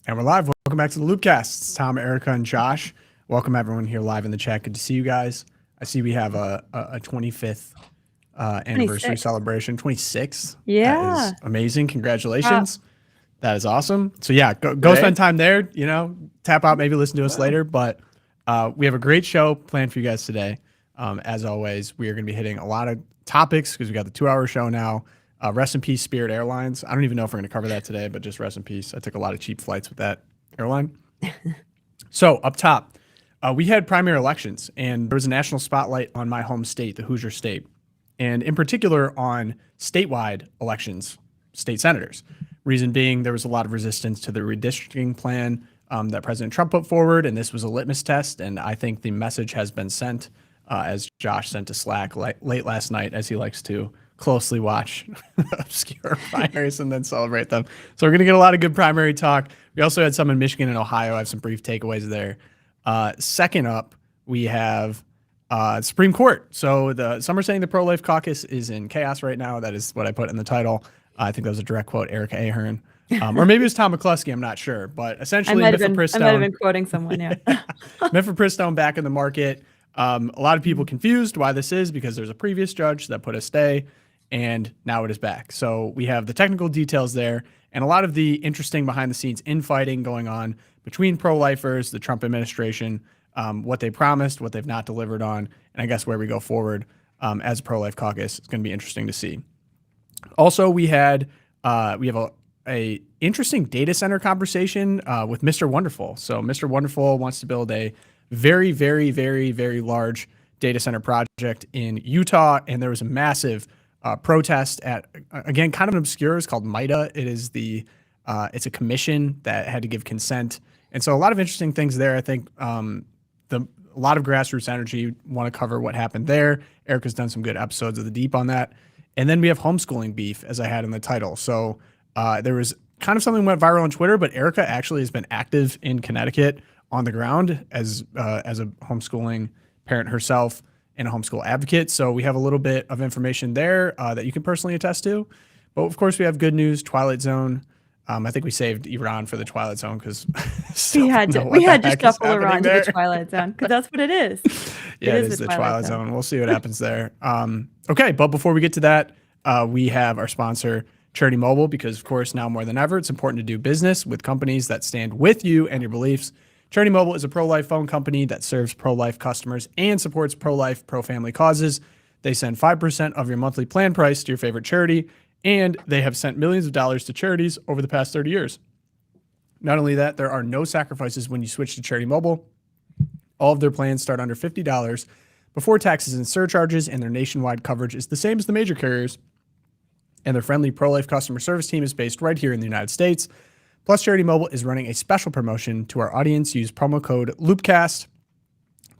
And we're live. Welcome back to the LOOPcast. It's Tom, Erica, and Josh. Welcome everyone here live in the chat. Good to see you guys. I see we have a 25th anniversary 26. celebration. 26th. Yeah. That is amazing. Congratulations. Wow. That is awesome. So yeah, go spend time there. You know, tap out, maybe listen to us later. But we have a great show planned for you guys today. As always, we are going to be hitting a lot of topics because we got the 2-hour show now. Rest in peace, Spirit Airlines. I don't even know if we're going to cover that today, but just rest in peace. I took a lot of cheap flights with that airline. So up top, we had primary elections, and there was a national spotlight on my home state, the Hoosier State, and in particular on statewide elections, state senators. Reason being, there was a lot of resistance to the redistricting plan that President Trump put forward, and this was a litmus test, and I think the message has been sent, as Josh sent to Slack late last night, as he likes to closely watch obscure primaries and then celebrate them. So we're going to get a lot of good primary talk. We also had some in Michigan and Ohio. I have some brief takeaways there. Second up, we have Supreme Court. So some are saying the pro-life caucus is in chaos right now. That is what I put in the title. I think that was a direct quote, Erica Ahern. Or maybe it was Tom McCluskey. I'm not sure. But essentially, Mifepristone. I might have been quoting someone, yeah. Mifepristone back in the market. A lot of people confused why this is because there's a previous judge that put a stay, and now it is back. So we have the technical details there and a lot of the interesting behind-the-scenes infighting going on between pro-lifers, the Trump administration, what they promised, what they've not delivered on, and I guess where we go forward as a pro-life caucus. It's going to be interesting to see. Also, we have a interesting data center conversation with Mr. Wonderful. So Mr. Wonderful wants to build a very, very, very, very large data center project in Utah, and there was a massive protest at, again, kind of an obscure. It's called MITA. It is it's a commission that had to give consent, and so a lot of interesting things there. I think a lot of grassroots energy want to cover what happened there. Erica's done some good episodes of The Deep on that, and then we have homeschooling beef, as I had in the title. So there was kind of something went viral on Twitter, but Erica actually has been active in Connecticut on the ground as a homeschooling parent herself and a homeschool advocate. So we have a little bit of information there that you can personally attest to. But of course, we have good news, Twilight Zone. I think we saved Iran for the Twilight Zone because we had to shuffle Iran to the Twilight Zone because that's what it is. Yeah, it is the Twilight Zone. We'll see what happens there. Okay, but before we get to that, we have our sponsor, Charity Mobile, because of course, now more than ever, it's important to do business with companies that stand with you and your beliefs. Charity Mobile is a pro-life phone company that serves pro-life customers and supports pro-life, pro-family causes. They send 5% of your monthly plan price to your favorite charity, and they have sent millions of dollars to charities over the past 30 years. Not only that, there are no sacrifices when you switch to Charity Mobile. All of their plans start under $50 before taxes and surcharges, and their nationwide coverage is the same as the major carriers. And their friendly pro-life customer service team is based right here in the United States. Plus, Charity Mobile is running a special promotion to our audience. Use promo code LOOPcast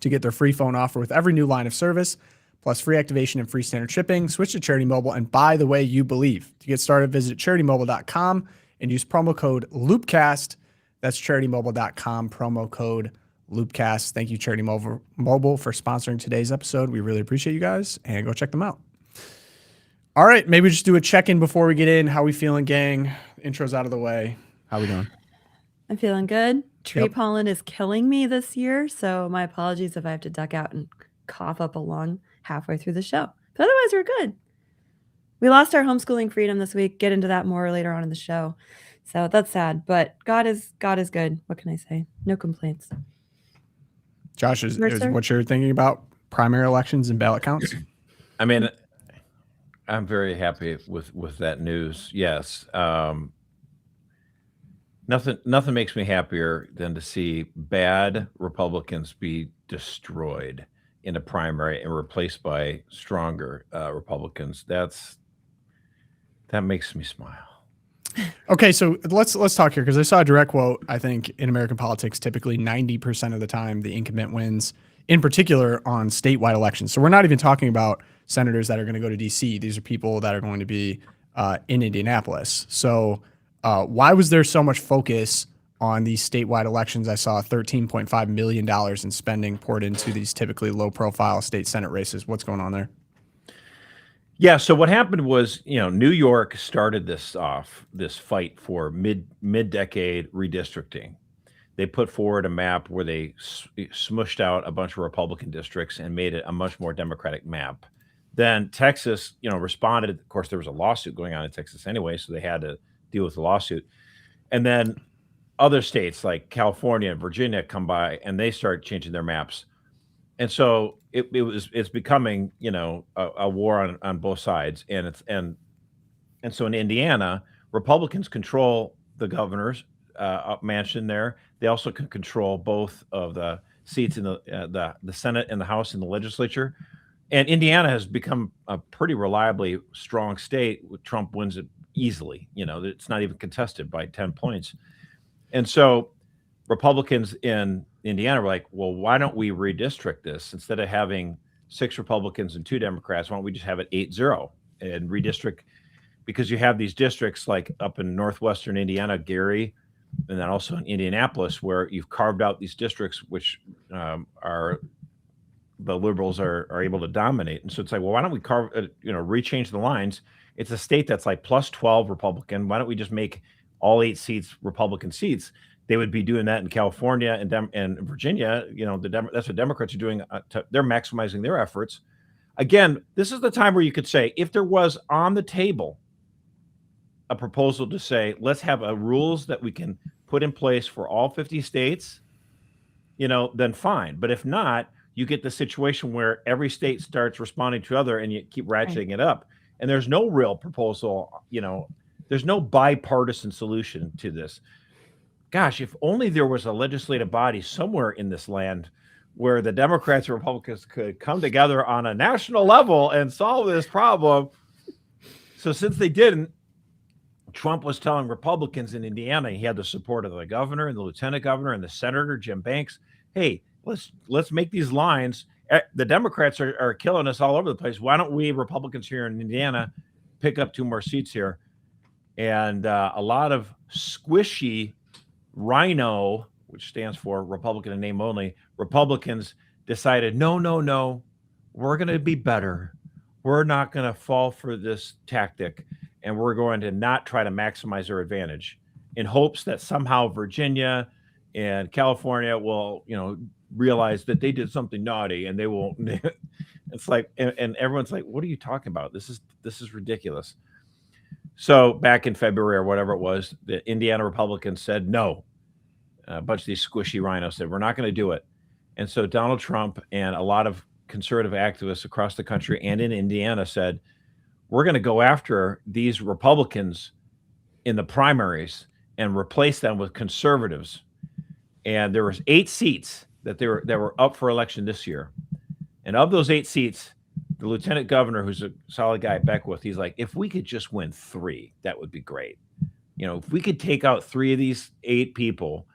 to get their free phone offer with every new line of service, plus free activation and free standard shipping. Switch to Charity Mobile and buy the way you believe. To get started, visit CharityMobile.com and use promo code LOOPcast. That's CharityMobile.com, promo code LOOPcast. Thank you, Charity Mobile, for sponsoring today's episode. We really appreciate you guys, and go check them out. All right, maybe just do a check-in before we get in. How we feeling, gang? Intro's out of the way. How we doing? I'm feeling good. Tree pollen is killing me this year, so my apologies if I have to duck out and cough up a lung halfway through the show. But otherwise, we're good. We lost our homeschooling freedom this week. Get into that more later on in the show. So that's sad, but God is good. What can I say? No complaints. Josh, is what you're thinking about primary elections and ballot counts? I mean, I'm very happy with that news. Yes. Nothing makes me happier than to see bad Republicans be destroyed in a primary and replaced by stronger Republicans. That makes me smile. Okay, so let's talk here because I saw a direct quote. I think in American politics, typically 90% of the time, the incumbent wins, in particular on statewide elections. So we're not even talking about senators that are going to go to D.C. These are people that are going to be in Indianapolis. So why was there so much focus on these statewide elections? I saw $13.5 million in spending poured into these typically low-profile state Senate races. What's going on there? Yeah. So what happened was, New York started this fight for mid-decade redistricting. They put forward a map where they smushed out a bunch of Republican districts and made it a much more Democratic map. Then Texas, responded. Of course, there was a lawsuit going on in Texas anyway, so they had to deal with the lawsuit. And then other states like California and Virginia come by and they start changing their maps. And so it's becoming, a war on both sides. And so in Indiana, Republicans control the governor's mansion there. They also can control both of the seats in the Senate and the House and the legislature. And Indiana has become a pretty reliably strong state. Trump wins it easily. It's not even contested by 10 points. And so Republicans in Indiana were like, well, why don't we redistrict this? Instead of having 6 Republicans and 2 Democrats, why don't we just have it 8-0 and redistrict? Because you have these districts like up in northwestern Indiana, Gary, and then also in Indianapolis, where you've carved out these districts, which are the liberals are able to dominate. And so it's like, well, why don't we rechange the lines? It's a state that's like plus 12 Republican. Why don't we just make all 8 seats Republican seats? They would be doing that in California and Virginia. That's what Democrats are doing. They're maximizing their efforts. Again, this is the time where you could say, if there was on the table a proposal to say, let's have rules that we can put in place for all 50 states, then fine. But if not, you get the situation where every state starts responding to other and you keep ratcheting it up. And there's no real proposal, there's no bipartisan solution to this. Gosh, if only there was a legislative body somewhere in this land where the Democrats and Republicans could come together on a national level and solve this problem. So since they didn't, Trump was telling Republicans in Indiana, he had the support of the governor and the lieutenant governor and the senator, Jim Banks. Hey, let's make these lines. The Democrats are killing us all over the place. Why don't we Republicans here in Indiana pick up 2 more seats here? And a lot of squishy Rhino, which stands for Republican in name only, Republicans decided, no, we're going to be better. We're not going to fall for this tactic. And we're going to not try to maximize our advantage in hopes that somehow Virginia and California will, realize that they did something naughty and they won't. It's like, and everyone's like, what are you talking about? This is ridiculous. So back in February or whatever it was, the Indiana Republicans said no. A bunch of these squishy rhinos said, we're not going to do it. And so Donald Trump and a lot of conservative activists across the country and in Indiana said, we're going to go after these Republicans in the primaries and replace them with conservatives. And there was 8 seats that were up for election this year. And of those 8 seats, the lieutenant governor, who's a solid guy at Beckwith, he's like, if we could just win 3, that would be great. If we could take out 3 of these 8 people,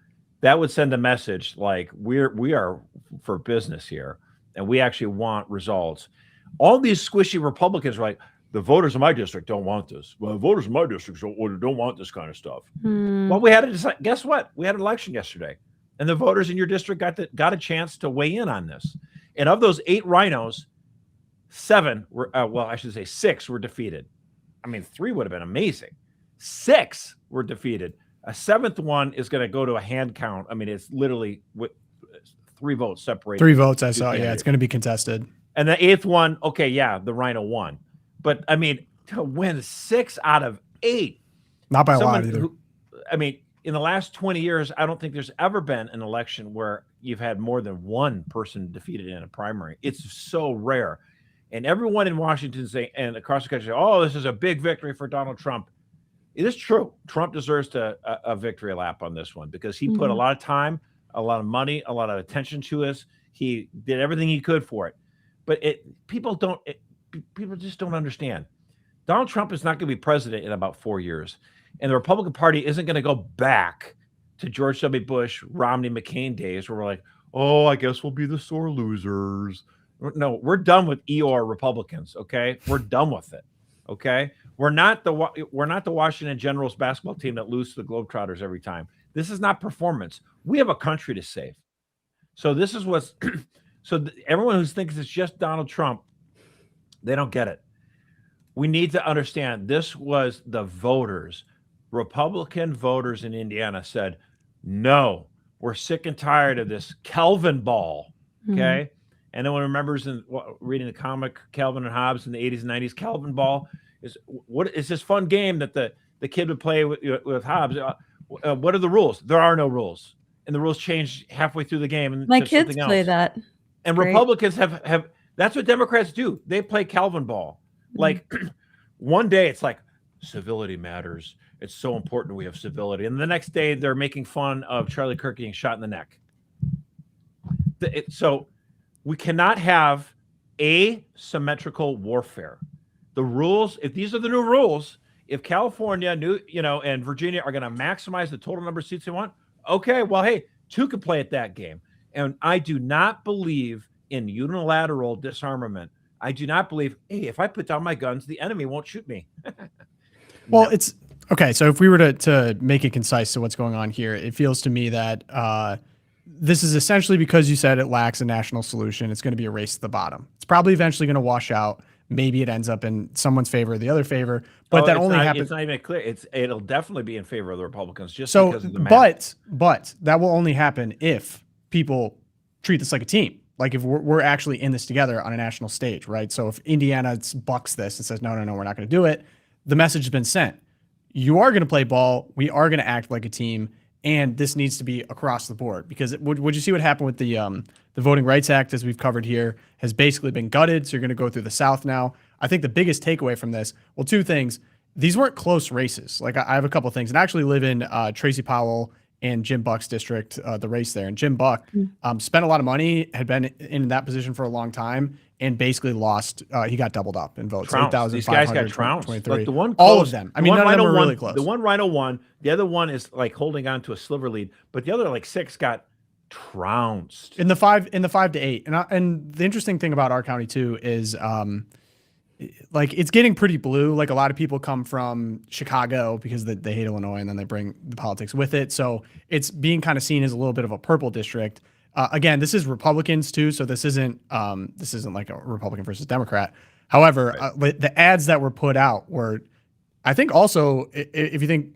that would send a message like we are for business here and we actually want results. All these squishy Republicans are like, the voters in my district don't want this. Well, the voters in my district don't want this kind of stuff. Well, we had to decide. Guess what? We had an election yesterday, and the voters in your district got a chance to weigh in on this. And of those 8 rhinos, 7 were, I should say 6 were defeated. I mean, 3 would have been amazing. 6 were defeated. A 7th one is going to go to a hand count. I mean, it's literally with 3 votes separated. 3 votes, I saw. Yeah, it's going to be contested. And the 8th one, okay, yeah, the rhino won. But I mean, to win 6 out of 8, not by a lot either. In the last 20 years, I don't think there's ever been an election where you've had more than one person defeated in a primary. It's so rare. And everyone in Washington and across the country say, oh, this is a big victory for Donald Trump. It is true. Trump deserves a victory lap on this one because he put a lot of time, a lot of money, a lot of attention to us. He did everything he could for it. But people just don't understand. Donald Trump is not going to be president in about 4 years. And the Republican Party isn't going to go back to George W. Bush, Romney, McCain days where we're like, oh, I guess we'll be the sore losers. No, we're done with Eeyore Republicans, okay? We're done with it, okay? We're not the Washington Generals basketball team that loses to the Globetrotters every time. This is not performance. We have a country to save. So this is what's – everyone who thinks it's just Donald Trump, they don't get it. we need to understand this was the voters, Republican voters in Indiana said, no, we're sick and tired of this Kelvin ball. Okay. Anyone remembers reading the comic Calvin and Hobbes in the 80s and 90s? Kelvin ball is this fun game that the kid would play with Hobbes. What are the rules? There are no rules. And the rules change halfway through the game. And my kids play that. And Great. Republicans have that's what Democrats do. They play Calvin ball. Like one day it's like civility matters. It's so important we have civility. And the next day they're making fun of Charlie Kirk getting shot in the neck. So we cannot have asymmetrical warfare. The rules, if these are the new rules, if California, and Virginia are going to maximize the total number of seats they want, okay, well, hey, two could play at that game. And I do not believe in unilateral disarmament. I do not believe, hey, if I put down my guns, the enemy won't shoot me. Well, No. it's okay. So if we were to make it concise to what's going on here, it feels to me that this is essentially because you said it lacks a national solution. It's going to be a race to the bottom. It's probably eventually going to wash out. Maybe it ends up in someone's favor or the other favor, but that only happens. It's not even clear. It'll definitely be in favor of the Republicans just So, because of the map. but that will only happen if people treat this like a team. Like if we're actually in this together on a national stage, right? So if Indiana bucks this and says, no, we're not going to do it, the message has been sent. You are going to play ball. We are going to act like a team. And this needs to be across the board because would you see what happened with the Voting Rights Act, as we've covered here, has basically been gutted. So you're going to go through the South now. I think the biggest takeaway from this, well, two things. These weren't close races. Like I have a couple of things, and I actually live in Tracy Powell and Jim Buck's district, the race there. And Jim Buck spent a lot of money, had been in that position for a long time, and basically lost. He got doubled up in votes. These guys got trounced. Like the one close, all of them. I mean, none of them were really close. The one Rhino won. The other one is like holding on to a sliver lead, but the other like 6 got trounced in the 5 to 8. And the interesting thing about our county too is like it's getting pretty blue. Like a lot of people come from Chicago because they hate Illinois, and then they bring the politics with it. So it's being kind of seen as a little bit of a purple district. Again, this is Republicans too, so this isn't like a Republican versus Democrat. However, right. The ads that were put out were, I think, also, if you think,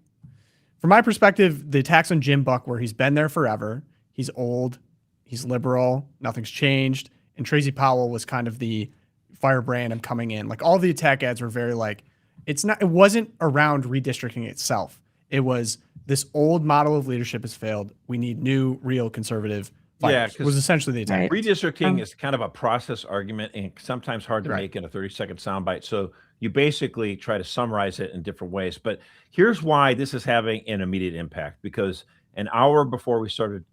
from my perspective, the attacks on Jim Buck, where he's been there forever, he's old, he's liberal, nothing's changed, and Tracy Powell was kind of the firebrand. I'm coming in. Like all the attack ads were very like, it wasn't around redistricting itself. It was this old model of leadership has failed. We need new, real conservative. Yeah, was essentially the attack. Right. Redistricting is kind of a process argument and sometimes hard to make in a 30-second soundbite. So you basically try to summarize it in different ways. But here's why this is having an immediate impact, because an hour before we started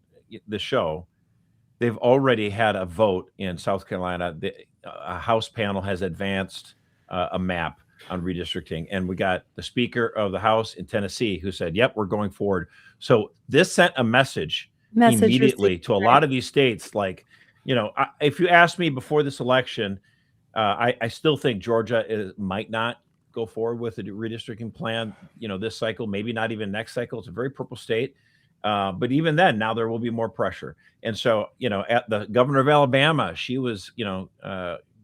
the show, they've already had a vote in South Carolina. A House panel has advanced a map on redistricting, and we got the Speaker of the House in Tennessee who said, yep, we're going forward. So this sent a message immediately to a lot of these states. Like, if you asked me before this election, I still think Georgia might not go forward with a redistricting plan, this cycle, maybe not even next cycle. It's a very purple state. But even then, now there will be more pressure. And so, at the governor of Alabama, she was,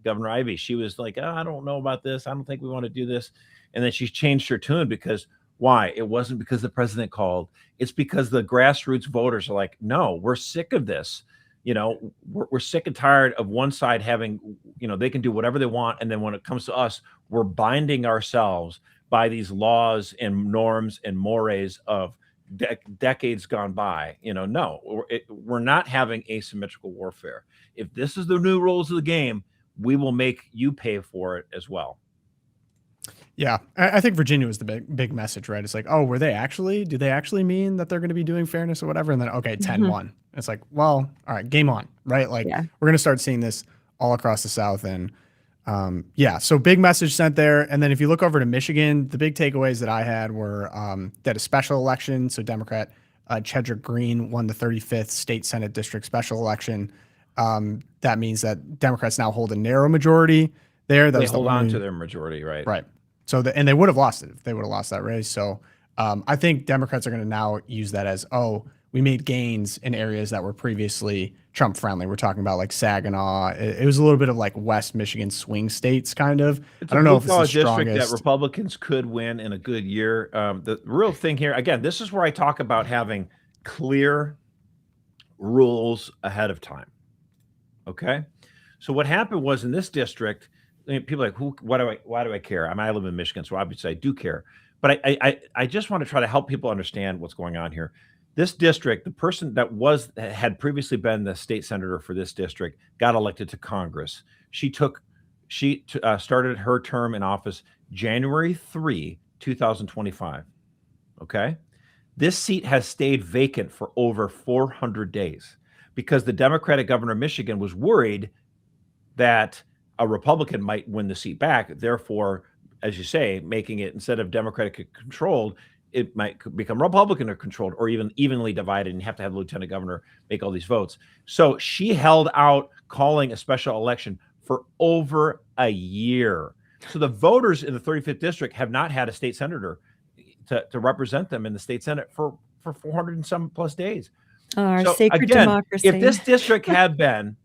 Governor Ivey, she was like, I don't know about this. I don't think we want to do this. And then she changed her tune because why? It wasn't because the president called. It's because the grassroots voters are like, no, we're sick of this. We're sick and tired of one side having, they can do whatever they want. And then when it comes to us, we're binding ourselves by these laws and norms and mores of decades gone by. No, we're not having asymmetrical warfare. If this is the new rules of the game, we will make you pay for it as well. Yeah, I think Virginia was the big message, right? It's like, oh, do they actually mean that they're going to be doing fairness or whatever? And then, okay, 10-1. It's like, well, all right, game on, right? Like we're going to start seeing this all across the South. And so big message sent there. And then if you look over to Michigan, the big takeaways that I had were that a special election. So Democrat Chedrick Green won the 35th state Senate district special election. That means that Democrats now hold a narrow majority there. They hold on to their majority, right? Right. So and they would have lost it if they would have lost that race. So I think Democrats are going to now use that as, we made gains in areas that were previously Trump friendly. We're talking about like Saginaw. It was a little bit of like West Michigan swing states, kind of. It's I a don't know if it's the blue-collar district that strongest. Republicans could win in a good year. The real thing here, again, this is where I talk about having clear rules ahead of time. Okay, so what happened was in this district, I mean, people are like, why do I care? I mean, I live in Michigan, so obviously I do care. But I just want to try to help people understand what's going on here. This district, the person that had previously been the state senator for this district, got elected to Congress. She started her term in office January 3, 2025. Okay, this seat has stayed vacant for over 400 days because the Democratic governor of Michigan was worried that a Republican might win the seat back. Therefore, as you say, making it, instead of Democratic controlled, it might become Republican or controlled or even evenly divided, and you have to have the lieutenant governor make all these votes. So she held out calling a special election for over a year. So the voters in the 35th district have not had a state senator to represent them in the state Senate for 400 and some plus days. Our So sacred again, democracy. if this district had been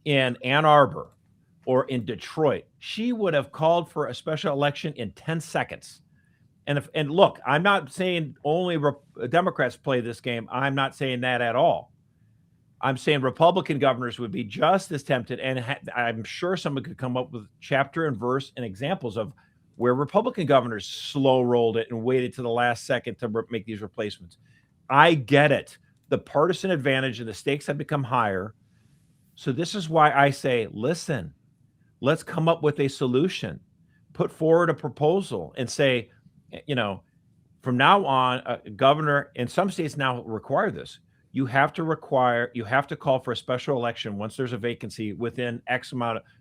in Ann Arbor or in Detroit, she would have called for a special election in 10 seconds. And look, I'm not saying only Democrats play this game. I'm not saying that at all. I'm saying Republican governors would be just as tempted, and I'm sure someone could come up with chapter and verse and examples of where Republican governors slow rolled it and waited to the last second to make these replacements. I get it. The partisan advantage and the stakes have become higher. So this is why I say, listen, let's come up with a solution, put forward a proposal and say, from now on, a governor in some states now require this. You have to call for a special election once there's a vacancy within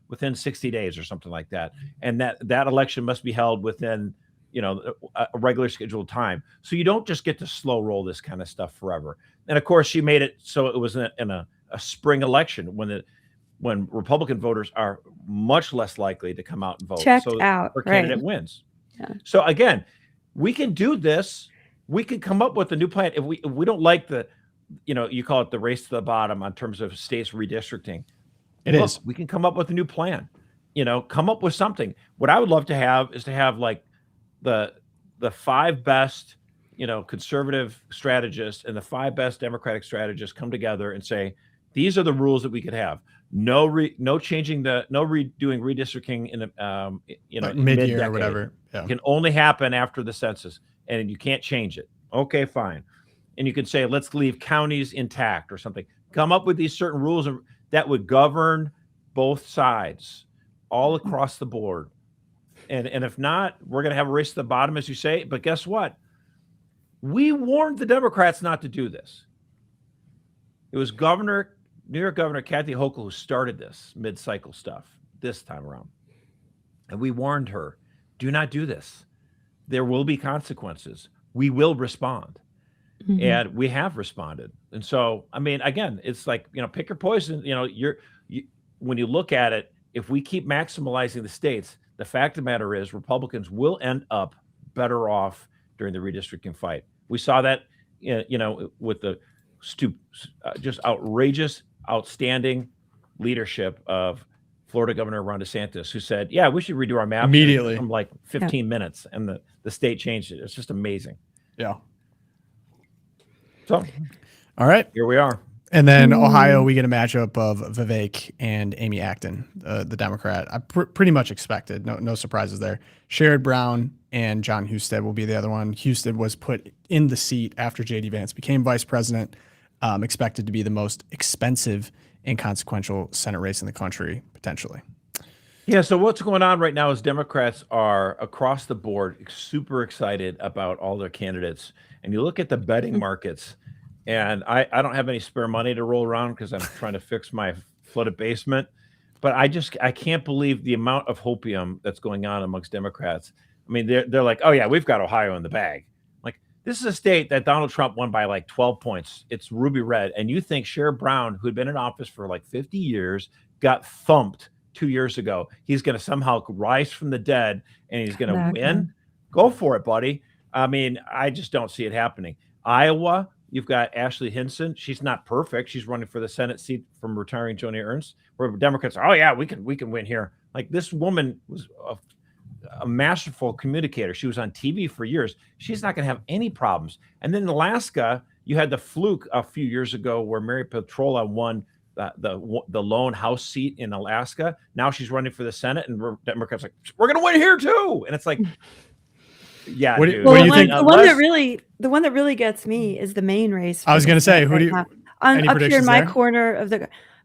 within 60 days or something like that. And that election must be held within, a regular scheduled time. So you don't just get to slow roll this kind of stuff forever. And of course, she made it so it was in a spring election when Republican voters are much less likely to come out and vote. Checked so out, her candidate wins. Yeah. So again, we can do this. We can come up with a new plan. If we don't like the, you call it the race to the bottom on terms of states redistricting. Look, we can come up with a new plan. Come up with something. What I would love to have is to have like the 5 best, conservative strategists and the 5 best Democratic strategists come together and say, these are the rules that we could have. No redoing redistricting in like mid-year or whatever. Yeah. It can only happen after the census, and you can't change it. Okay, fine. And you can say, let's leave counties intact or something. Come up with these certain rules that would govern both sides all across the board. And if not, we're going to have a race to the bottom, as you say. But guess what? We warned the Democrats not to do this. It was New York Governor Kathy Hochul who started this mid-cycle stuff this time around. And we warned her, do not do this. There will be consequences. We will respond. Mm-hmm. And we have responded. And so, I mean, again, it's like, pick your poison. When you look at it, if we keep maximizing the states, the fact of the matter is Republicans will end up better off during the redistricting fight. We saw that, with the just outrageous, outstanding leadership of Florida Governor Ron DeSantis, who said, yeah, we should redo our map immediately from like 15 minutes. And the state changed it. It's just amazing. Yeah. So, all right, here we are. And then Ohio, we get a matchup of Vivek and Amy Acton, the Democrat. I pretty much expected. No surprises there. Sherrod Brown and John Husted will be the other one. Husted was put in the seat after J.D. Vance became vice president, expected to be the most expensive and consequential Senate race in the country, potentially. Yeah, so what's going on right now is Democrats are across the board super excited about all their candidates. And you look at the betting markets, and I don't have any spare money to roll around because I'm trying to fix my flooded basement. But I can't believe the amount of hopium that's going on amongst Democrats. I mean, they're like, oh yeah, we've got Ohio in the bag. Like, this is a state that Donald Trump won by like 12 points. It's ruby red. And you think Sherrod Brown, who'd been in office for like 50 years, got thumped 2 years ago. He's going to somehow rise from the dead and he's going to win? Go for it, buddy. I mean, I just don't see it happening. Iowa, You've got Ashley Hinson. She's not perfect. She's running for the Senate seat from retiring Joni Ernst, where Democrats are, oh yeah, we can win here. Like, this woman was a masterful communicator. She was on TV for years. She's not going to have any problems. And then in Alaska, you had the fluke a few years ago where Mary Petrola won the lone House seat in Alaska. Now she's running for the Senate, and Democrats like, we're going to win here too. And it's like, yeah, What dude. do you think? The one that really gets me is the main race. I was going to say, who do you? up any here in predictions my there? corner of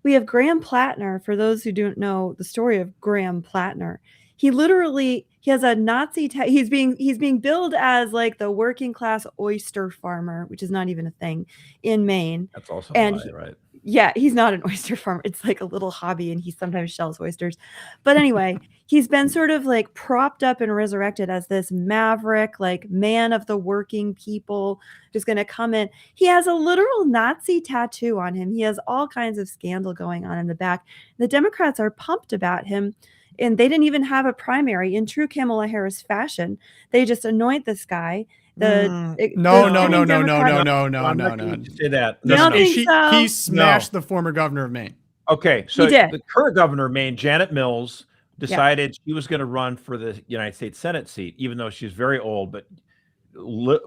we have Graham Plattner. For those who don't know the story of Graham Plattner, he has a Nazi. He's being billed as like the working class oyster farmer, which is not even a thing in Maine. That's also and a lie, right? Yeah, he's not an oyster farmer. It's like a little hobby, and he sometimes shells oysters. But anyway, he's been sort of like propped up and resurrected as this maverick, like man of the working people, just going to come in. He has a literal Nazi tattoo on him. He has all kinds of scandal going on in the back. The Democrats are pumped about him, and they didn't even have a primary in true Kamala Harris fashion. They just anoint this guy. No. I'm not going to say that. You don't think so? He smashed the former governor of Maine. Okay, so He did. the current governor of Maine, Janet Mills, decided she was going to run for the United States Senate seat, even though she's very old. But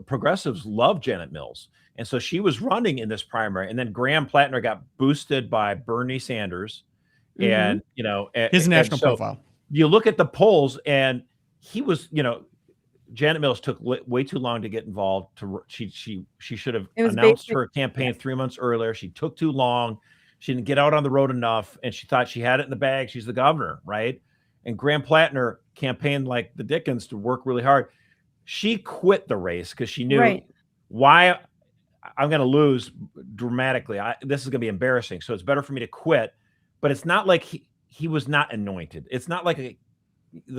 progressives love Janet Mills, and so she was running in this primary. And then Graham Plattner got boosted by Bernie Sanders, and his national profile. You look at the polls, and he was, Janet Mills took way too long to get involved. She should have announced her campaign 3 months earlier. She took too long. She didn't get out on the road enough, and she thought she had it in the bag. She's the governor, right? And Graham Plattner campaigned like the Dickens to work really hard. She quit the race because she knew why I'm going to lose dramatically. This is going to be embarrassing. So it's better for me to quit. But it's not like he was not anointed. It's not like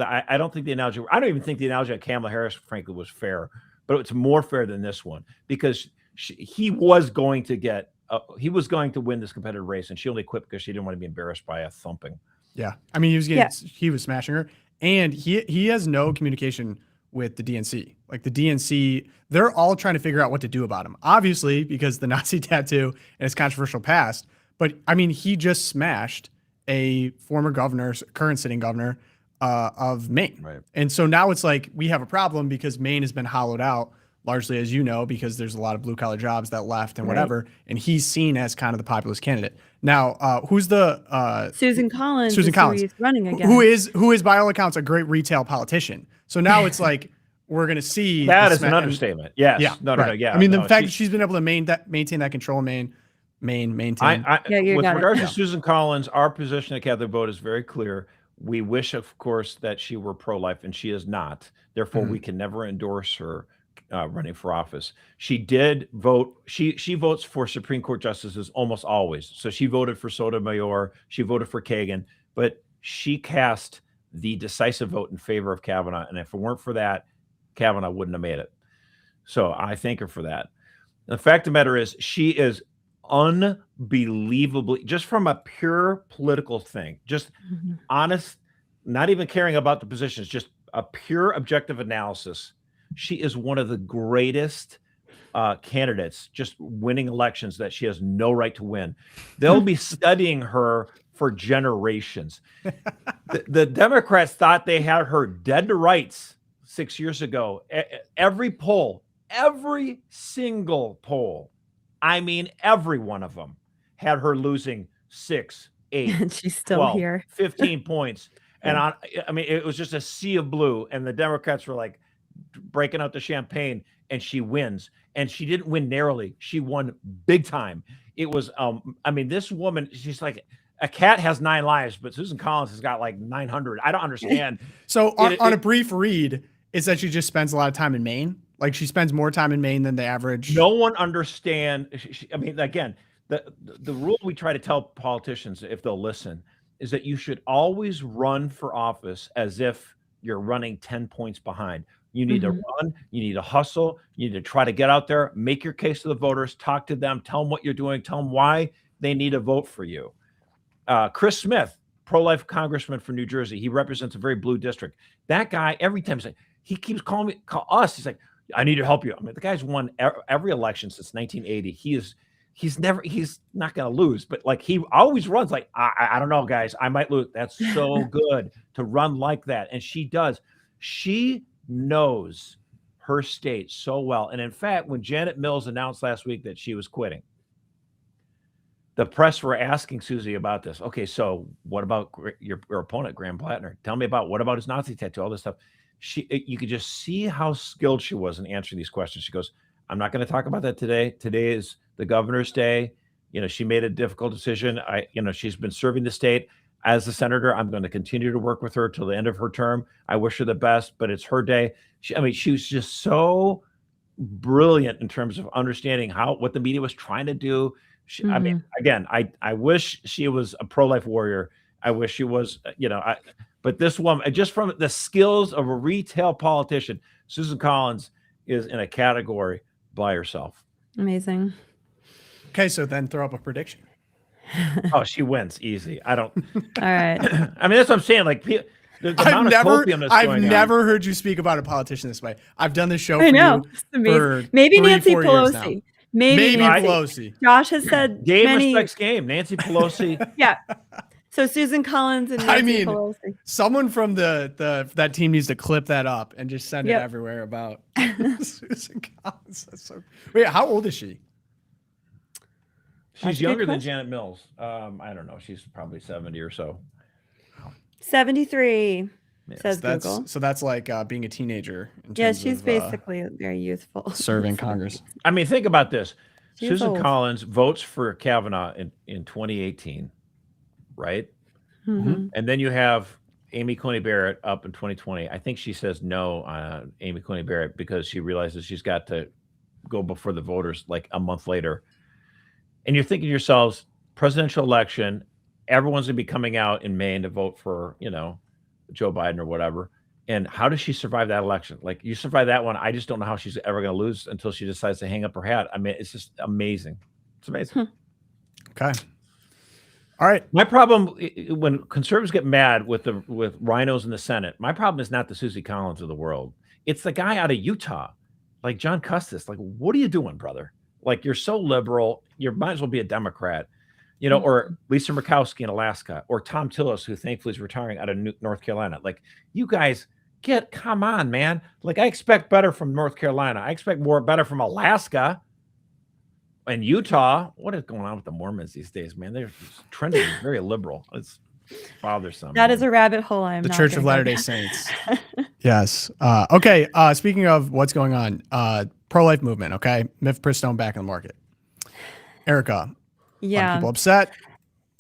I don't think the analogy. I don't even think the analogy of Kamala Harris, frankly, was fair. But it's more fair than this one because he was going to get. He was going to win this competitive race, and she only quit because she didn't want to be embarrassed by a thumping. Yeah, I mean, he was smashing her, and he has no communication with the DNC. Like the DNC, they're all trying to figure out what to do about him. Obviously, because the Nazi tattoo and his controversial past. But I mean, he just smashed a former governor, current sitting governor of Maine, right? And so now it's like we have a problem because Maine has been hollowed out. Largely, as you know, because there's a lot of blue collar jobs that left and whatever, and he's seen as kind of the populist candidate. Now, who's the Susan Collins? Susan Collins, who he's running against. Who is by all accounts a great retail politician. So now it's like we're going to see that is an understatement. Yes, yeah, no. I mean, the fact that she's been able to maintain that control, maintain. With regards to Susan Collins, our position at Catholic Vote is very clear. We wish, of course, that she were pro-life, and she is not. Therefore, we can never endorse her running for office. She did vote. She votes for Supreme Court justices almost always. So she voted for Sotomayor. She voted for Kagan, but she cast the decisive vote in favor of Kavanaugh. And if it weren't for that, Kavanaugh wouldn't have made it. So I thank her for that. The fact of the matter is, she is unbelievably, just from a pure political thing, just honest, not even caring about the positions, just a pure objective analysis. She is one of the greatest candidates, just winning elections that she has no right to win. They'll be studying her for generations. The Democrats thought they had her dead to rights 6 years ago. Every poll, every single poll, I mean, every one of them had her losing 6, 8, and she's still 12, here. 15 points. And I mean, it was just a sea of blue. And the Democrats were like breaking out the champagne, and she wins. And she didn't win narrowly. She won big time. It was, I mean, this woman, she's like, a cat has 9 lives, but Susan Collins has got like 900. I don't understand. So on a brief read, is that she just spends a lot of time in Maine? Like she spends more time in Maine than the average. No one understands. I mean, again, the rule we try to tell politicians, if they'll listen, is that you should always run for office as if you're running 10 points behind. You need to run, you need to hustle, you need to try to get out there, make your case to the voters, talk to them, tell them what you're doing, tell them why they need to vote for you. Chris Smith, pro-life congressman for New Jersey, he represents a very blue district. That guy, every time he keeps calling us, he's like, I need to help you. I mean, the guy's won every election since 1980. He's not going to lose, but like he always runs like, I don't know, guys, I might lose. That's so good to run like that. And she does. She knows her state so well. And in fact, when Janet Mills announced last week that she was quitting, the press were asking Susie about this. Okay, so what about your opponent, Graham Plattner? Tell me what about his Nazi tattoo, all this stuff. You could just see how skilled she was in answering these questions. She goes, I'm not going to talk about that today. Today is the governor's day. She made a difficult decision. She's been serving the state as a senator. I'm going to continue to work with her till the end of her term. I wish her the best, but it's her day. She was just so brilliant in terms of understanding what the media was trying to do. I mean, again, I wish she was a pro-life warrior. I wish she was, but this woman, just from the skills of a retail politician, Susan Collins is in a category by herself. Amazing. Okay, so then throw up a prediction. Oh, she wins easy. I don't. All right. I mean, that's what I'm saying. Like, I've never heard you speak about a politician this way. I've done this show. I know. Maybe Nancy 4 years now. Pelosi. Maybe Nancy Pelosi. Josh has said game respects game. Nancy Pelosi. Yeah. So Susan Collins and Nancy Pelosi. Someone from that team needs to clip that up and just send it everywhere about Susan Collins. Wait, how old is she? She's younger than Janet Mills. I don't know. She's probably 70 or so. 73. Yes, says Google. So that's like being a teenager. Yeah, she's basically very youthful. Serving Congress. I mean, think about this. She's Susan old. Collins votes for Kavanaugh in 2018, right? Mm-hmm. And then you have Amy Coney Barrett up in 2020. I think she says no on Amy Coney Barrett because she realizes she's got to go before the voters like a month later. And you're thinking to yourselves, presidential election, everyone's going to be coming out in Maine to vote for, Joe Biden or whatever. And how does she survive that election? Like, you survive that one. I just don't know how she's ever going to lose until she decides to hang up her hat. I mean, it's just amazing. It's amazing. Okay. All right. My problem when conservatives get mad with rhinos in the Senate, my problem is not the Susie Collins of the world. It's the guy out of Utah, like John Custis. Like, what are you doing, brother? Like, you're so liberal. You might as well be a Democrat. Or Lisa Murkowski in Alaska, or Tom Tillis, who thankfully is retiring out of North Carolina. Like, you guys come on, man. Like, I expect better from North Carolina. I expect better from Alaska and Utah. What is going on with the Mormons these days, man? They're trending very liberal. It's bothersome. That is a rabbit hole. The Church of Latter-day Saints. Yes. Okay. Speaking of what's going on, pro-life movement. Okay. Mifepristone back in the market. Erica. Yeah. People upset.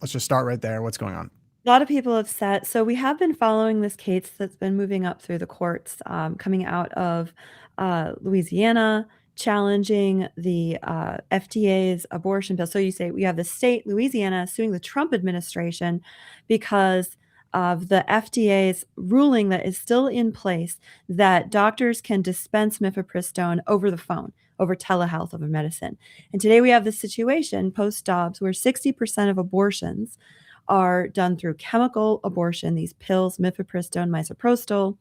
Let's just start right there. What's going on? A lot of people upset. So we have been following this case that's been moving up through the courts, coming out of Louisiana, challenging the FDA's abortion bill. So you say we have the state, Louisiana, suing the Trump administration because of the FDA's ruling that is still in place that doctors can dispense mifepristone over the phone, over telehealth of a medicine. And today we have this situation post-Dobbs where 60% of abortions are done through chemical abortion, these pills, mifepristone, misoprostol,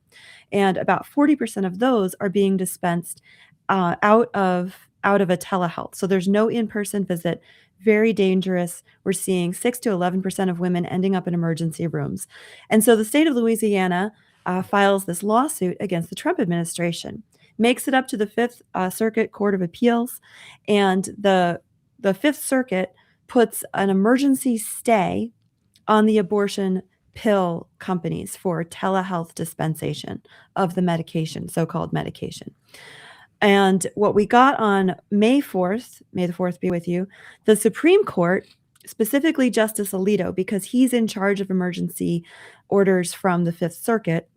and about 40% of those are being dispensed out of a telehealth. So there's no in-person visit, very dangerous. We're seeing 6 to 11% of women ending up in emergency rooms. And so the state of Louisiana files this lawsuit against the Trump administration, makes it up to the Fifth Circuit Court of Appeals, and the Fifth Circuit puts an emergency stay on the abortion pill companies for telehealth dispensation of the medication, so-called medication. And what we got on May 4th, may the 4th be with you, the Supreme Court, specifically Justice Alito, because he's in charge of emergency orders from the Fifth Circuit,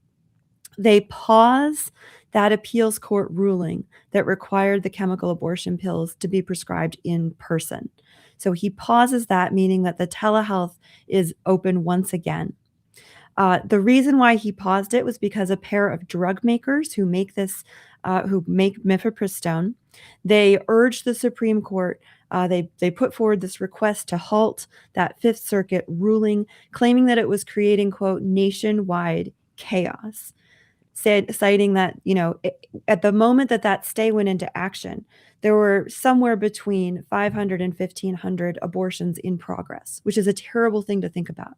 they pause that appeals court ruling that required the chemical abortion pills to be prescribed in person. So he pauses that, meaning that the telehealth is open once again. The reason why he paused it was because a pair of drug makers who make mifepristone, they urged the Supreme Court, they put forward this request to halt that Fifth Circuit ruling, claiming that it was creating, quote, nationwide chaos. citing that, at the moment that stay went into action, there were somewhere between 500 and 1,500 abortions in progress, which is a terrible thing to think about.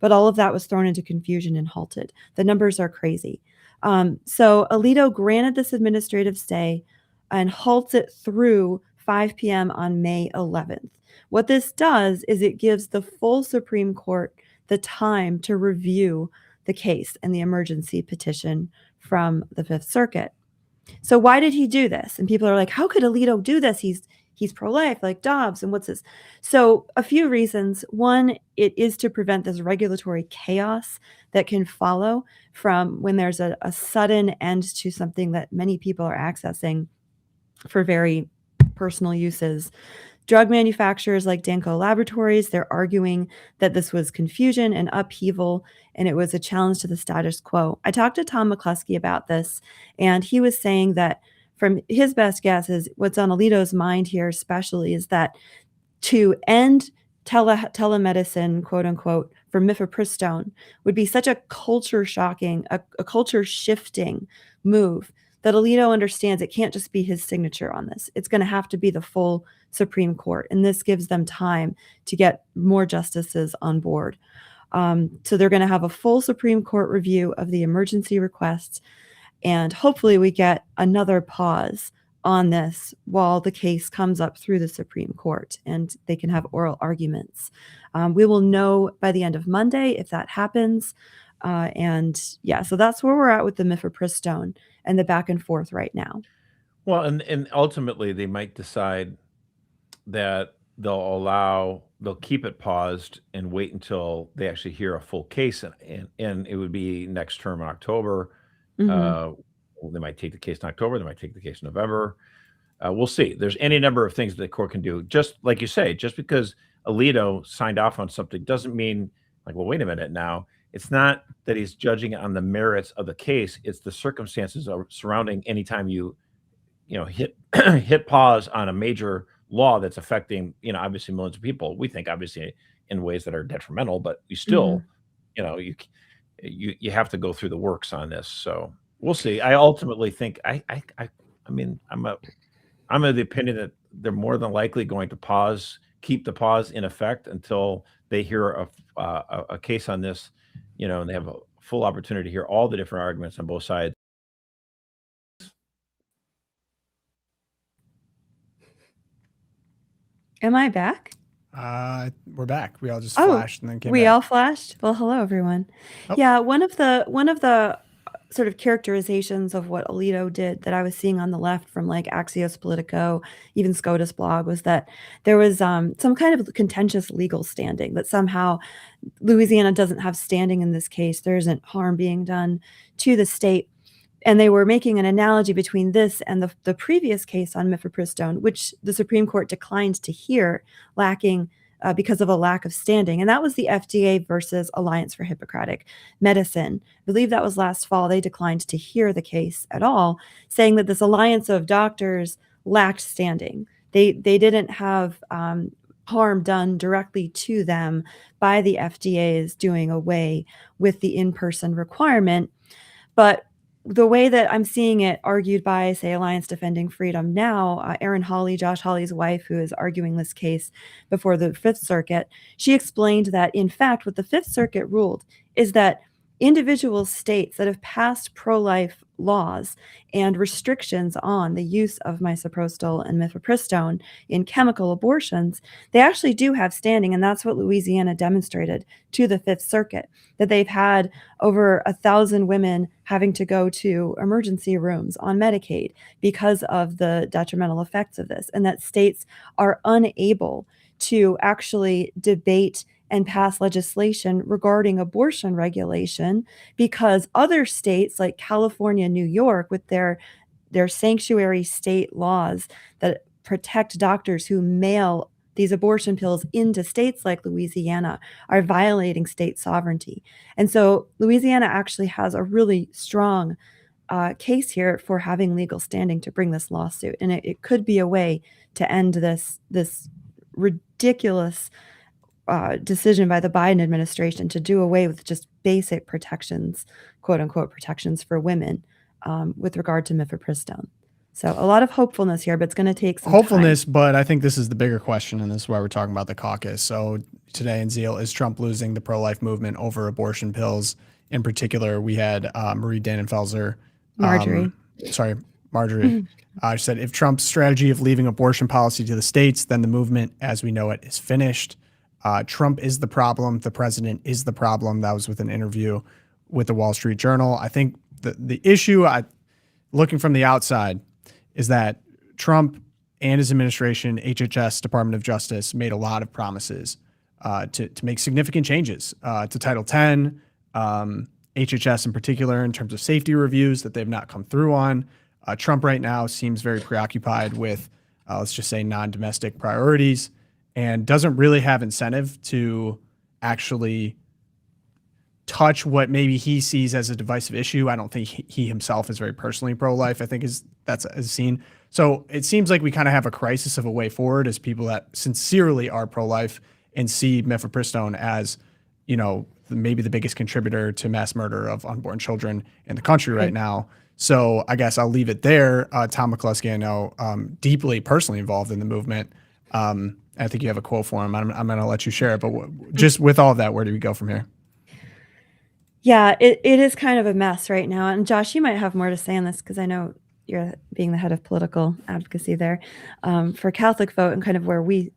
But all of that was thrown into confusion and halted. The numbers are crazy. So Alito granted this administrative stay and halts it through 5 p.m. on May 11th. What this does is it gives the full Supreme Court the time to review the case and the emergency petition from the Fifth Circuit. So why did he do this? And people are like, how could Alito do this? He's pro-life like Dobbs, and what's this? So a few reasons. One, it is to prevent this regulatory chaos that can follow from when there's a sudden end to something that many people are accessing for very personal uses. Drug manufacturers like Danco Laboratories, they're arguing that this was confusion and upheaval, and it was a challenge to the status quo. I talked to Tom McCluskey about this, and he was saying that from his best guess is what's on Alito's mind here especially is that to end telemedicine, quote unquote, for Mifepristone would be such a culture shocking, a culture shifting move that Alito understands it can't just be his signature on this. It's going to have to be the full Supreme Court. And this gives them time to get more justices on board. So they're going to have a full Supreme Court review of the emergency requests. And hopefully we get another pause on this while the case comes up through the Supreme Court and they can have oral arguments. We will know by the end of Monday if that happens. So that's where we're at with the Mifepristone and the back and forth right now. Well, and ultimately they might decide that they'll keep it paused and wait until they actually hear a full case, and it would be next term in October. They might take the case in October. They might take the case in November. We'll see. There's any number of things that the court can do. Just like you say, just because Alito signed off on something doesn't mean like, well, wait a minute now. It's not that he's judging on the merits of the case. It's the circumstances surrounding anytime you hit hit pause on a major law that's affecting, obviously millions of people. We think obviously in ways that are detrimental, but you still, you have to go through the works on this. So we'll see. I ultimately think I'm of the opinion that they're more than likely going to keep the pause in effect until they hear a case on this, and they have a full opportunity to hear all the different arguments on both sides. Am I back? We're back. We all just flashed and then came back. We all flashed? Well, hello, everyone. Oh. Yeah, one of the sort of characterizations of what Alito did that I was seeing on the left from like Axios Politico, even SCOTUS blog, was that there was some kind of contentious legal standing, that somehow Louisiana doesn't have standing in this case. There isn't harm being done to the state. And they were making an analogy between this and the previous case on Mifepristone, which the Supreme Court declined to hear, because of a lack of standing. And that was the FDA versus Alliance for Hippocratic Medicine. I believe that was last fall. They declined to hear the case at all, saying that this alliance of doctors lacked standing. They didn't have harm done directly to them by the FDA's doing away with the in-person requirement. But the way that I'm seeing it argued by, say, Alliance Defending Freedom now, Erin Hawley, Josh Hawley's wife, who is arguing this case before the Fifth Circuit, she explained that, in fact, what the Fifth Circuit ruled is that individual states that have passed pro-life laws and restrictions on the use of misoprostol and mifepristone in chemical abortions, they actually do have standing. And that's what Louisiana demonstrated to the Fifth Circuit, that they've had over 1,000 women having to go to emergency rooms on Medicaid because of the detrimental effects of this, and that states are unable to actually debate and pass legislation regarding abortion regulation because other states like California, New York, with their sanctuary state laws that protect doctors who mail these abortion pills into states like Louisiana, are violating state sovereignty. And so Louisiana actually has a really strong case here for having legal standing to bring this lawsuit. And it could be a way to end this ridiculous decision by the Biden administration to do away with just basic protections, quote unquote protections for women with regard to mifepristone. So a lot of hopefulness here, but it's going to take some Hopefulness, time. but I think this is the bigger question, and this is why we're talking about the caucus. So today in Zeal, is Trump losing the pro-life movement over abortion pills? In particular, we had Marie Dannenfelser, Marjorie. Marjorie, said if Trump's strategy of leaving abortion policy to the states, then the movement as we know it is finished. Trump is the problem. The president is the problem. That was with an interview with the Wall Street Journal. I think the issue, looking from the outside, is that Trump and his administration, HHS, Department of Justice, made a lot of promises to make significant changes to Title X, HHS in particular, in terms of safety reviews that they've not come through on. Trump right now seems very preoccupied with, let's just say, non-domestic priorities, and doesn't really have incentive to actually touch what maybe he sees as a divisive issue. I don't think he himself is very personally pro-life. I think that's seen. So it seems like we kind of have a crisis of a way forward as people that sincerely are pro-life and see mifepristone as, maybe the biggest contributor to mass murder of unborn children in the country right now. So I guess I'll leave it there. Tom McCluskey, I know, deeply personally involved in the movement. I think you have a quote for him. I'm going to let you share it. But just with all of that, where do we go from here? Yeah, it is kind of a mess right now. And Josh, you might have more to say on this because I know you're being the head of political advocacy there for Catholic Vote and kind of where we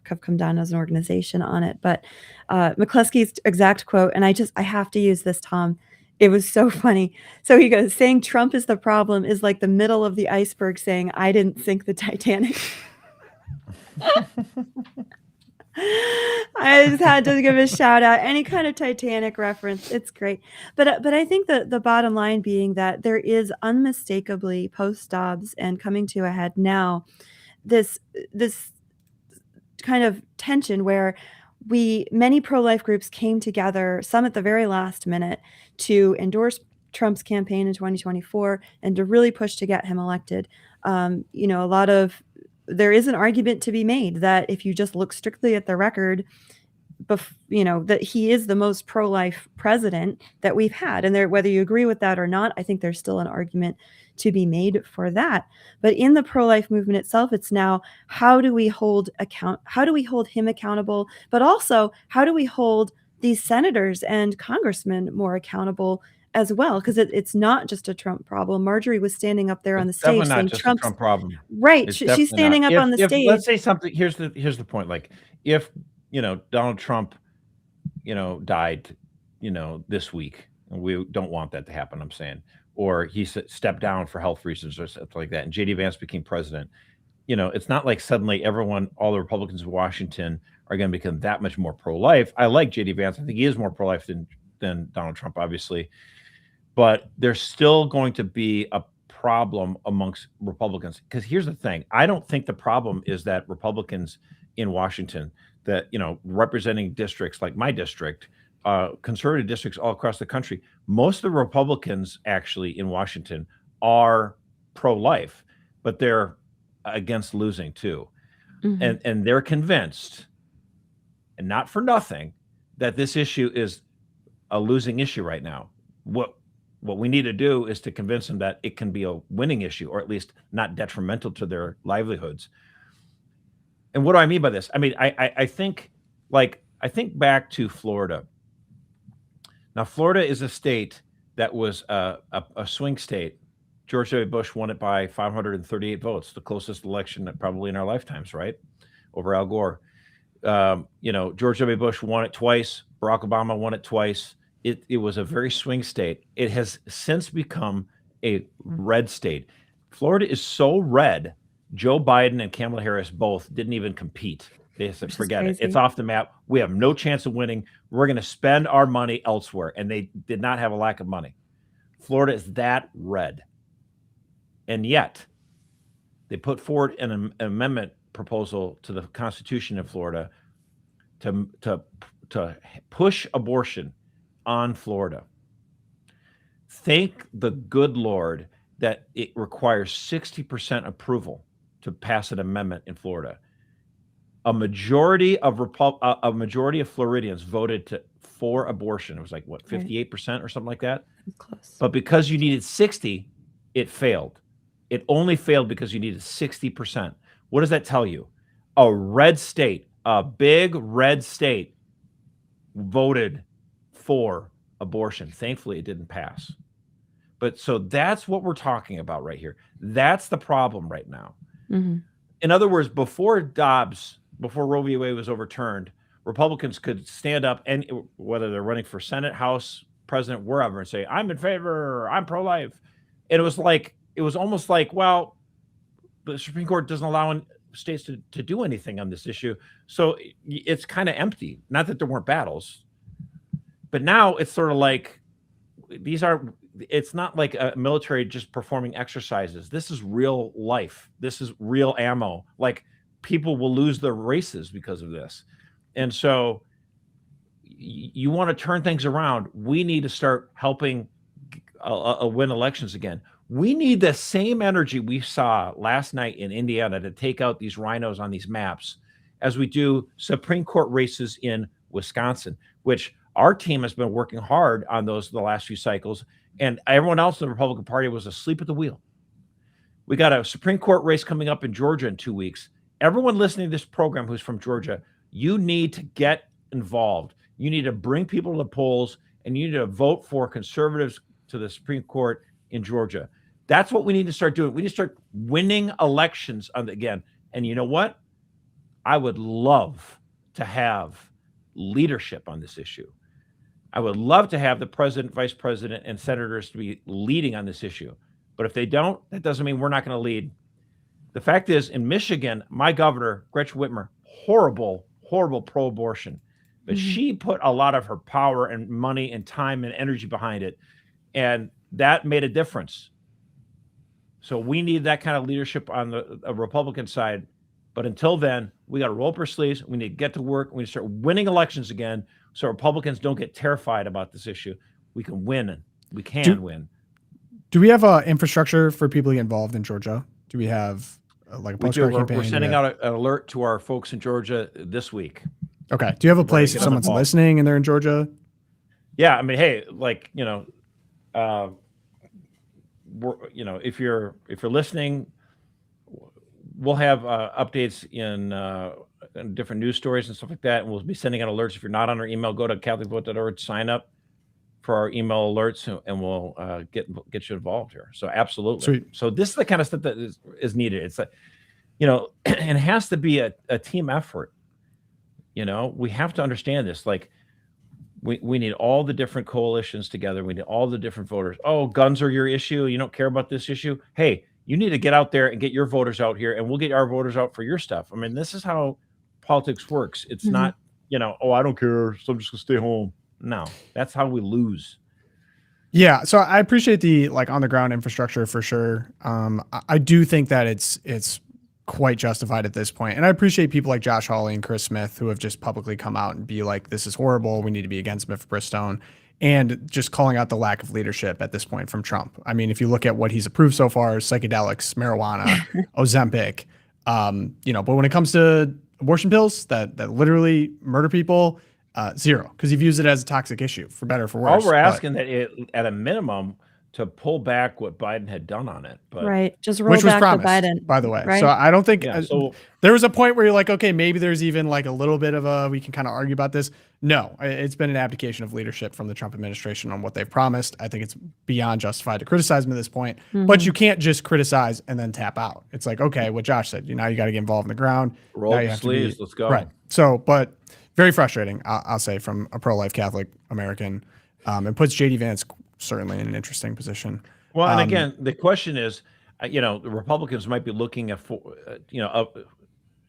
have come down as an organization on it. But McCluskey's exact quote, and I have to use this, Tom. It was so funny. So he goes, saying Trump is the problem is like the middle of the iceberg saying I didn't sink the Titanic. I just had to give a shout out. Any kind of Titanic reference, it's great. But I think that the bottom line being that there is unmistakably post-Dobbs and coming to a head now this kind of tension where many pro-life groups came together, some at the very last minute, to endorse Trump's campaign in 2024 and to really push to get him elected. There is an argument to be made that if you just look strictly at the record, that he is the most pro-life president that we've had. And whether you agree with that or not, I think there's still an argument to be made for that. But in the pro-life movement itself, it's now how do we hold him accountable, but also how do we hold these senators and congressmen more accountable as well, because it's not just a Trump problem. Marjorie was standing up there on the stage saying Trump's a Trump problem. Right. She's standing up on the stage. Let's say something. Here's the point. Like if Donald Trump, died, this week, and we don't want that to happen. I'm saying, or he stepped down for health reasons or something like that, and JD Vance became president. It's not like suddenly all the Republicans in Washington are going to become that much more pro-life. I like JD Vance. I think he is more pro-life than Donald Trump, obviously. But there's still going to be a problem amongst Republicans. Because here's the thing. I don't think the problem is that Republicans in Washington that, representing districts like my district, conservative districts all across the country, most of the Republicans actually in Washington are pro-life, but they're against losing too. Mm-hmm. And they're convinced, and not for nothing, that this issue is a losing issue right now. What we need to do is to convince them that it can be a winning issue, or at least not detrimental to their livelihoods. And what do I mean by this? I mean, I think back to Florida. Now, Florida is a state that was a swing state. George W. Bush won it by 538 votes, the closest election probably in our lifetimes, right? Over Al Gore. George W. Bush won it twice. Barack Obama won it twice. It was a very swing state. It has since become a red state. Florida is so red, Joe Biden and Kamala Harris both didn't even compete. They said, forget it. It's off the map. We have no chance of winning. We're going to spend our money elsewhere. And they did not have a lack of money. Florida is that red. And yet, they put forward an amendment proposal to the Constitution of Florida to push abortion on Florida. Thank the good Lord that it requires 60% approval to pass an amendment in Florida. a majority of Floridians voted for abortion. It was like what, 58% or something like that. Close. But because you needed 60, it failed. It only failed because you needed 60%. What does that tell you? A red state, a big red state, voted for abortion. Thankfully, it didn't pass. But so that's what we're talking about right here. That's the problem right now. Mm-hmm. In other words, before Roe v. Wade was overturned, Republicans could stand up, and whether they're running for Senate, House, President, wherever, and say, I'm in favor, I'm pro-life. And it was almost like, well, the Supreme Court doesn't allow states to do anything on this issue. So it's kind of empty. Not that there weren't battles, but now it's sort of like it's not like a military just performing exercises. This is real life. This is real ammo. Like, people will lose their races because of this. And so you want to turn things around. We need to start helping win elections again. We need the same energy we saw last night in Indiana to take out these rhinos on these maps as we do Supreme Court races in Wisconsin, which our team has been working hard on those the last few cycles, and everyone else in the Republican Party was asleep at the wheel. We got a Supreme Court race coming up in Georgia in 2 weeks. Everyone listening to this program who's from Georgia, you need to get involved. You need to bring people to the polls, and you need to vote for conservatives to the Supreme Court in Georgia. That's what we need to start doing. We need to start winning elections again. And you know what? I would love to have leadership on this issue. I would love to have the president, vice president, and senators to be leading on this issue. But if they don't, that doesn't mean we're not going to lead. The fact is, in Michigan, my governor, Gretchen Whitmer, horrible pro-abortion. But she put a lot of her power and money and time and energy behind it. And that made a difference. So we need that kind of leadership on the Republican side. But until then, we got to roll up our sleeves. We need to get to work. We need to start winning elections again so Republicans don't get terrified about this issue. We can win. We can win. Do we have infrastructure for people to get involved in Georgia? Do we have like a postcard campaign? We're sending out an alert to our folks in Georgia this week. Okay. Do you have a place if someone's listening and they're in Georgia? Yeah. I mean, hey, like, if you're listening, we'll have updates in different news stories and stuff like that. And we'll be sending out alerts. If you're not on our email, go to catholicvote.org, sign up for our email alerts, and we'll get you involved here. So absolutely. Sweet. So this is the kind of stuff that is needed. It's like, it has to be a team effort. We have to understand this. Like, we need all the different coalitions together. We need all the different voters. Oh, guns are your issue. You don't care about this issue. Hey, you need to get out there and get your voters out here, and we'll get our voters out for your stuff. I mean, this is how politics works. It's not, oh, I don't care, so I'm just gonna stay home. No, that's how we lose. Yeah. So I appreciate the on the ground infrastructure for sure. I do think that it's quite justified at this point. And I appreciate people like Josh Hawley and Chris Smith who have just publicly come out and be like, this is horrible. We need to be against Mifepristone, and just calling out the lack of leadership at this point from Trump. I mean, if you look at what he's approved so far, psychedelics, marijuana, Ozempic, but when it comes to abortion pills that literally murder people, zero, because you've used it as a toxic issue for better or for worse. All we're asking that at a minimum to pull back what Biden had done on it, but right, just roll which was back promised, the Biden, by the way. Right? So I don't think so there was a point where you're like, okay, maybe there's even like a little bit of we can kind of argue about this. No, it's been an abdication of leadership from the Trump administration on what they've promised. I think it's beyond justified to criticize them at this point, but you can't just criticize and then tap out. It's like, okay, what Josh said, now you got to get involved in the ground. Roll the sleeves, let's go. Right. So, but very frustrating, I'll say, from a pro-life Catholic American. It puts J.D. Vance certainly in an interesting position. Well, and again, the question is, the Republicans might be looking at,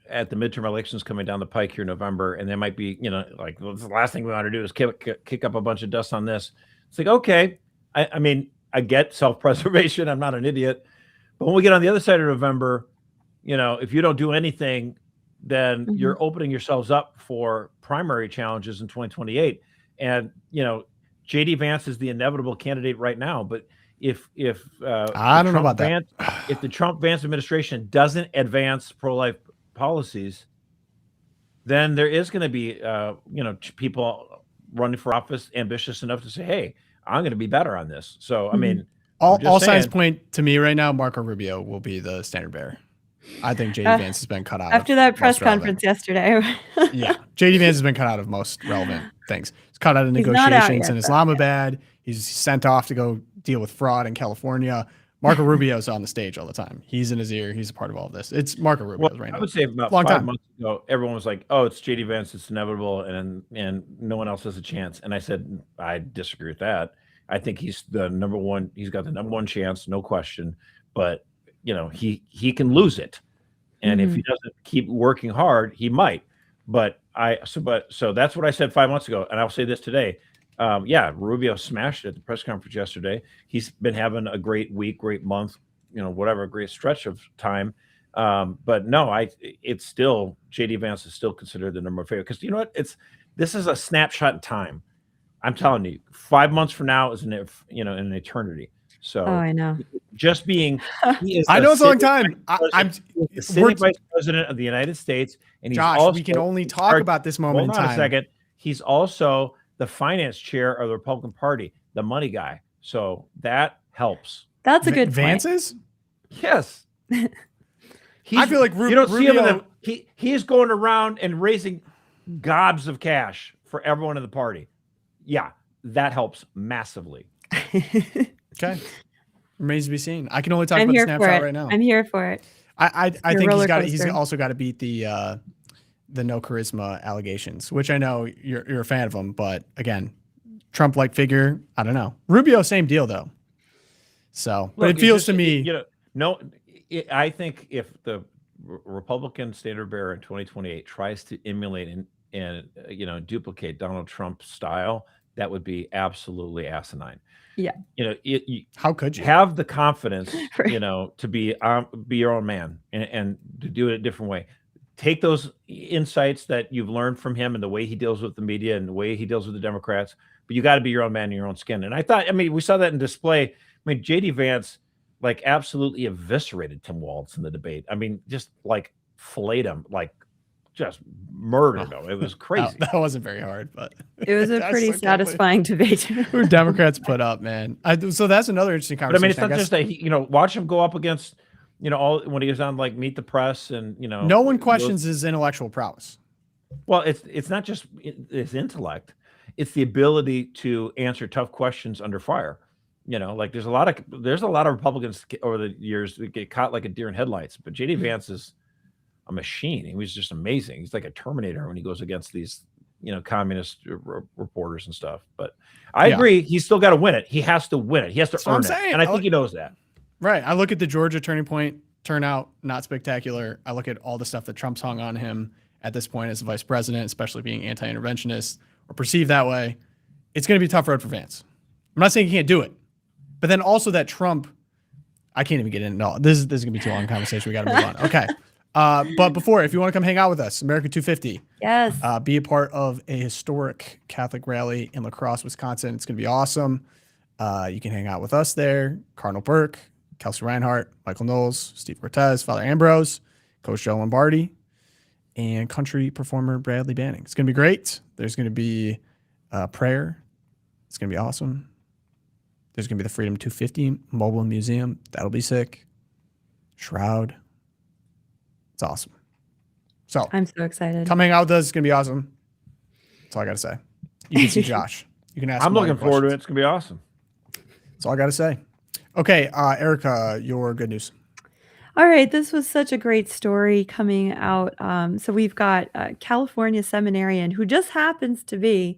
at the midterm elections coming down the pike here in November, and they might be, like, well, the last thing we want to do is kick up a bunch of dust on this. It's like, okay, I mean, I get self-preservation. I'm not an idiot. But when we get on the other side of November, if you don't do anything, then you're opening yourselves up for primary challenges in 2028. And, J.D. Vance is the inevitable candidate right now, but if I don't know about that. If the Trump-Vance administration doesn't advance pro-life policies, then there is going to be, people running for office ambitious enough to say, "Hey, I'm going to be better on this." So, I mean, all signs point to me right now. Marco Rubio will be the standard bearer. I think JD Vance has been cut out after of that press most relevant. conference yesterday. Yeah, JD Vance has been cut out of most relevant things. He's cut out of He's not out negotiations yet, in though. Islamabad. He's sent off to go deal with fraud in California. Marco Rubio's on the stage all the time. He's in his ear. He's a part of all of this. It's Marco Rubio's right now. I would say about Long 5 time. months ago, everyone was like, "Oh, it's JD Vance. It's inevitable," and no one else has a chance. And I said, I disagree with that. I think he's the number one. He's got the number one chance, no question. But he can lose it, and if he doesn't keep working hard, he might. So that's what I said 5 months ago, and I'll say this today. Rubio smashed it at the press conference yesterday. He's been having a great week, great month, whatever, great stretch of time. But no, it's still JD Vance is still considered the number one favorite, because you know what? This is a snapshot in time. I'm telling you, 5 months from now is an eternity. So I know. just being, I know it's a long time. I'm the sitting vice president of the United States, and he's Josh. also, We can only talk about this moment in hold on time. a second. He's also the finance chair of the Republican Party, the money guy. So that helps. That's a good point. Vance's? Yes. I feel like you don't see him in Rubio. he is going around and raising gobs of cash for everyone in the party. Yeah, that helps massively. Okay. Remains to be seen. I can only talk I'm about the here for snapshot it. right now. I'm here for it. I think roller he's coaster. also got to beat the no charisma allegations, which I know you're a fan of them, but again, Trump-like figure, I don't know. Rubio, same deal though. So, but Look, it feels to me, I think if the Republican standard bearer in 2028 tries to emulate and duplicate Donald Trump's style, that would be absolutely asinine. Yeah. how could you? Have the confidence, Right. to be your own man and to do it a different way. Take those insights that you've learned from him and the way he deals with the media and the way he deals with the Democrats, but you got to be your own man in your own skin. And we saw that in display. JD Vance absolutely eviscerated Tim Walz in the debate. Just filleted him, just murdered him. It was crazy. That wasn't very hard, but It was a That's pretty so satisfying debate. who Democrats put up, man. So that's another interesting But conversation. it's not just that watch him go up against, all when he was on Meet the Press and no one questions his intellectual prowess. Well, it's not just his intellect; it's the ability to answer tough questions under fire. There's a lot of Republicans over the years that get caught like a deer in headlights, but JD Vance is a machine. He was just amazing. He's like a Terminator when he goes against these communist reporters and stuff. But I agree, he's still got to win it. He has to win it. He has to earn it, and I think he knows that. Right. I look at the Georgia turning point turnout, not spectacular. I look at all the stuff that Trump's hung on him at this point as a vice president, especially being anti-interventionist or perceived that way. It's going to be a tough road for Vance. I'm not saying he can't do it, but then also that Trump, I can't even get into all this. This is going to be too long a conversation. We got to move on. Okay. But before, if you want to come hang out with us, America 250, Yes. be a part of a historic Catholic rally in La Crosse, Wisconsin. It's going to be awesome. You can hang out with us there. Cardinal Burke, Kelsey Reinhardt, Michael Knowles, Steve Cortez, Father Ambrose, Coach Joe Lombardi, and country performer Bradley Banning. It's going to be great. There's going to be prayer. It's going to be awesome. There's going to be the Freedom 250 mobile museum. That'll be sick. Shroud. It's awesome. So I'm so excited. come hang out with us. It's going to be awesome. That's all I got to say. You can see Josh. You can ask I'm him all looking your forward to it. questions. It's gonna be awesome. That's all I got to say. Okay, Erica, your good news. All right, this was such a great story coming out. So we've got a California seminarian who just happens to be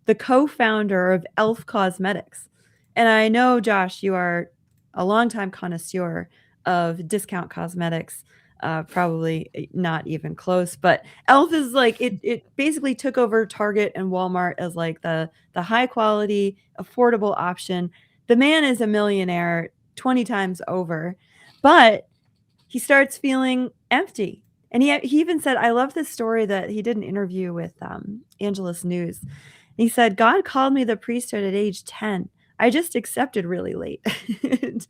the co-founder of Elf Cosmetics. And I know, Josh, you are a longtime connoisseur of discount cosmetics, probably not even close, but Elf is it basically took over Target and Walmart as the high quality, affordable option. The man is a millionaire 20 times over, but he starts feeling empty. And he even said, I love this story that he did an interview with Angelus News. And he said, God called me the priesthood at age 10. I just accepted really late. And,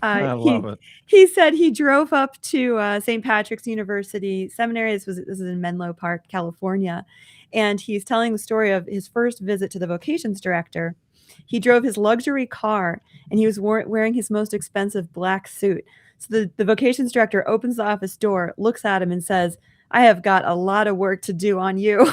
I love it. he said he drove up to St. Patrick's University Seminary. This is in Menlo Park, California. And he's telling the story of his first visit to the vocations director. He drove his luxury car and he was wearing his most expensive black suit. So the vocations director opens the office door, looks at him and says, "I have got a lot of work to do on you."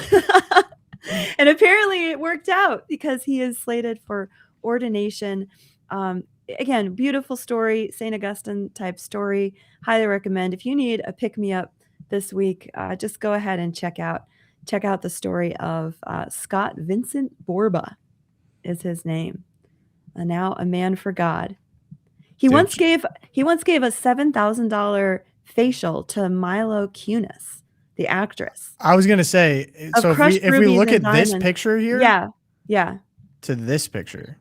And apparently it worked out because he is slated for ordination. Again, beautiful story, St. Augustine type story. Highly recommend. If you need a pick-me-up this week, just go ahead and check out the story of Scott Vincent Borba is his name. Now a man for God. He once gave a $7,000 facial to Milo Kunis, the actress. I was gonna say, so if we look at this picture here, yeah, to this picture,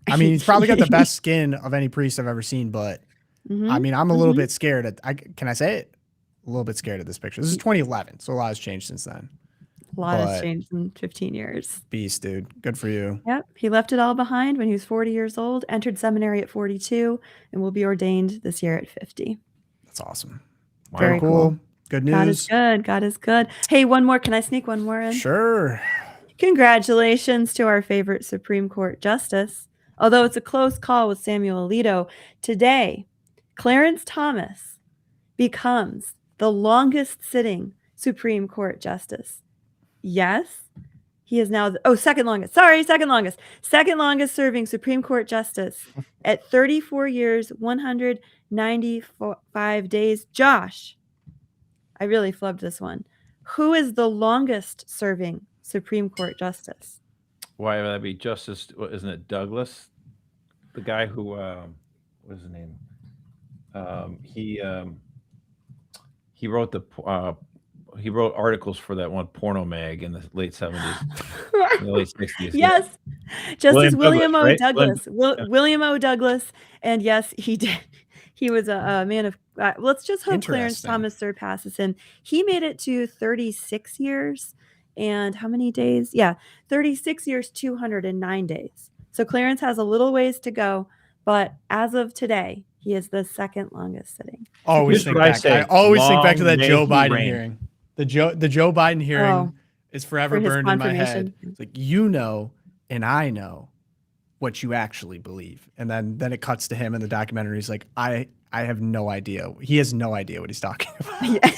I mean, he's probably got the best skin of any priest I've ever seen. But I mean, I'm a little bit scared. Can I say it? A little bit scared of this picture. This is 2011, so a lot has changed since then. A lot has changed in 15 years. Beast, dude. Good for you. Yep. He left it all behind when he was 40 years old, entered seminary at 42, and will be ordained this year at 50. That's awesome. Very cool. Good news. God is good. God is good. Hey, one more. Can I sneak one more in? Sure. Congratulations to our favorite Supreme Court justice. Although it's a close call with Samuel Alito, today, Clarence Thomas becomes the longest sitting Supreme Court justice. Yes, he is now, second longest serving Supreme Court justice at 34 years, 195 days. Josh, I really flubbed this one. Who is the longest serving Supreme Court justice? Why would that be Justice? Isn't it Douglas? The guy who, what is his name? He wrote he wrote articles for that one porno mag in the late 70s, in the late 60s. Yes, Justice William O. right? Douglas. William O. Douglas, and yes, he did. He was a man of. Let's just hope Clarence Thomas surpasses him. He made it to 36 years, and how many days? Yeah, 36 years, 209 days. So Clarence has a little ways to go, but as of today, he is the second longest sitting. Always think back. I always think back to that Joe Biden hearing. The Joe Biden hearing is forever burned in my head. It's like, you know, and I know what you actually believe. And then it cuts to him in the documentary. He's like, I have no idea. He has no idea what he's talking about. Here's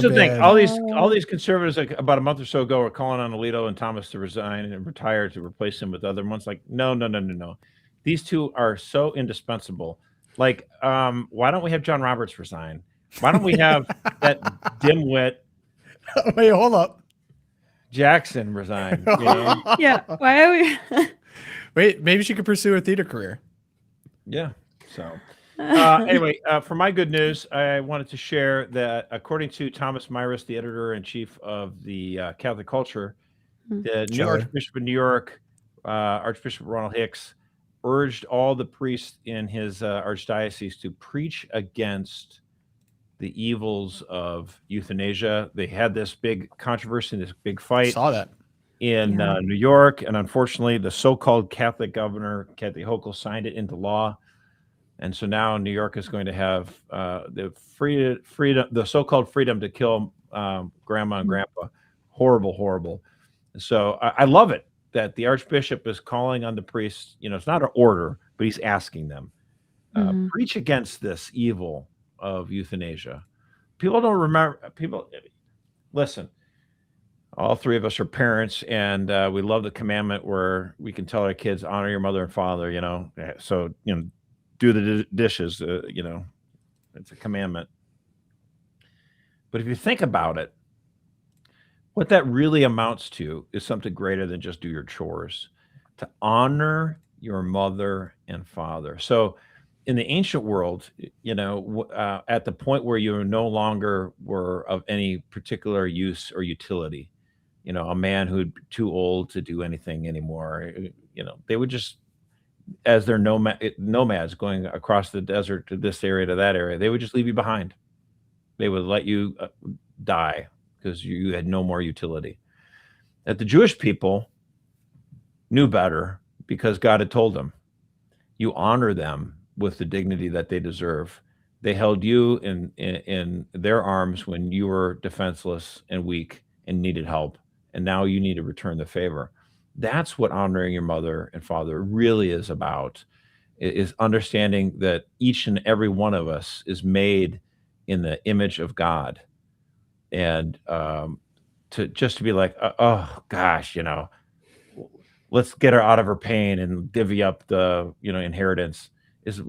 the thing. All these conservatives, like about a month or so ago, were calling on Alito and Thomas to resign and retire to replace him with other ones. Like, no. These two are so indispensable. Like, why don't we have John Roberts resign? Why don't we have that dimwit? Wait, hold up. Jackson resign. Yeah. Why are we? Wait, maybe she could pursue a theater career. Yeah. So. Anyway, for my good news, I wanted to share that according to Thomas Myris, the editor-in-chief of the Catholic Culture, the new Archbishop of New York, Archbishop Ronald Hicks, urged all the priests in his archdiocese to preach against the evils of euthanasia. They had this big controversy, this big fight. Saw that in New York, and unfortunately, the so-called Catholic governor, Kathy Hochul, signed it into law. And so now New York is going to have the freedom, the so-called freedom to kill grandma and grandpa. Horrible. And so I love it that the Archbishop is calling on the priests. You know, it's not an order, but he's asking them, preach against this evil of euthanasia. People don't remember. Listen, all three of us are parents, and we love the commandment where we can tell our kids, honor your mother and father, you know. So, you know, do the dishes, you know, it's a commandment. But if you think about it, what that really amounts to is something greater than just do your chores, to honor your mother and father. So in the ancient world, you know, at the point where you no longer were of any particular use or utility, you know, a man who'd be too old to do anything anymore, you know, they would just, as they're nomads going across the desert to this area to that area, they would just leave you behind. They would let you die because you had no more utility. that the Jewish people knew better because God had told them, you honor them with the dignity that they deserve. They held you in their arms when you were defenseless and weak and needed help, and now you need to return the favor. That's what honoring your mother and father really is about, is understanding that each and every one of us is made in the image of God. And to be like, oh gosh, let's get her out of her pain and divvy up the inheritance is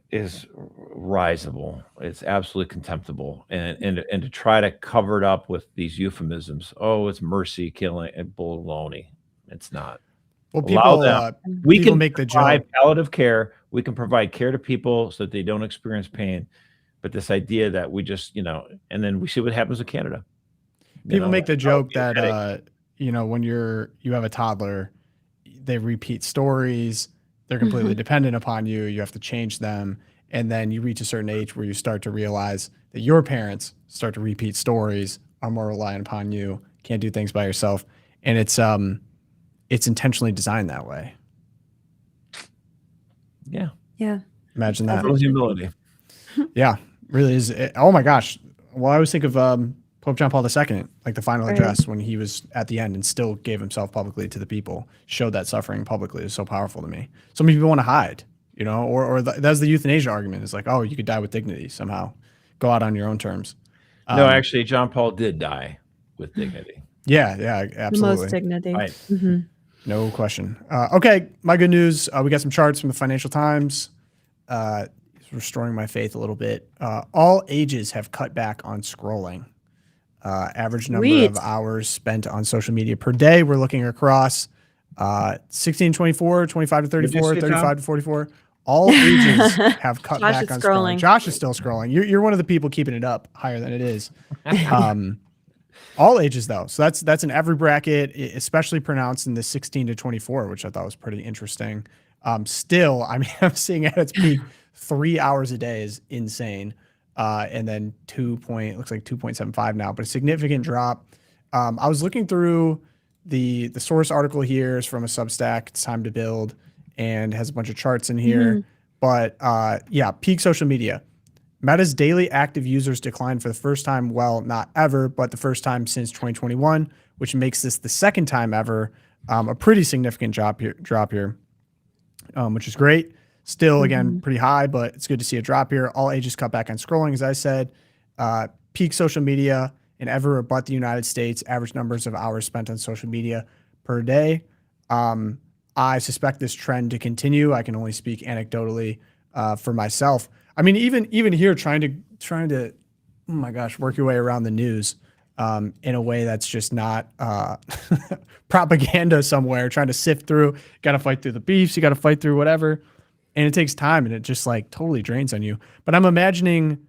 is risible. It's absolutely contemptible, and to try to cover it up with these euphemisms. Oh, it's mercy killing and baloney. It's not. Well, Allow people them. We people can make the provide joke. palliative care. We can provide care to people so that they don't experience pain. But this idea that we just, and then we see what happens with Canada. People make the joke be a that when you have a toddler, they repeat stories. They're completely dependent upon you. You have to change them, and then you reach a certain age where you start to realize that your parents start to repeat stories, are more reliant upon you, can't do things by yourself, and it's intentionally designed that way. Yeah. Yeah. Imagine that. Little humility. Yeah, really is. Oh my gosh. Well, I always think of Pope John Paul II, like the final address when he was at the end and still gave himself publicly to the people, showed that suffering publicly. Is so powerful to me. So many people want to hide, or that's the euthanasia argument. It's like, oh, you could die with dignity somehow, go out on your own terms. No, actually, John Paul did die with dignity. Yeah, absolutely. The most dignity. Right. Mm-hmm. No question. Okay, my good news. We got some charts from the Financial Times. Restoring my faith a little bit. All ages have cut back on scrolling. Average number of hours spent on social media per day. We're looking across 16 to 24, 25 to 34, 35 to 44. All ages have cut back on scrolling. Josh is still scrolling. You're one of the people keeping it up higher than it is. All ages, though. So that's in every bracket, especially pronounced in the 16 to 24, which I thought was pretty interesting. Still, I mean, I'm seeing at its peak 3 hours a day is insane. And then looks like 2.75 now, but a significant drop. I was looking through the source article here is from a Substack. It's Time to Build and has a bunch of charts in here. But peak social media. Meta's daily active users declined for the first time, well, not ever, but the first time since 2021, which makes this the second time ever. A pretty significant drop here, which is great. Still, again, pretty high, but it's good to see a drop here. All ages cut back on scrolling, as I said. Peak social media in ever but the United States. Average numbers of hours spent on social media per day. I suspect this trend to continue. I can only speak anecdotally for myself. I mean, even here, trying to, oh my gosh, work your way around the news in a way that's just not propaganda somewhere. Trying to sift through. Got to fight through the beefs. You got to fight through whatever. And it takes time, and it just like totally drains on you. But I'm imagining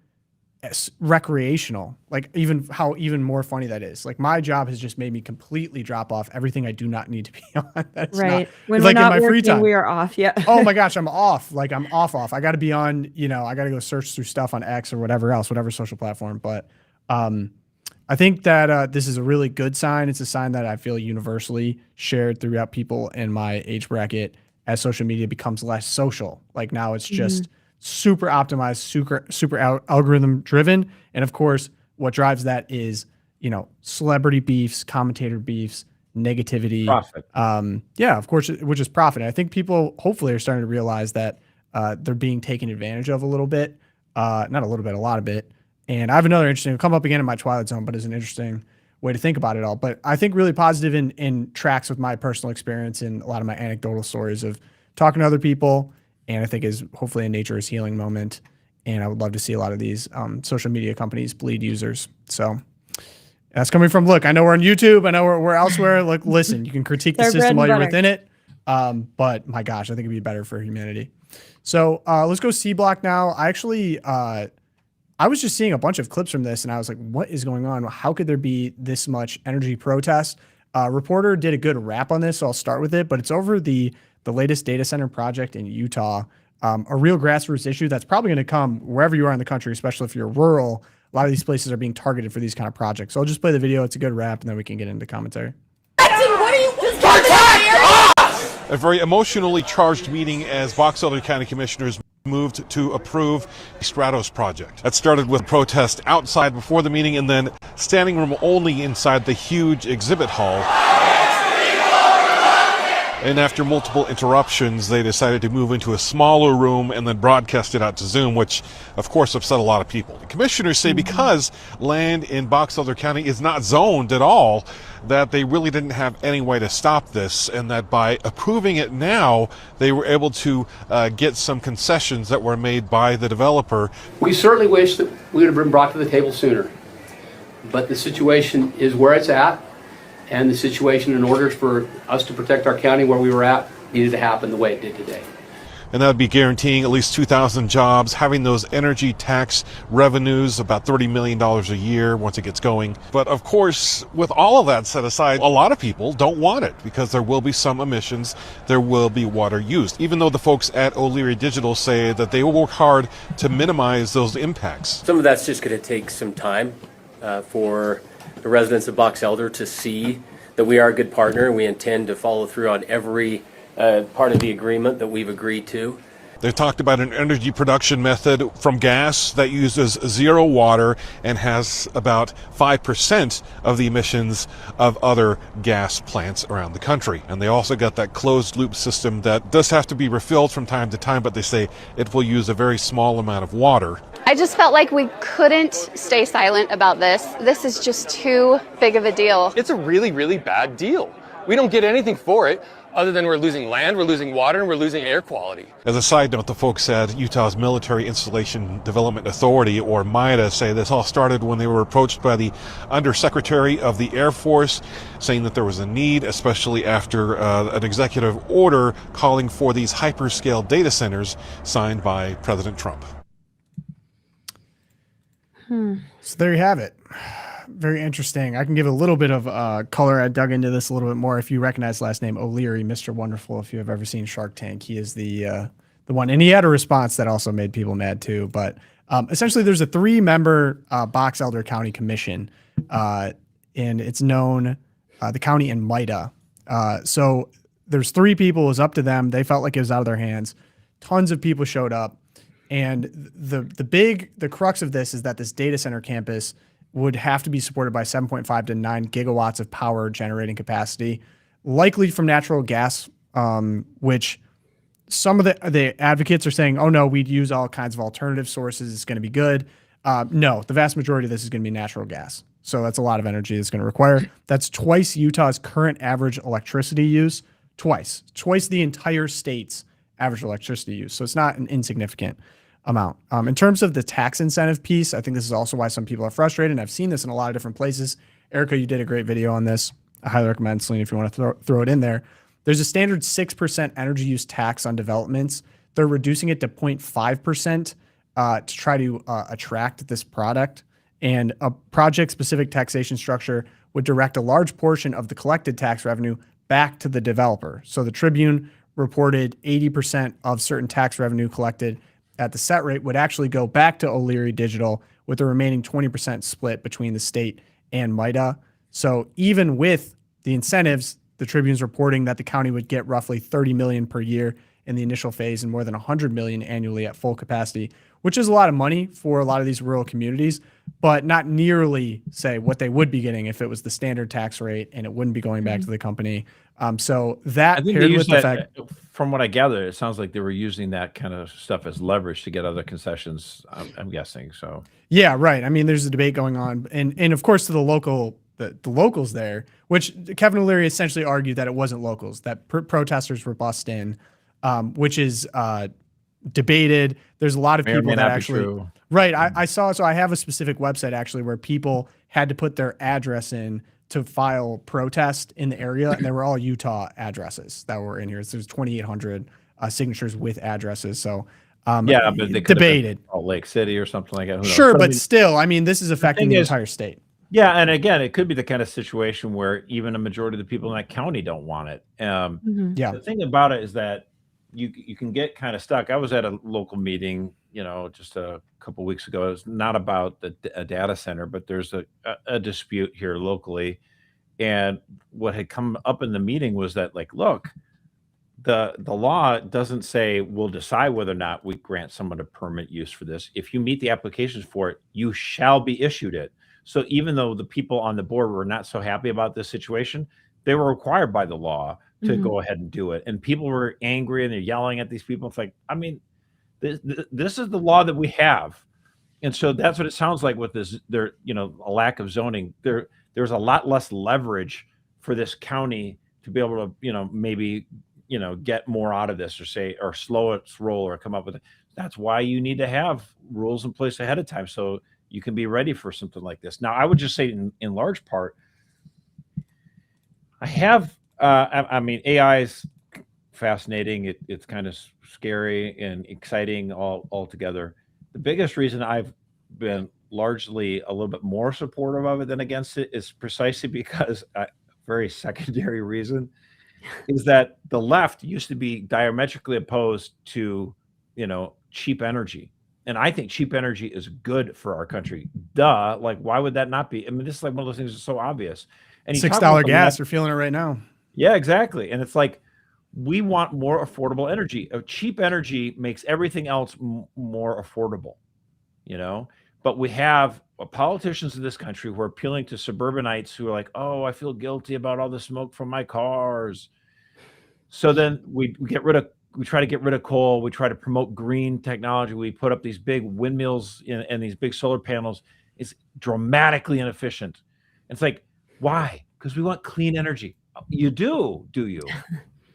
recreational, like even more funny that is. Like my job has just made me completely drop off everything I do not need to be on. That's right. When we're not in my free time, we are off. Yeah. Oh my gosh, I'm off. Like I'm off. I got to be on. I got to go search through stuff on X or whatever else, whatever social platform. But I think that this is a really good sign. It's a sign that I feel universally shared throughout people in my age bracket. As social media becomes less social, like now it's just super optimized, super algorithm driven. And of course, what drives that is, celebrity beefs, commentator beefs, negativity. Profit. Of course, which is profit. And I think people hopefully are starting to realize that they're being taken advantage of a little bit, not a little bit, a lot of it. And I have another interesting, it'll come up again in my Twilight Zone, but it's an interesting way to think about it all. But I think really positive in tracks with my personal experience and a lot of my anecdotal stories of talking to other people. And I think is hopefully a nature is healing moment. And I would love to see a lot of these social media companies bleed users. So that's coming from, look, I know we're on YouTube. I know we're elsewhere. Look, listen, you can critique the system while you're within it. But my gosh, I think it'd be better for humanity. So let's go C block now. I actually, I was just seeing a bunch of clips from this and I was like, what is going on? How could there be this much energy protest? Reporter did a good wrap on this, so I'll start with it, but it's over the latest data center project in Utah. a real grassroots issue that's probably going to come wherever you are in the country, especially if you're rural. A lot of these places are being targeted for these kind of projects. So I'll just play the video. It's a good wrap, and then we can get into commentary. A very emotionally charged meeting as Box Elder County Commissioners moved to approve the Stratos project. That started with protest outside before the meeting and then standing room only inside the huge exhibit hall. And after multiple interruptions, they decided to move into a smaller room and then broadcast it out to Zoom, which of course upset a lot of people. The commissioners say because land in Box Elder County is not zoned at all, that they really didn't have any way to stop this, and that by approving it now, they were able to get some concessions that were made by the developer. We certainly wish that we would have been brought to the table sooner, but the situation is where it's at. And the situation, in order for us to protect our county where we were at, needed to happen the way it did today. And that would be guaranteeing at least 2,000 jobs, having those energy tax revenues, about $30 million a year once it gets going. But of course, with all of that set aside, a lot of people don't want it because there will be some emissions, there will be water used, even though the folks at O'Leary Digital say that they will work hard to minimize those impacts. Some of that's just going to take some time for the residents of Box Elder to see that we are a good partner and we intend to follow through on every part of the agreement that we've agreed to. They talked about an energy production method from gas that uses zero water and has about 5% of the emissions of other gas plants around the country. And they also got that closed loop system that does have to be refilled from time to time, but they say it will use a very small amount of water. I just felt like we couldn't stay silent about this. This is just too big of a deal. It's a really, really bad deal. We don't get anything for it other than we're losing land, we're losing water, and we're losing air quality. As a side note, the folks at Utah's Military Installation Development Authority, or MIDA, say this all started when they were approached by the Undersecretary of the Air Force, saying that there was a need, especially after an executive order calling for these hyperscale data centers signed by President Trump. So there you have it. Very interesting. I can give a little bit of color. I dug into this a little bit more. If you recognize the last name O'Leary, Mr. Wonderful, if you have ever seen Shark Tank, he is the one. And he had a response that also made people mad too. But essentially, there's a 3-member Box Elder County Commission, and it's known the county and MIDA. So there's 3 people. It was up to them. They felt like it was out of their hands. Tons of people showed up. And the crux of this is that this data center campus would have to be supported by 7.5 to 9 gigawatts of power generating capacity, likely from natural gas, which some of the advocates are saying, oh no, we'd use all kinds of alternative sources. It's going to be good. No, the vast majority of this is going to be natural gas. So that's a lot of energy it's going to require. That's twice Utah's current average electricity use, twice the entire state's average electricity use. So it's not an insignificant amount. In terms of the tax incentive piece, I think this is also why some people are frustrated, and I've seen this in a lot of different places. Erica, you did a great video on this. I highly recommend, Celine, if you want to throw it in there. There's a standard 6% energy use tax on developments. They're reducing it to 0.5% to try to attract this product. And a project-specific taxation structure would direct a large portion of the collected tax revenue back to the developer. So the Tribune reported 80% of certain tax revenue collected at the set rate would actually go back to O'Leary Digital, with the remaining 20% split between the state and MIDA. So even with the incentives, the Tribune's reporting that the county would get roughly $30 million per year in the initial phase and more than $100 million annually at full capacity, which is a lot of money for a lot of these rural communities, but not nearly, say, what they would be getting if it was the standard tax rate and it wouldn't be going back to the company. So that I think paired with the fact, from what I gather, it sounds like they were using that kind of stuff as leverage to get other concessions. I'm guessing so. Yeah, right. I mean, there's a debate going on, and of course to the locals there, which Kevin O'Leary essentially argued that it wasn't locals, that protesters were bussed in, which is debated. There's a lot of people that actually, right. I saw, so I have a specific website actually where people had to put their address in to file protest in the area, and they were all Utah addresses that were in here. So there's 2,800 signatures with addresses. So yeah, but they debated Salt Lake City or something like that. Who knows? Sure, but still, I mean, this is affecting the is, entire state. Yeah, and again, it could be the kind of situation where even a majority of the people in that county don't want it. Yeah. The thing about it is that you can get kind of stuck. I was at a local meeting, just a couple weeks ago. It's not about a data center, but there's a dispute here locally. And what had come up in the meeting was that, like, look, the law doesn't say we'll decide whether or not we grant someone a permit use for this. If you meet the applications for it, you shall be issued it. So even though the people on the board were not so happy about this situation, they were required by the law to go ahead and do it. And people were angry and they're yelling at these people. It's like, I mean, this is the law that we have. And so that's what it sounds like with this, a lack of zoning. There's a lot less leverage for this county to be able to, maybe, get more out of this or slow its roll or come up with it. That's why you need to have rules in place ahead of time so you can be ready for something like this. Now, I would just say in large part, AI is fascinating. It's kind of scary and exciting all together. The biggest reason I've been largely a little bit more supportive of it than against it is precisely because very secondary reason is that the left used to be diametrically opposed to, cheap energy. And I think cheap energy is good for our country. Duh. Like, why would that not be? I mean, this is like one of those things that's so obvious. And $6 gas, we're feeling it right now. Yeah, exactly. And it's like, we want more affordable energy. Cheap energy makes everything else more affordable, But we have politicians in this country who are appealing to suburbanites who are like, oh, I feel guilty about all the smoke from my cars. So then we try to get rid of coal. We try to promote green technology. We put up these big windmills and these big solar panels. It's dramatically inefficient. It's like, why? Because we want clean energy. You do you?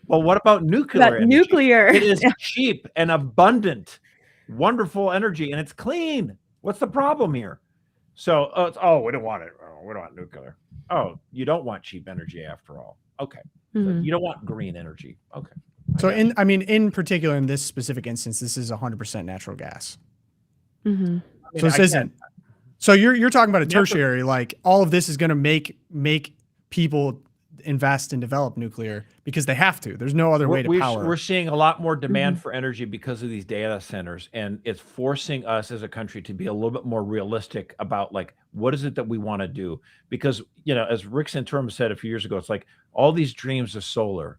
Well, what about nuclear energy? Nuclear. It is cheap and abundant, wonderful energy, and it's clean. What's the problem here? So, we don't want it. Oh, we don't want nuclear. Oh, you don't want cheap energy after all. Okay. So you don't want green energy. Okay. So in particular, in this specific instance, this is 100% natural gas. So this isn't. So you're talking about a tertiary, like all of this is going to make people invest and develop nuclear because they have to. There's no other way to power. We're seeing a lot more demand for energy because of these data centers, and it's forcing us as a country to be a little bit more realistic about like what is it that we want to do. Because as Rick Santorum said a few years ago, it's like all these dreams of solar,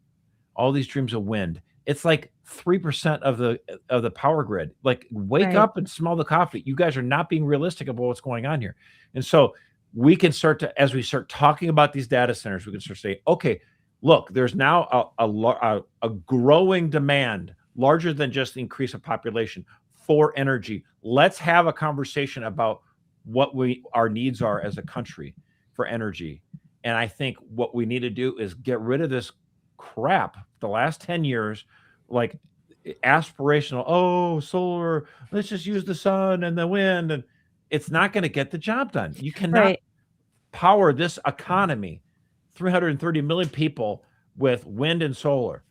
all these dreams of wind. It's like 3% of the power grid. Like wake up and smell the coffee. You guys are not being realistic about what's going on here, and so. We can start to, as we start talking about these data centers, we can start saying, okay, look, there's now a growing demand, larger than just the increase of population for energy. Let's have a conversation about what our needs are as a country for energy. And I think what we need to do is get rid of this crap. The last 10 years, like aspirational, solar, let's just use the sun and the wind, and it's not going to get the job done. You cannot power this economy, 330 million people, with wind and solar.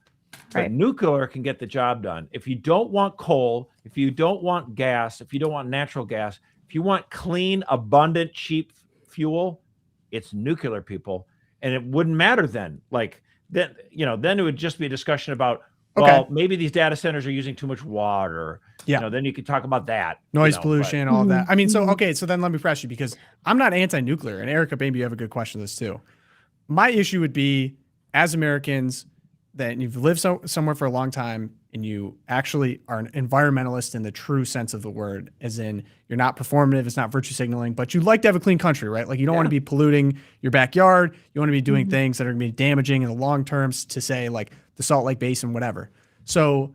But nuclear can get the job done. If you don't want coal, if you don't want gas, if you don't want natural gas, if you want clean, abundant, cheap fuel, it's nuclear, people. And it wouldn't matter then. Like then it would just be a discussion about, well, maybe these data centers are using too much water. Yeah. Then you could talk about that. Noise pollution, all of that. I mean, so then let me press you because I'm not anti-nuclear. And Erica, maybe you have a good question to this too. My issue would be, as Americans, that you've lived somewhere for a long time and you actually are an environmentalist in the true sense of the word, as in you're not performative, it's not virtue signaling, but you'd like to have a clean country, right? Like you don't want to be polluting your backyard. You want to be doing things that are going to be damaging in the long terms to say like the Salt Lake Basin, whatever. So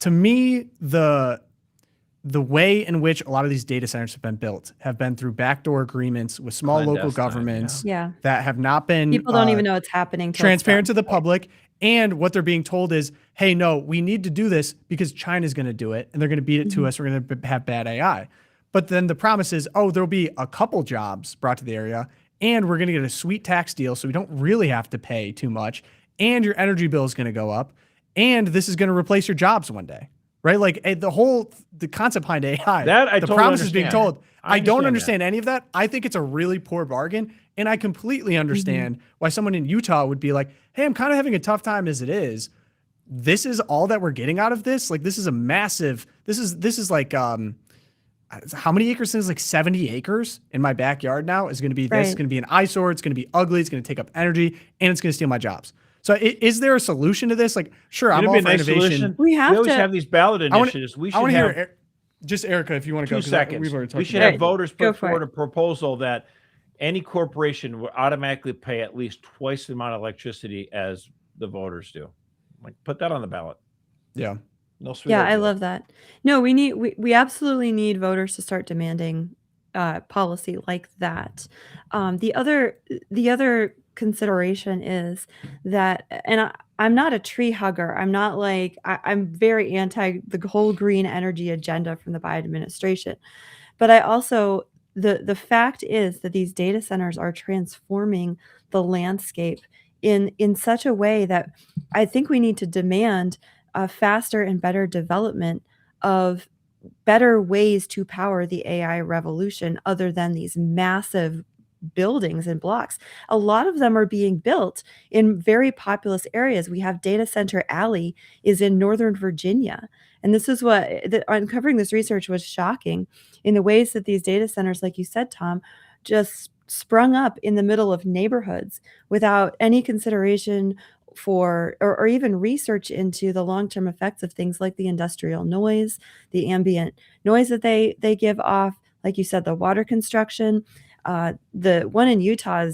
to me, the way in which a lot of these data centers have been built have been through backdoor agreements with small local governments that have not been people don't even know what's happening. Transparent to the public. And what they're being told is, hey, no, we need to do this because China's going to do it and they're going to beat it to us. We're going to have bad AI. But then the promise is, there'll be a couple jobs brought to the area and we're going to get a sweet tax deal so we don't really have to pay too much. And your energy bill is going to go up. And this is going to replace your jobs one day, right? Like the concept behind AI, the promise is being told. I don't understand any of that. I think it's a really poor bargain. And I completely understand why someone in Utah would be like, hey, I'm kind of having a tough time as it is. this is all that we're getting out of this. Like, this is a massive, this is like, how many acres is like 70 acres in my backyard now is going to be this. It's going to be an eyesore. It's going to be ugly. It's going to take up energy, and it's going to steal my jobs. So is there a solution to this? Like, sure, I'm all for innovation. Solution. We always have these ballot initiatives. I want to hear just Erica, if you want to go. 2 seconds. We've We should have voters put forward a proposal that any corporation would automatically pay at least twice the amount of electricity as the voters do. Like, put that on the ballot. Yeah. No sweet Yeah, idea. I love that. No, we absolutely need voters to start demanding policy like that. The other consideration is that, and I'm not a tree hugger. I'm not like I'm very anti the whole green energy agenda from the Biden administration, but I also the fact is that these data centers are transforming the landscape in such a way that I think we need to demand a faster and better development of better ways to power the AI revolution other than these massive buildings and blocks. A lot of them are being built in very populous areas. We have Data Center Alley is in Northern Virginia. And this is what uncovering this research was shocking in the ways that these data centers, like you said, Tom, just sprung up in the middle of neighborhoods without any consideration for or even research into the long-term effects of things like the industrial noise, the ambient noise that they give off, like you said, the water construction. The one in Utah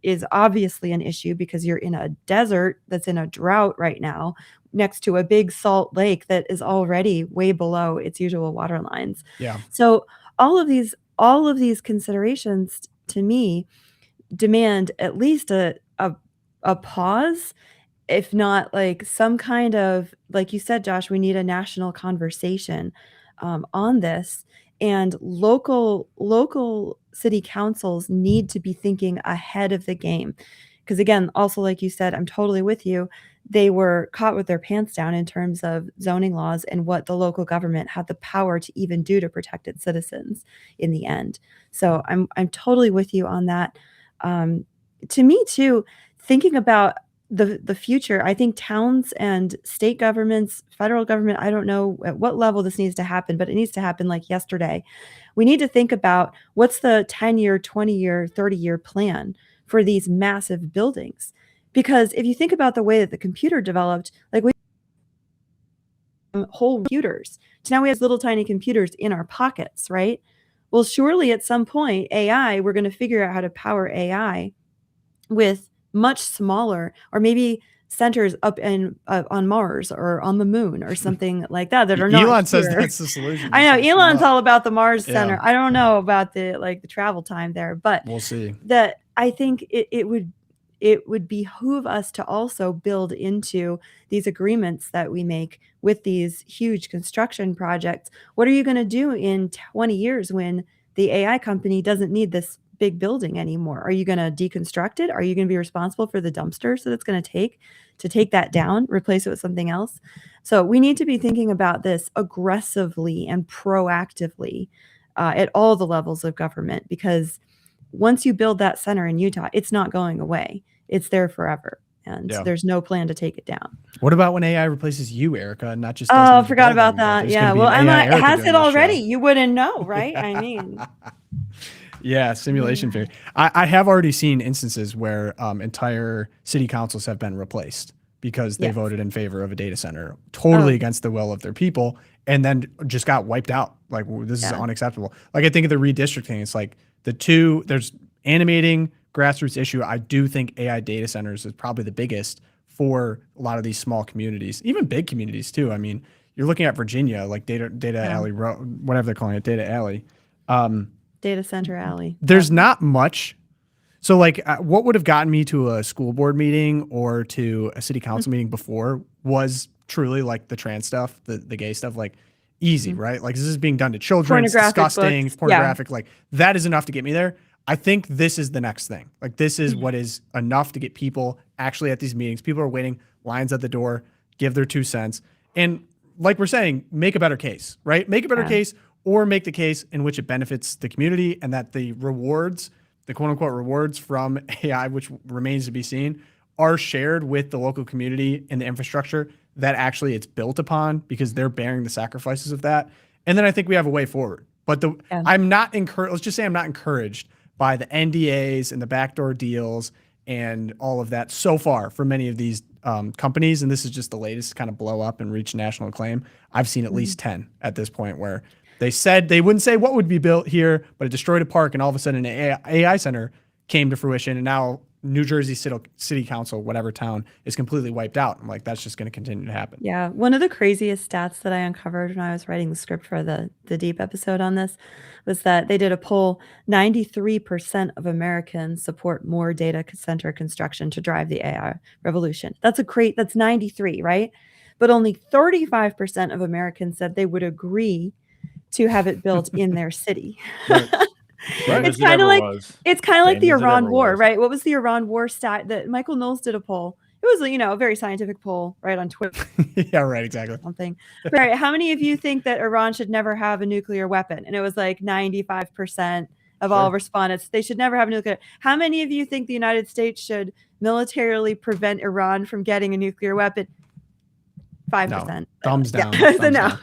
is obviously an issue because you're in a desert that's in a drought right now next to a big salt lake that is already way below its usual water lines. Yeah. So all of these considerations to me demand at least a pause, if not like some kind of, like you said, Josh, we need a national conversation on this, and local city councils need to be thinking ahead of the game. Because again, also, like you said, I'm totally with you. They were caught with their pants down in terms of zoning laws and what the local government had the power to even do to protect its citizens in the end. So I'm totally with you on that. To me too, thinking about the future, I think towns and state governments, federal government, I don't know at what level this needs to happen, but it needs to happen like yesterday. We need to think about what's the 10-year, 20-year, 30-year plan for these massive buildings. Because if you think about the way that the computer developed, like we whole computers, so now we have little tiny computers in our pockets, right? Well, surely at some point, AI, we're going to figure out how to power AI with much smaller, or maybe centers up on Mars or on the moon or something like that are not Elon says here. that's the solution. I know Elon's all about the Mars Yeah. center. I don't know about the travel time there, but We'll see. that I think it would behoove us to also build into these agreements that we make with these huge construction projects. What are you going to do in 20 years when the AI company doesn't need this big building anymore? Are you going to deconstruct it? Are you going to be responsible for the dumpsters that it's going to take that down, replace it with something else? So we need to be thinking about this aggressively and proactively at all the levels of government, because once you build that center in Utah, it's not going away. It's there forever. And there's no plan to take it down. What about when AI replaces you, Erica, and not just? Oh, forgot about that. Yeah. Well, Erica has doing it this already? show. You wouldn't know, right? I mean. Yeah, simulation theory. I have already seen instances where entire city councils have been replaced because they voted in favor of a data center totally against the will of their people, and then just got wiped out. Like, this is unacceptable. Like, I think of the redistricting. It's like there's animating grassroots issue. I do think AI data centers is probably the biggest for a lot of these small communities, even big communities too. I mean, you're looking at Virginia, like Data Alley, whatever they're calling it, Data Alley. Data Center Alley. There's not much. So like what would have gotten me to a school board meeting or to a city council meeting before was truly like the trans stuff, the gay stuff, like easy, right? Like, this is being done to children. It's disgusting. It's pornographic. Like, that is enough to get me there. I think this is the next thing. Like, this is what is enough to get people actually at these meetings. People are waiting, lines at the door, give their 2 cents. And like we're saying, make a better case, right? Make a better case, or make the case in which it benefits the community, and that the rewards, the quote unquote rewards from AI, which remains to be seen, are shared with the local community and the infrastructure that actually it's built upon because they're bearing the sacrifices of that. And then I think we have a way forward. But I'm not encouraged. Let's just say I'm not encouraged by the NDAs and the backdoor deals and all of that so far for many of these companies. And this is just the latest kind of blow up and reach national acclaim. I've seen at least 10 at this point where they said they wouldn't say what would be built here, but it destroyed a park, and all of a sudden an AI center came to fruition, and now New Jersey City Council, whatever town, is completely wiped out. I'm like, that's just going to continue to happen. Yeah. One of the craziest stats that I uncovered when I was writing the script for the deep episode on this was that they did a poll. 93% of Americans support more data center construction to drive the AI revolution. That's 93, right? But only 35% of Americans said they would agree to have it built in their city. Right. It's kind of like the Iran war, was. right? What was the Iran war stat that Michael Knowles did a poll? It was, a very scientific poll, right, on Twitter. Yeah, right, exactly. Something. Right. How many of you think that Iran should never have a nuclear weapon? And it was like 95% of all respondents. They should never have a nuclear. How many of you think the United States should militarily prevent Iran from getting a nuclear weapon? 5%. No. Thumbs down. Yeah. Thumbs down.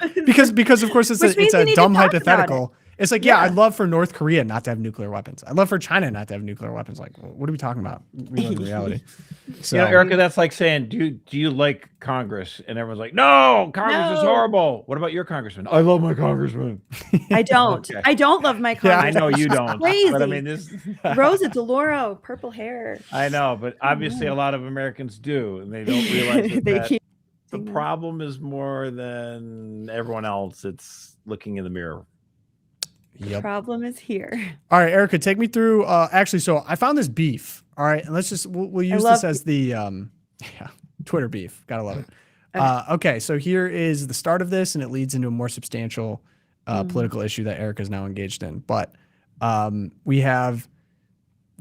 Because of course it's a dumb hypothetical. It's like, I'd love for North Korea not to have nuclear weapons. I'd love for China not to have nuclear weapons. Like, what are we talking about? We live in reality. So, Erica, that's like saying, do you like Congress? And everyone's like, no, Congress is horrible. What about your congressman? I love my congressman. I don't. Okay. I don't love my congressman. I know you don't. Crazy. But I mean, this Rosa DeLauro, purple hair. I know, but obviously a lot of Americans do, and they don't realize that the problem is more than everyone else. It's looking in the mirror. The problem is here. All right, Erica, take me through. Actually, so I found this beef. All right, and we'll use this as the Twitter beef. Gotta love it. Okay, so here is the start of this, and it leads into a more substantial political issue that Erica's now engaged in. But we have.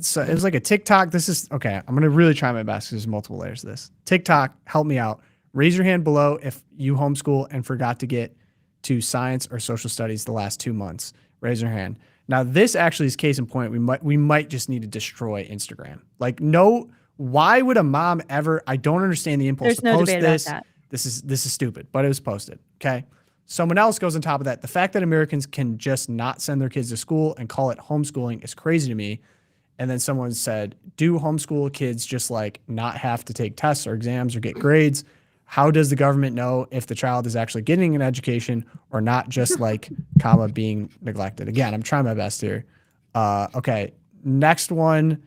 So it was like a TikTok. This is okay. I'm gonna really try my best because there's multiple layers to this. TikTok, help me out. Raise your hand below if you homeschool and forgot to get to science or social studies the last 2 months. Raise your hand. Now, this actually is case in point. We might just need to destroy Instagram. Like, no, why would a mom ever? I don't understand the impulse There's to no post debate this. about that. This is stupid, but it was posted. Okay. Someone else goes on top of that. The fact that Americans can just not send their kids to school and call it homeschooling is crazy to me. And then someone said, do homeschool kids just like not have to take tests or exams or get grades? How does the government know if the child is actually getting an education or not, just like being neglected? Again, I'm trying my best here. Okay, next one.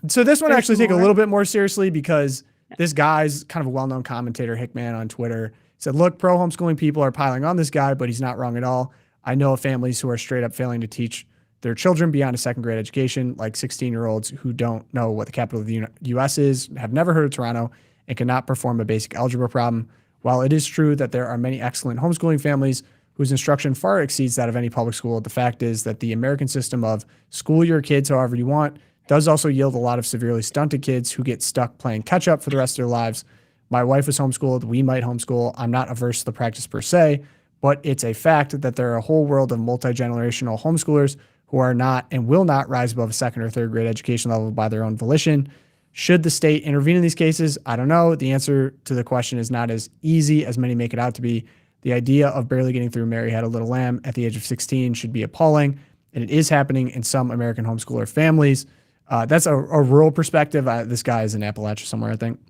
So this one actually take a little bit more seriously because this guy's kind of a well-known commentator, Hickman on Twitter, said, look, pro homeschooling people are piling on this guy, but he's not wrong at all. I know of families who are straight up failing to teach their children beyond a second grade education, like 16-year-olds who don't know what the capital of the U.S. is, have never heard of Toronto, and cannot perform a basic algebra problem. While it is true that there are many excellent homeschooling families whose instruction far exceeds that of any public school, the fact is that the American system of school your kids however you want does also yield a lot of severely stunted kids who get stuck playing catch up for the rest of their lives. My wife was homeschooled. We might homeschool. I'm not averse to the practice per se, but it's a fact that there are a whole world of multi-generational homeschoolers who are not and will not rise above a second or third grade education level by their own volition. Should the state intervene in these cases? I don't know. The answer to the question is not as easy as many make it out to be. The idea of barely getting through Mary Had a Little Lamb at the age of 16 should be appalling, and it is happening in some American homeschooler families. That's a rural perspective. This guy is in Appalachia somewhere, I think.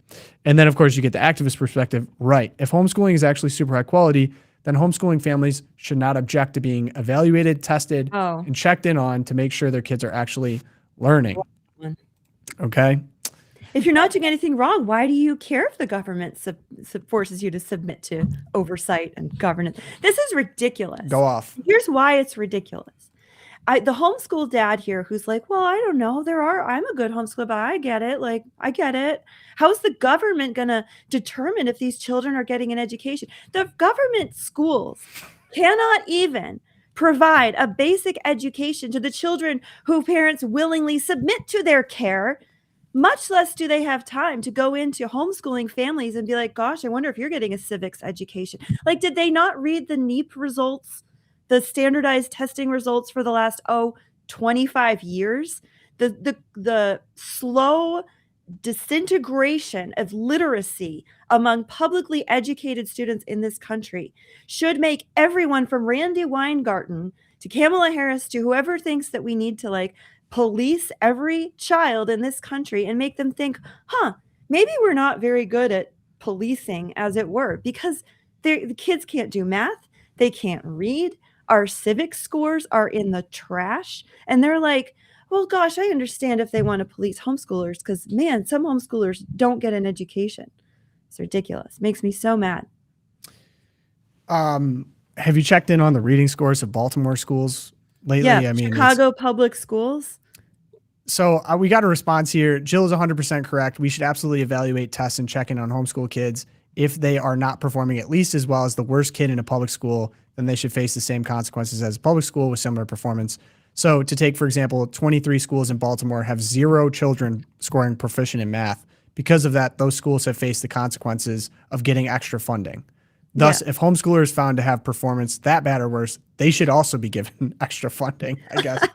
And then, of course, you get the activist perspective. Right. If homeschooling is actually super high quality, then homeschooling families should not object to being evaluated, tested, and checked in on to make sure their kids are actually learning. Okay? If you're not doing anything wrong, why do you care if the government forces you to submit to oversight and governance? This is ridiculous. Go off. Here's why it's ridiculous. The homeschool dad here who's like, well, I don't know. I'm a good homeschooler, but I get it. Like, I get it. How's the government going to determine if these children are getting an education? The government schools cannot even provide a basic education to the children who parents willingly submit to their care. Much less do they have time to go into homeschooling families and be like, gosh, I wonder if you're getting a civics education. Like, did they not read the NEEP results, the standardized testing results for the last, 25 years? The slow disintegration of literacy among publicly educated students in this country should make everyone from Randy Weingarten to Kamala Harris to whoever thinks that we need to like police every child in this country and make them think, maybe we're not very good at policing, as it were, because the kids can't do math, they can't read, our civic scores are in the trash, and they're like, well, gosh, I understand if they want to police homeschoolers because, man, some homeschoolers don't get an education. It's ridiculous. Makes me so mad. Have you checked in on the reading scores of Baltimore schools lately? Yeah, I mean, Chicago public schools. So we got a response here. Jill is 100% correct. We should absolutely evaluate tests and check in on homeschool kids. If they are not performing at least as well as the worst kid in a public school, then they should face the same consequences as a public school with similar performance. So to take, for example, 23 schools in Baltimore have 0 children scoring proficient in math. Because of that, those schools have faced the consequences of getting extra funding. Thus, if homeschooler is found to have performance that bad or worse, they should also be given extra funding, I guess.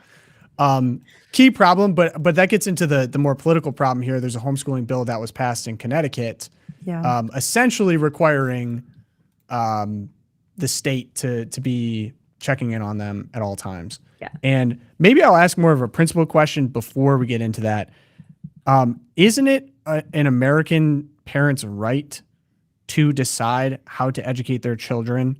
Key problem, but that gets into the more political problem here. There's a homeschooling bill that was passed in Connecticut, essentially requiring the state to be checking in on them at all times. Yeah. And maybe I'll ask more of a principal question before we get into that. Isn't it an American parent's right to decide how to educate their children,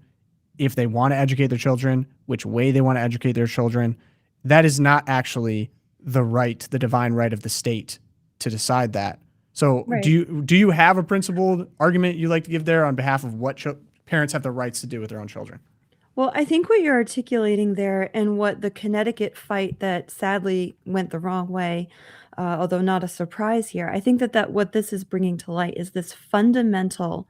if they want to educate their children, which way they want to educate their children? That is not actually the divine right of the state to decide that. So do you have a principled argument you like to give there on behalf of what parents have the rights to do with their own children? Well, I think what you're articulating there and what the Connecticut fight that sadly went the wrong way, although not a surprise here, I think that what this is bringing to light is this fundamentally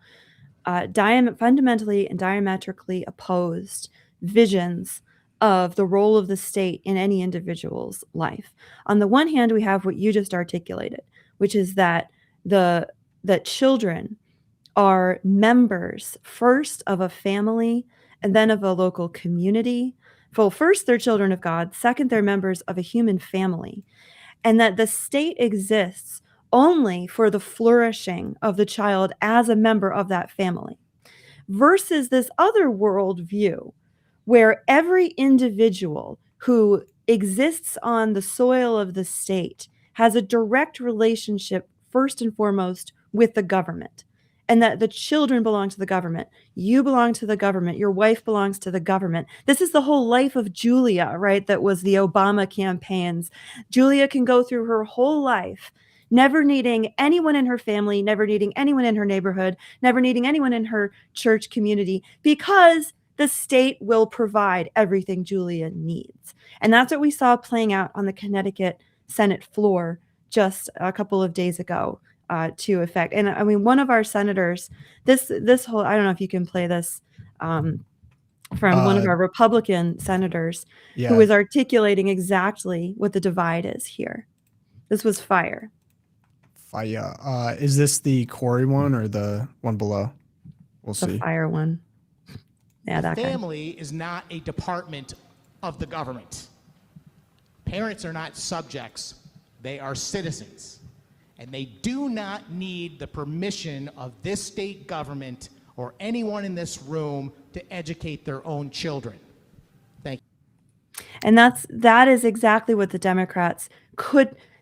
and diametrically opposed visions of the role of the state in any individual's life. On the one hand, we have what you just articulated, which is that that children are members first of a family and then of a local community. Well, first, they're children of God. Second, they're members of a human family. And that the state exists only for the flourishing of the child as a member of that family. Versus this other worldview where every individual who exists on the soil of the state has a direct relationship, first and foremost, with the government. And that the children belong to the government. You belong to the government. Your wife belongs to the government. This is the whole life of Julia, right? That was the Obama campaigns. Julia can go through her whole life, never needing anyone in her family, never needing anyone in her neighborhood, never needing anyone in her church community, because the state will provide everything Julia needs. And that's what we saw playing out on the Connecticut Senate floor just a couple of days ago. To effect. And I mean, one of our senators, this whole, I don't know if you can play this from one of our Republican senators who was articulating exactly what the divide is here. This was fire. Fire. Is this the Corey one or the one below? We'll see. The fire one. Yeah, that Family is not a department of the government. Parents are not subjects. They are citizens. And they do not need the permission of this state government or anyone in this room to educate their own children. Thank you. And that is exactly what the Democrats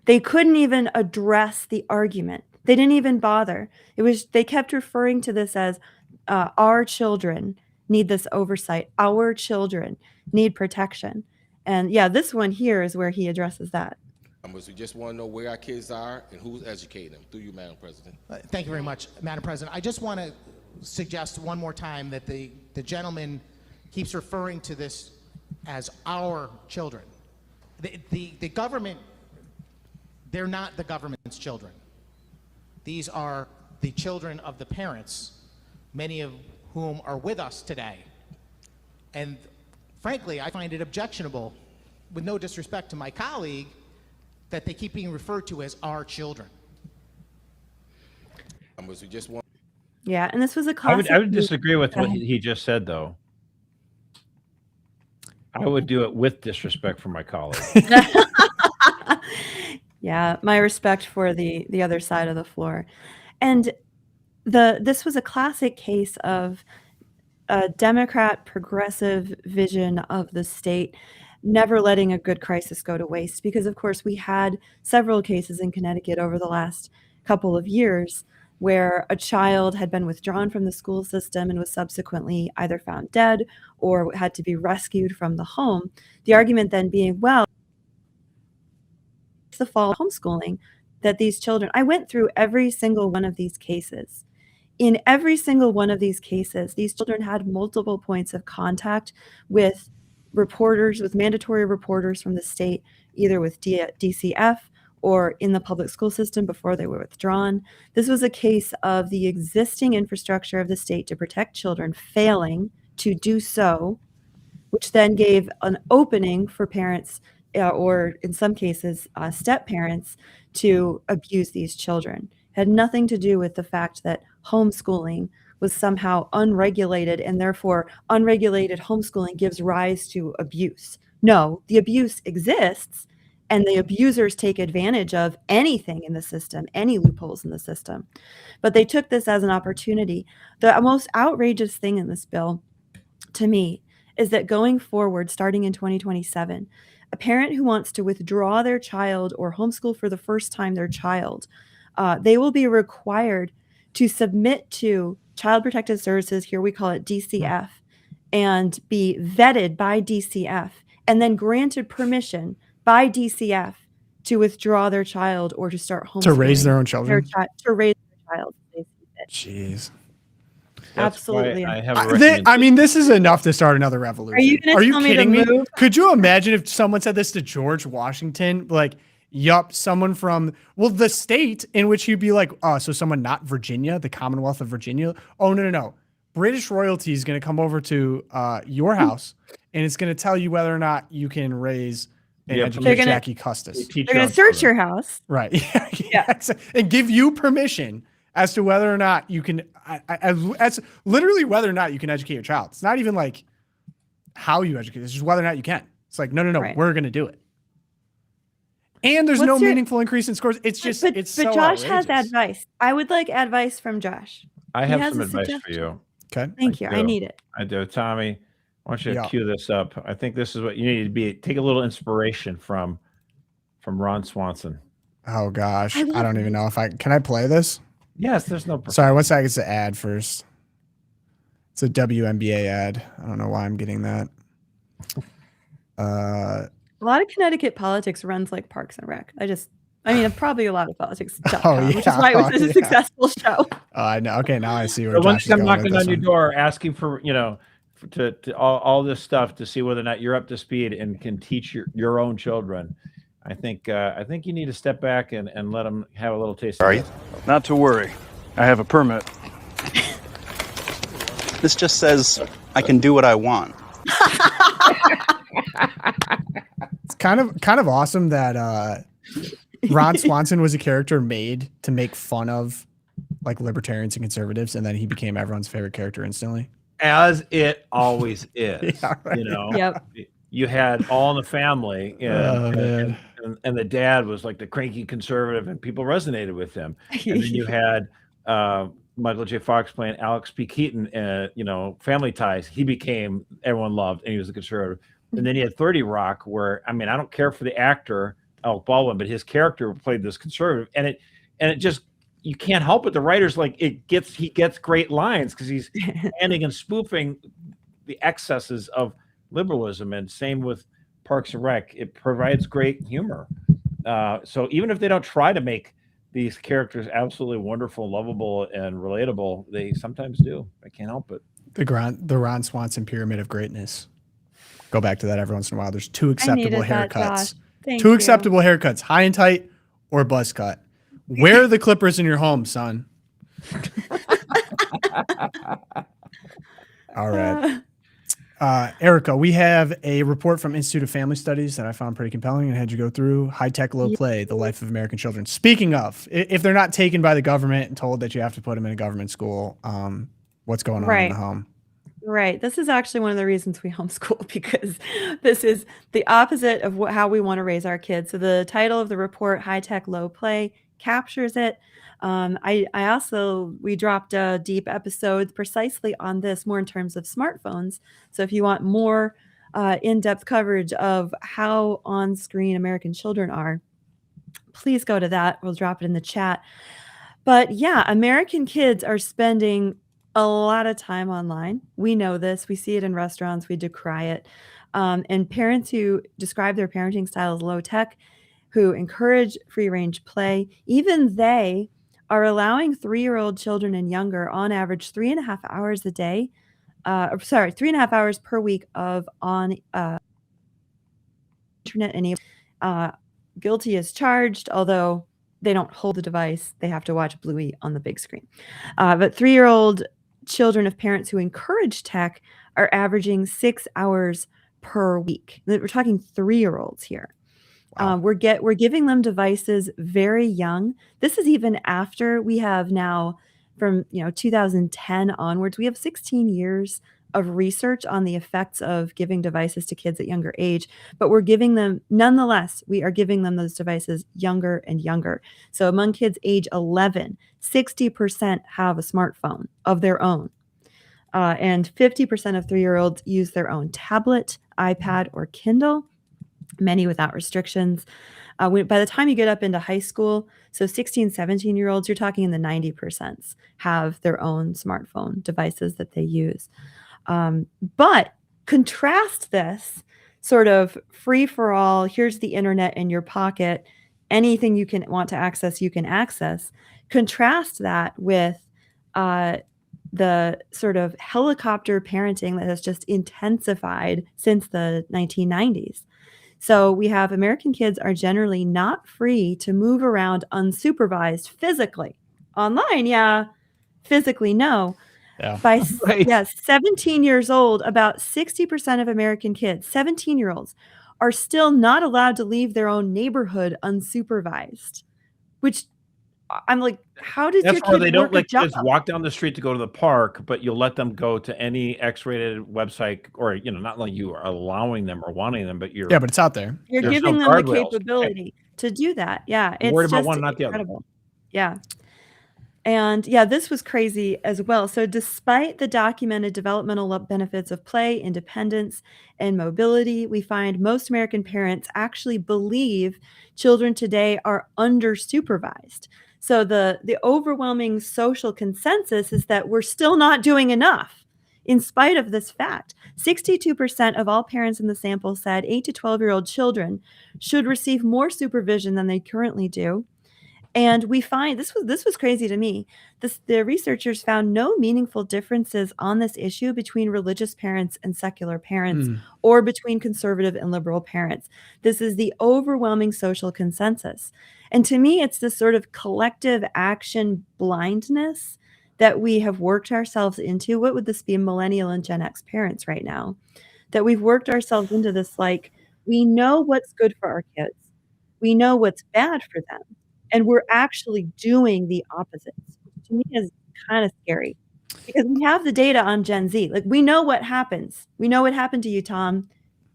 they couldn't even address the argument. They didn't even bother. They kept referring to this as our children need this oversight. Our children need protection. And yeah, this one here is where he addresses that. We just want to know where our kids are and who's educating them. Through you, Madam President. Thank you very much, Madam President. I just want to suggest one more time that the gentleman keeps referring to this as our children. The government, they're not the government's children. These are the children of the parents, many of whom are with us today. And frankly, I find it objectionable, with no disrespect to my colleague, that they keep being referred to as our children. Yeah, and this was a classic. I would disagree with what he just said, though. I would do it with disrespect for my colleague. Yeah, my respect for the other side of the floor. And this was a classic case of a Democrat progressive vision of the state never letting a good crisis go to waste, because of course we had several cases in Connecticut over the last couple of years where a child had been withdrawn from the school system and was subsequently either found dead or had to be rescued from the home. The argument then being, well, it's the fall of homeschooling that these children, I went through every single one of these cases. In every single one of these cases, these children had multiple points of contact with reporters, with mandatory reporters from the state, either with DCF or in the public school system before they were withdrawn. This was a case of the existing infrastructure of the state to protect children failing to do so, which then gave an opening for parents, or in some cases, step-parents, to abuse these children. It had nothing to do with the fact that homeschooling was somehow unregulated, and therefore unregulated homeschooling gives rise to abuse. No, the abuse exists, and the abusers take advantage of anything in the system, any loopholes in the system. But they took this as an opportunity. The most outrageous thing in this bill, to me, is that going forward, starting in 2027, a parent who wants to withdraw their child or homeschool for the first time their child, they will be required to submit to Child Protective Services, here we call it DCF, and be vetted by DCF, and then granted permission by DCF to withdraw their child or to start homeschooling. To raise their own children? To raise their child. Jeez. Absolutely. I have I mean, this is enough to start another revolution. Are you going to tell me to kidding me? move? Could you imagine if someone said this to George Washington? Like, yup, someone from, well, the state in which you'd be like, oh, so someone not Virginia, the Commonwealth of Virginia. Oh, no. British royalty is going to come over to your house, and it's going to tell you whether or not you can raise and educate Jackie Custis. They're going to search your house. Right. Yeah. And give you permission as to whether or not you can, as literally whether or not you can educate your child. It's not even like how you educate, it's just whether or not you can. It's like, no, right. We're going to do it. And there's no meaningful increase in scores. It's just, but so Josh outrageous. has advice. I would like advice from Josh. I have some advice for you. Okay. Thank you. I need it. I do. Tommy, I want you to cue this up. I think this is what you need to be. Take a little inspiration from Ron Swanson. Oh gosh. I don't even know if can I play this? Yes, there's no. Sorry, 1 second. It's an ad first. It's a WNBA ad. I don't know why I'm getting that. A lot of Connecticut politics runs like Parks and Rec. Probably a lot of politics. Which is why it was a successful show. I know. Okay, now I see where. Once you come knocking on your door, asking for to all this stuff to see whether or not you're up to speed and can teach your own children. I think you need to step back and let them have a little taste. Are you? Not to worry. I have a permit. This just says I can do what I want. It's kind of awesome that Ron Swanson was a character made to make fun of like libertarians and conservatives, and then he became everyone's favorite character instantly. As it always is. Yeah, right. Yep. You had All in the Family, and the dad was like the cranky conservative, and people resonated with him. And then you had Michael J. Fox playing Alex P. Keaton, Family Ties. He became everyone loved, and he was a conservative. And then you had 30 Rock, where I don't care for the actor Alec Baldwin, but his character played this conservative, and it just, you can't help it. The writers he gets great lines because he's standing and spoofing the excesses of liberalism, and same with Parks and Rec. It provides great humor. So even if they don't try to make these characters absolutely wonderful, lovable, and relatable, they sometimes do. I can't help it. The Ron Swanson pyramid of greatness. Go back to that every once in a while. There's two acceptable haircuts. Two acceptable haircuts: high and tight or buzz cut. Wear the clippers in your home, son. All right. Erica, we have a report from Institute of Family Studies that I found pretty compelling and had you go through. High Tech, Low Play, The Life of American Children. Speaking of, if they're not taken by the government and told that you have to put them in a government school, what's going on in the home? Right. This is actually one of the reasons we homeschool, because this is the opposite of how we want to raise our kids. So the title of the report, High Tech, Low Play, captures it. We dropped a deep episode precisely on this, more in terms of smartphones. So if you want more in-depth coverage of how on-screen American children are, please go to that. We'll drop it in the chat. But yeah, American kids are spending a lot of time online. We know this. We see it in restaurants. We decry it. And parents who describe their parenting style as low tech, who encourage free range play, even they are allowing 3-year-old children and younger on average 3.5 hours a day. 3.5 hours per week of on internet enabled. Guilty as charged, although they don't hold the device. They have to watch Bluey on the big screen. But 3-year-old children of parents who encourage tech are averaging 6 hours per week. We're talking 3-year-olds here. Wow. We're giving them devices very young. This is even after we have now, from 2010 onwards, we have 16 years of research on the effects of giving devices to kids at younger age, but we are giving them those devices younger and younger. So among kids age 11, 60% have a smartphone of their own. And 50% of 3-year-olds use their own tablet, iPad, or Kindle, many without restrictions. By the time you get up into high school, so 16, 17-year-olds, you're talking in the 90% have their own smartphone devices that they use. But contrast this sort of free-for-all, here's the internet in your pocket, anything you can want to access, you can access. Contrast that with the sort of helicopter parenting that has just intensified since the 1990s. So we have American kids are generally not free to move around unsupervised physically. Online, yeah. Physically, no. Yeah. By 17 years old, about 60% of American kids, 17-year-olds, are still not allowed to leave their own neighborhood unsupervised, which I'm like, how did your That's kid where they don't work a let job? kids walk down the street to go to the park, but you'll let them go to any X-rated website, or not like you are allowing them or wanting them, but you're Yeah, but it's out there. You're There's giving no them the guardrails. capability to do that. Yeah, You're it's worried about just one, not the other. incredible. Yeah. And yeah, this was crazy as well. So despite the documented developmental benefits of play, independence, and mobility, we find most American parents actually believe children today are under-supervised. So the overwhelming social consensus is that we're still not doing enough in spite of this fact. 62% of all parents in the sample said 8 to 12-year-old children should receive more supervision than they currently do. And we find this was crazy to me. The researchers found no meaningful differences on this issue between religious parents and secular parents, or between conservative and liberal parents. This is the overwhelming social consensus. And to me, it's this sort of collective action blindness that we have worked ourselves into. What would this be, millennial and Gen X parents right now? That we've worked ourselves into this, like, we know what's good for our kids. We know what's bad for them. And we're actually doing the opposites, which to me is kind of scary, because we have the data on Gen Z. Like, we know what happens. We know what happened to you, Tom.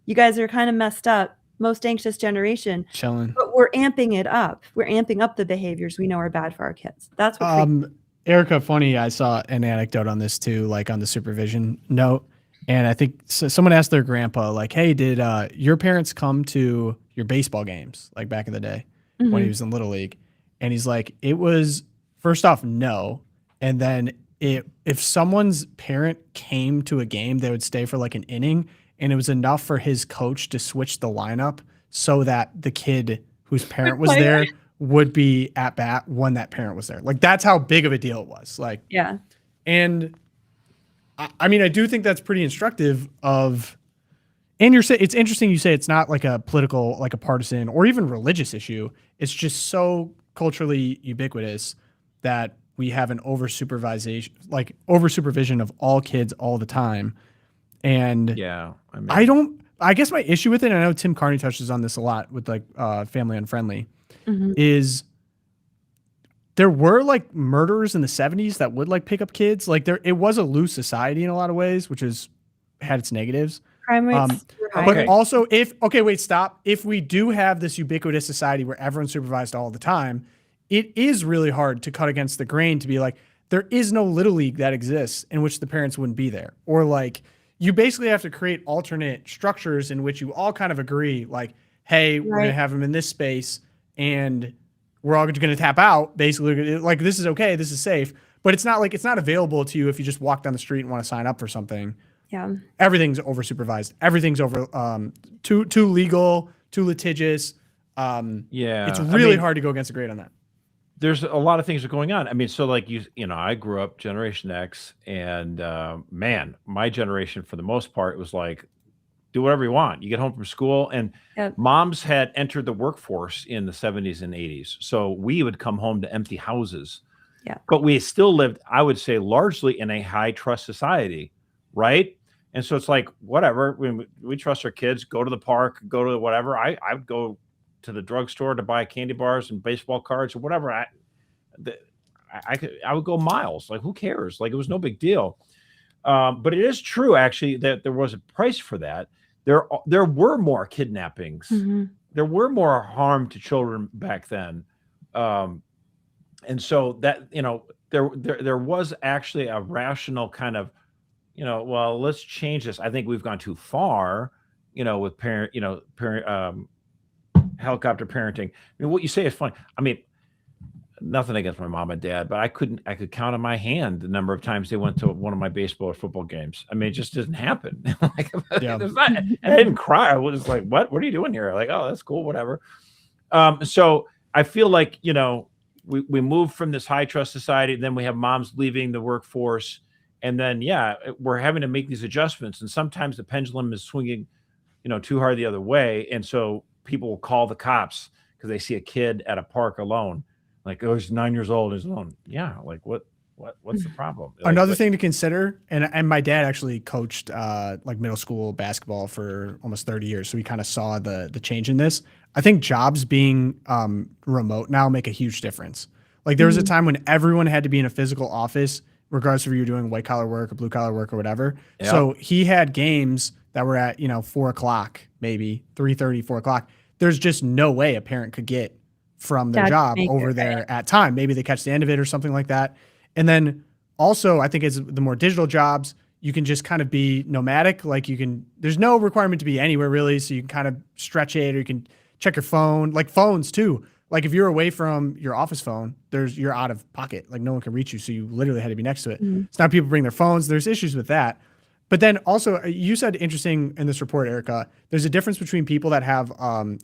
You guys are kind of messed up, most anxious generation. Chilling. But we're amping it up. We're amping up the behaviors we know are bad for our kids. That's what Erica, funny, I saw an anecdote on this too, like on the supervision note. And I think someone asked their grandpa, like, hey, did your parents come to your baseball games, like back in the day when he was in Little League? And he's like, it was, first off, no. And then if someone's parent came to a game, they would stay for like an inning. And it was enough for his coach to switch the lineup so that the kid whose parent was there would be at bat when that parent was there. Like, that's how big of a deal it was. Like, yeah. And I mean, I do think that's pretty instructive of, and it's interesting you say it's not like a political, like a partisan or even religious issue. It's just so culturally ubiquitous that we have an oversupervision of all kids all the time. And yeah, I guess my issue with it, and I know Tim Carney touches on this a lot with like Family Unfriendly, is there were like murderers in the 70s that would like pick up kids. Like it was a loose society in a lot of ways, which had its negatives. Crime rates were But higher. also stop. If we do have this ubiquitous society where everyone's supervised all the time, it is really hard to cut against the grain to be like, there is no little league that exists in which the parents wouldn't be there. Or like, you basically have to create alternate structures in which you all kind of agree, like, hey, we're going to have them in this space and we're all going to tap out. Basically, like, this is okay, this is safe. But it's not available to you if you just walk down the street and want to sign up for something. Yeah. Everything's over supervised. Everything's over too legal, too litigious. It's really hard to go against the grain on that. There's a lot of things that are going on. I mean, so like I grew up Generation X, and man, my generation for the most part was like, do whatever you want. You get home from school, and moms had entered the workforce in the 70s and 80s. So we would come home to empty houses. Yeah. But we still lived, I would say, largely in a high trust society, right? And so it's like, whatever, we trust our kids, go to the park, go to whatever. I would go to the drugstore to buy candy bars and baseball cards or whatever. I would go miles. Like, who cares? Like, it was no big deal. But it is true, actually, that there was a price for that. There were more kidnappings. Mm-hmm. There were more harm to children back then. And so that, there was actually a rational kind of, well, let's change this. I think we've gone too far, with helicopter parenting. I mean, what you say is funny. I mean, nothing against my mom and dad, but I could count on my hand the number of times they went to one of my baseball or football games. I mean, it just doesn't happen. And I didn't cry. I was like, what are you doing here? Like, oh, that's cool. Whatever. So I feel like, we moved from this high trust society. Then we have moms leaving the workforce. And then, we're having to make these adjustments. And sometimes the pendulum is swinging, too hard the other way. And so people will call the cops because they see a kid at a park alone. Like, oh, he's 9 years old, he's alone. Yeah, like what's the problem? Another thing to consider, and my dad actually coached like middle school basketball for almost 30 years, so he kind of saw the change in this. I think jobs being remote now make a huge difference. Like, there was a time when everyone had to be in a physical office, regardless if you're doing white collar work or blue collar work or whatever. Yep. So he had games that were at 4 o'clock, maybe 3:30, 4 o'clock. There's just no way a parent could get from their job over there at time. Maybe they catch the end of it or something like that. And then also, I think it's the more digital jobs, you can just kind of be nomadic. Like, there's no requirement to be anywhere really. So you can kind of stretch it, or you can check your phone, like phones too. Like, if you're away from your office phone, you're out of pocket. Like, no one can reach you. So you literally had to be next to it. Mm-hmm. So now people bring their phones. There's issues with that. But then also, you said interesting in this report, Erica, there's a difference between people that have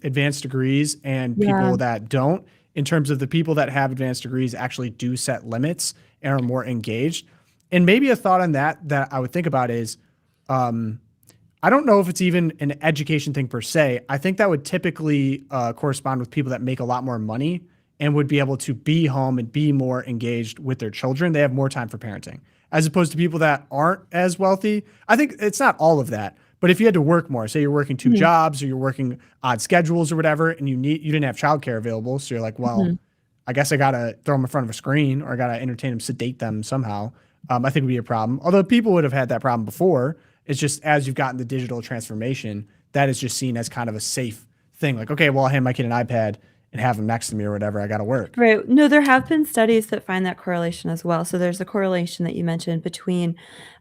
advanced degrees and people that don't, in terms of the people that have advanced degrees actually do set limits and are more engaged. And maybe a thought on that I would think about is, I don't know if it's even an education thing per se. I think that would typically correspond with people that make a lot more money and would be able to be home and be more engaged with their children. They have more time for parenting, as opposed to people that aren't as wealthy. I think it's not all of that, but if you had to work more, say you're working two jobs or you're working odd schedules or whatever, and you didn't have childcare available. So you're like, well, I guess I got to throw them in front of a screen, or I got to entertain them, sedate them somehow. I think would be a problem. Although people would have had that problem before. It's just, as you've gotten the digital transformation, that is just seen as kind of a safe thing. Like, okay, well, I'll hand my kid an iPad and have him next to me or whatever. I got to work. Right. No, there have been studies that find that correlation as well. So there's a correlation that you mentioned between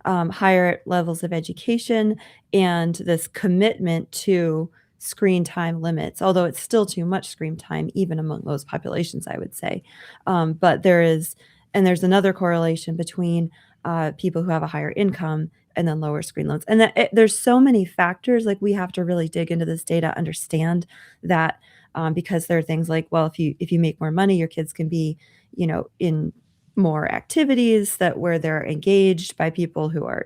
higher levels of education and this commitment to screen time limits, although it's still too much screen time, even among those populations, I would say. But there's another correlation between people who have a higher income and then lower screen loads. And there's so many factors. Like, we have to really dig into this data, understand that, because there are things like, well, if you make more money, your kids can be, in more activities where they're engaged by people who are,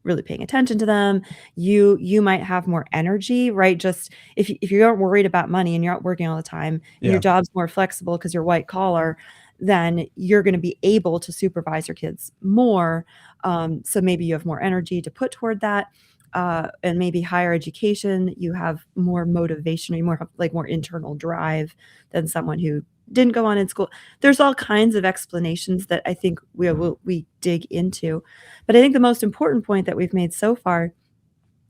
really paying attention to them. You might have more energy, right? Just if you aren't worried about money and you're not working all the time, and your job's more flexible because you're white collar, then you're going to be able to supervise your kids more. So maybe you have more energy to put toward that. And maybe higher education, you have more motivation, or more internal drive than someone who didn't go on in school. There's all kinds of explanations that I think we dig into. But I think the most important point that we've made so far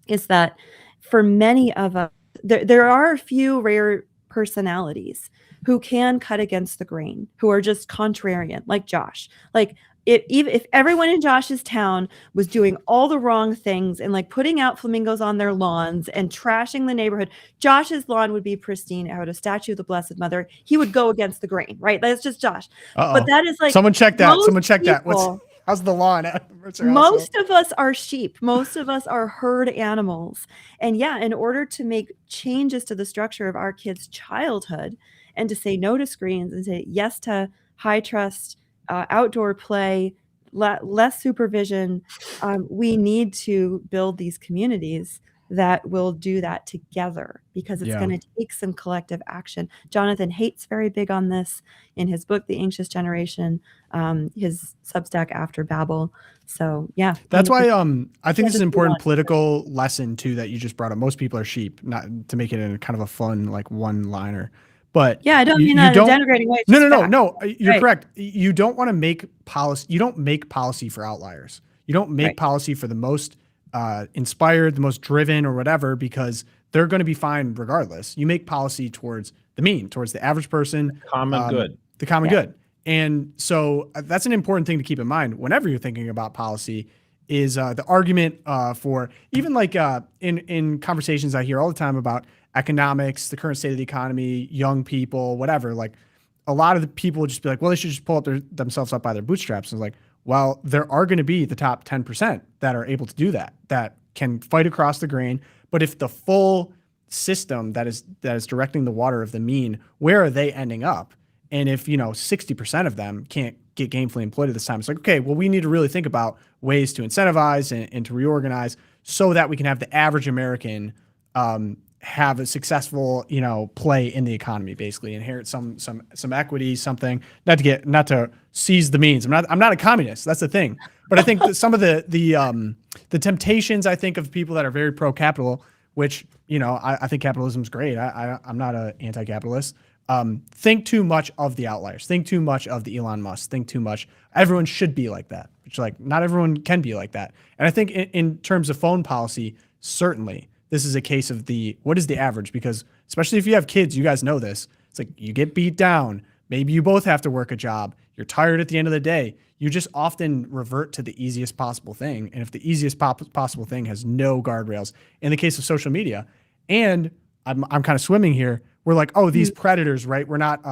is that for many of us, there are a few rare personalities who can cut against the grain, who are just contrarian, like Josh. Like if everyone in Josh's town was doing all the wrong things and like putting out flamingos on their lawns and trashing the neighborhood, Josh's lawn would be pristine. I would have a statue of the Blessed Mother. He would go against the grain, right? That's just Josh. But that is like someone check that. Someone check that. people- How's the lawn? Most of us are sheep. Most of us are herd animals. And yeah, in order to make changes to the structure of our kids' childhood and to say no to screens and say yes to high trust, outdoor play, less supervision, we need to build these communities that will do that together, because it's going to take some collective action. Jonathan Haidt's very big on this in his book, The Anxious Generation, his Substack After Babel. So yeah. That's why I think this is an important political lesson too that you just brought up. Most people are sheep, not to make it in kind of a fun like one-liner. But yeah, I don't mean that in a denigrating way. No. You're correct. You don't want to make policy. You don't make policy for outliers. You don't make policy for the most inspired, the most driven, or whatever, because they're going to be fine regardless. You make policy towards the mean, towards the average person, common good, the common good. And so that's an important thing to keep in mind whenever you're thinking about policy. Is the argument for even like in conversations I hear all the time about economics, the current state of the economy, young people, whatever, like a lot of the people would just be like, well, they should just pull themselves up by their bootstraps. And it's like, well, there are going to be the top 10% that are able to do that can fight across the grain. But if the full system that is directing the water of the mean, where are they ending up? And if, 60% of them can't get gainfully employed at this time, it's like, okay, well, we need to really think about ways to incentivize and to reorganize so that we can have the average American have a successful, play in the economy, basically inherit some equity, something, not to seize the means. I'm not a communist. That's the thing. But I think that some of the temptations, I think, of people that are very pro-capital, which, I think capitalism is great. I'm not an anti-capitalist. Think too much of the outliers. Think too much of the Elon Musk. Think too much. Everyone should be like that. Which, like, not everyone can be like that. And I think in terms of phone policy, certainly this is a case of what is the average? Because especially if you have kids, you guys know this. It's like you get beat down. Maybe you both have to work a job. You're tired at the end of the day. You just often revert to the easiest possible thing. And if the easiest possible thing has no guardrails, in the case of social media, and I'm kind of swimming here, we're like, oh, these predators, right? We're not,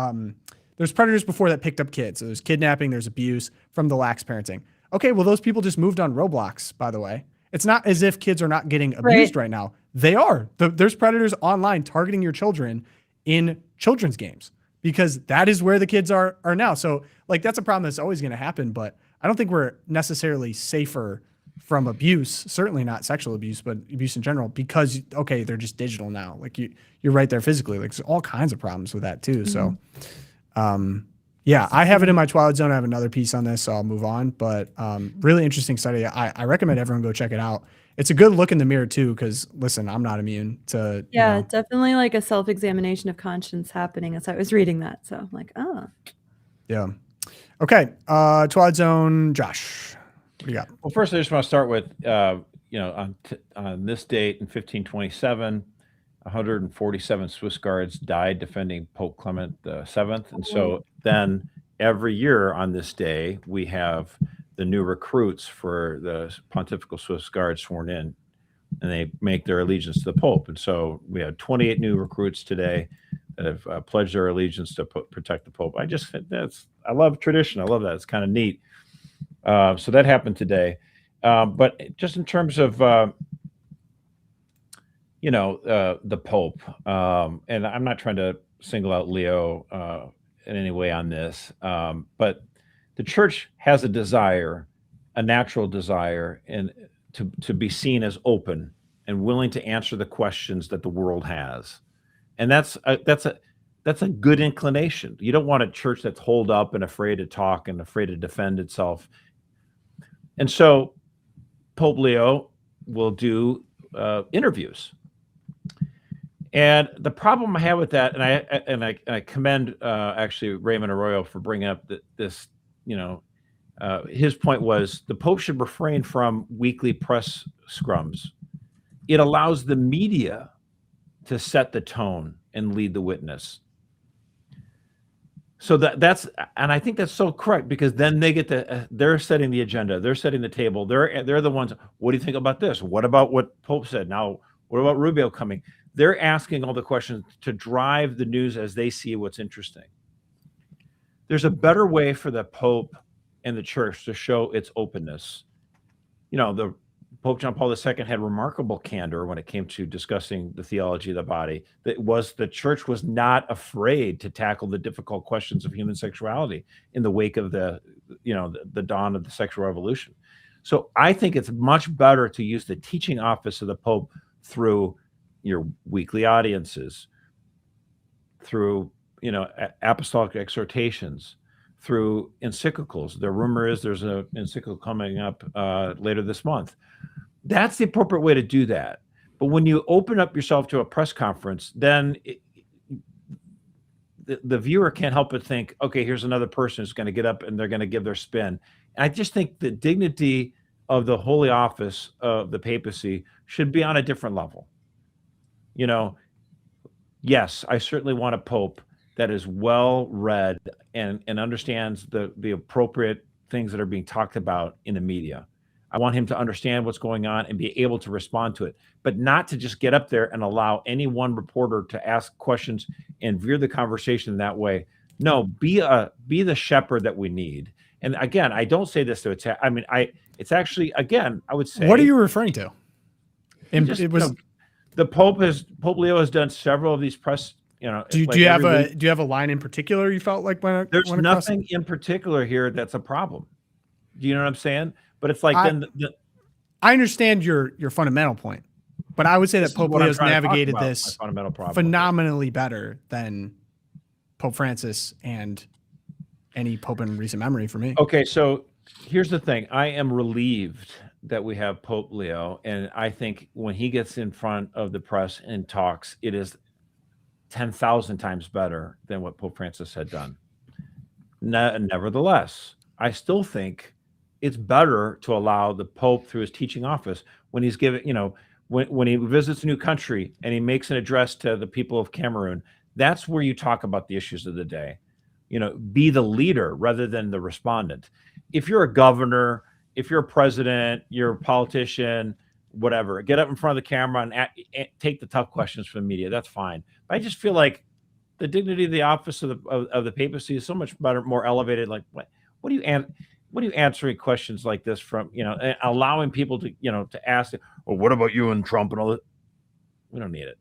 there's predators before that picked up kids. So there's kidnapping, there's abuse from the lax parenting. Okay, well, those people just moved on Roblox, by the way. It's not as if kids are not getting abused right now. They are. There's predators online targeting your children in children's games because that is where the kids are now. So, like, that's a problem that's always going to happen, but I don't think we're necessarily safer from abuse, certainly not sexual abuse, but abuse in general, because, okay, they're just digital now. Like, you're right there physically. Like, there's all kinds of problems with that, too. So, yeah, I have it in my Twilight Zone. I have another piece on this, so I'll move on. But really interesting study. I recommend everyone go check it out. It's a good look in the mirror, too, because, listen, I'm not immune to... Yeah, definitely like a self-examination of conscience happening as I was reading that. So I'm like, oh. Yeah. Okay. Twilight Zone, Josh, what do you got? Well, first, I just want to start with, on this date in 1527, 147 Swiss guards died defending Pope Clement VII. And so then every year on this day, we have the new recruits for the Pontifical Swiss Guards sworn in, and they make their allegiance to the Pope. And so we have 28 new recruits today that have pledged their allegiance to protect the Pope. I love tradition. I love that. It's kind of neat. So that happened today. But just in terms of, the Pope, and I'm not trying to single out Leo in any way on this, but the church has a natural desire, and to be seen as open and willing to answer the questions that the world has, and that's a good inclination. You don't want a church that's holed up and afraid to talk and afraid to defend itself. And so Pope Leo will do interviews. And the problem I have with that, and I commend actually Raymond Arroyo for bringing up this. His point was the Pope should refrain from weekly press scrums. It allows the media to set the tone and lead the witness. So that's, and I think that's so correct, because then they get they're setting the agenda, they're setting the table, they're the ones. What do you think about this? What about what Pope said? Now, what about Rubio coming? They're asking all the questions to drive the news as they see what's interesting. There's a better way for the Pope and the church to show its openness. The Pope John Paul II had remarkable candor when it came to discussing the theology of the body. The church was not afraid to tackle the difficult questions of human sexuality in the wake of the dawn of the sexual revolution. So I think it's much better to use the teaching office of the Pope through your weekly audiences, through apostolic exhortations, through encyclicals. The rumor is there's an encyclical coming up later this month. That's the appropriate way to do that. But when you open up yourself to a press conference, then the viewer can't help but think, okay, here's another person who's going to get up and they're going to give their spin. And I just think the dignity of the holy office of the papacy should be on a different level. Yes, I certainly want a pope that is well read and understands the appropriate things that are being talked about in the media. I want him to understand what's going on and be able to respond to it, but not to just get up there and allow any one reporter to ask questions and veer the conversation that way. No, be the shepherd that we need. And again, I don't say this to attack. I mean, it's actually, again, I would say. What are you referring to? The Pope Leo has done several of these press. Do you have a line in particular you felt like when there's nothing in particular here that's a problem? Do you know what I'm saying? But it's like I understand your fundamental point, but I would say that Pope Leo's navigated this phenomenally better than Pope Francis and any pope in recent memory for me. Okay, so here's the thing. I am relieved that we have Pope Leo, and I think when he gets in front of the press and talks, it is 10,000 times better than what Pope Francis had done. Nevertheless, I still think it's better to allow the Pope through his teaching office when he's giving, when he visits a new country and he makes an address to the people of Cameroon. That's where you talk about the issues of the day. Be the leader rather than the respondent. If you're a governor, if you're a president, you're a politician, whatever, get up in front of the camera and take the tough questions from the media. That's fine. But I just feel like the dignity of the office of the papacy is so much better, more elevated. Like, what are you answering questions like this from, and allowing people to, to ask, well, what about you and Trump and all that? We don't need it.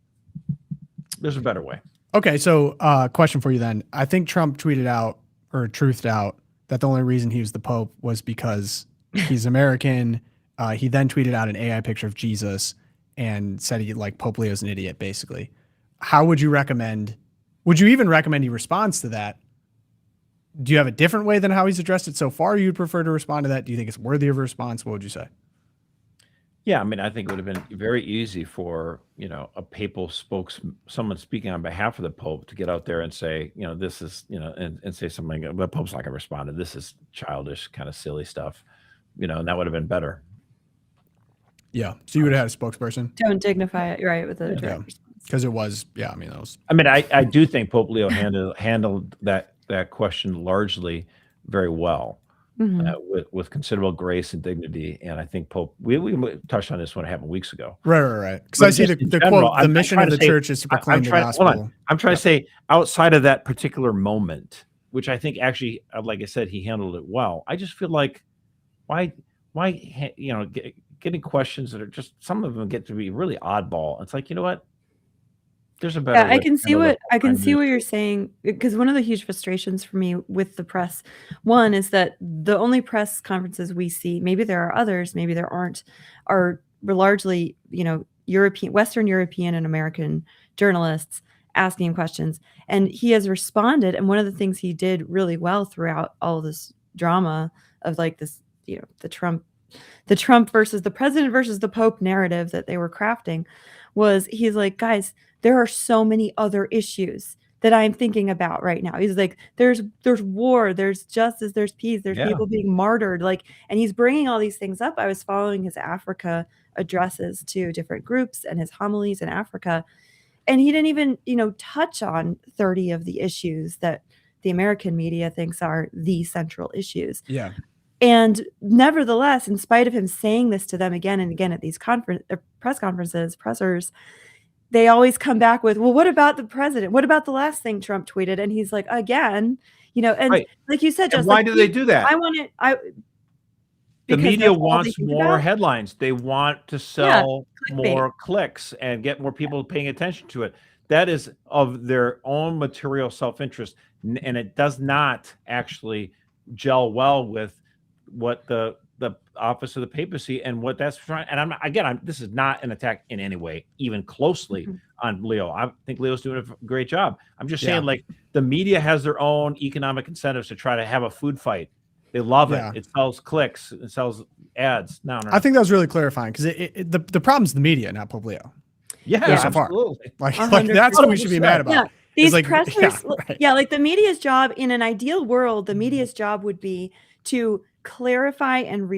There's a better way. Okay. So question for you then. I think Trump tweeted out or truthed out that the only reason he was the Pope was because he's American. He then tweeted out an AI picture of Jesus and said Pope Leo's an idiot, basically. How would you even recommend he responds to that? Do you have a different way than how he's addressed it so far? You'd prefer to respond to that? Do you think it's worthy of a response? What would you say? Yeah, I mean, I think it would have been very easy for, a papal someone speaking on behalf of the Pope to get out there and say, this is, and say something like, the Pope's not going to respond to this is childish, kind of silly stuff, and that would have been better. Yeah. So you would have had a spokesperson? Don't dignify it, right, with a direct response. Because it was, that was. I mean, I do think Pope Leo handled that question largely very well, with considerable grace and dignity. And I think Pope, we touched on this when it happened weeks ago. Right. Because I see the quote, the mission of the church is to proclaim the gospel. I'm trying to say, outside of that particular moment, which I think actually, like I said, he handled it well. I just feel like, why, getting questions that are just, some of them get to be really oddball. It's like, you know what? There's a better way. I can see what you're saying, because one of the huge frustrations for me with the press, one is that the only press conferences we see, maybe there are others, maybe there aren't, are largely, Western European and American journalists asking questions. And he has responded. And one of the things he did really well throughout all this drama of this, the Trump versus the president versus the Pope narrative that they were crafting was he's like, guys, there are so many other issues that I'm thinking about right now. He's like, there's war, there's justice, there's peace, there's people being martyred. Like, and he's bringing all these things up. I was following his Africa addresses to different groups and his homilies in Africa. And he didn't even, touch on 30 of the issues that the American media thinks are the central issues. Yeah. And nevertheless, in spite of him saying this to them again and again at these press conferences, pressers, they always come back with, well, what about the president? What about the last thing Trump tweeted? And he's like, again, and Right. like you said, just why like, do they do that? I want it. The because media that's all they wants think more about. headlines. They want to sell clickbait. more clicks and get more people paying attention to it. That is of their own material self-interest, and it does not actually gel well with what the office of the papacy and what that's trying. And this is not an attack in any way, even closely on Leo. I think Leo's doing a great job. I'm just saying, like, the media has their own economic incentives to try to have a food fight. They love it. It sells clicks. It sells ads. No. I think that was really clarifying because the problem's the media, not Pope Leo. Yeah, so far. absolutely. Like that's what we should be mad about. Yeah. These like, pressers, right. like the media's job in an ideal world, the media's job would be to clarify and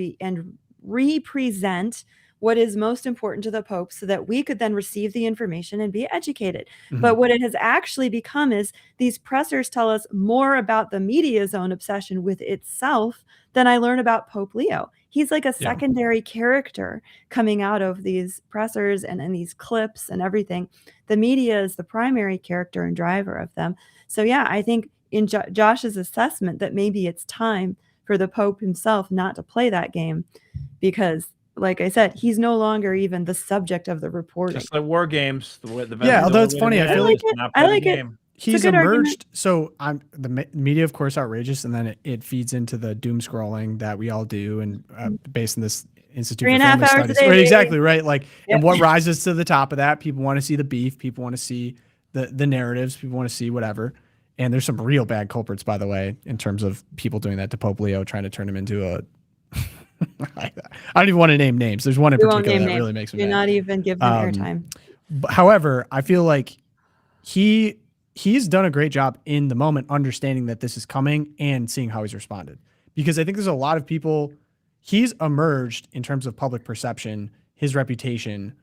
represent what is most important to the Pope so that we could then receive the information and be educated. But what it has actually become is these pressers tell us more about the media's own obsession with itself than I learn about Pope Leo. He's like a secondary character coming out of these pressers and these clips and everything. The media is the primary character and driver of them. So yeah, I think in Josh's assessment that maybe it's time for the Pope himself not to play that game because, like I said, he's no longer even the subject of the reporting. Just like war games. Although it's funny, I feel like I like it. He's emerged. So the media, of course, outrageous, and then it feeds into the doom scrolling that we all do, and based on this Institute for Family Studies, right? Exactly, right. Like, and what rises to the top of that? People want to see the beef. People want to see the narratives. People want to see whatever. And there's some real bad culprits, by the way, in terms of people doing that to Pope Leo, trying to turn him into a. I don't even want to name names. There's one in particular that really makes me mad. Do not even give them airtime. However, I feel like he's done a great job in the moment, understanding that this is coming and seeing how he's responded. Because I think there's a lot of people. He's emerged in terms of public perception. His reputation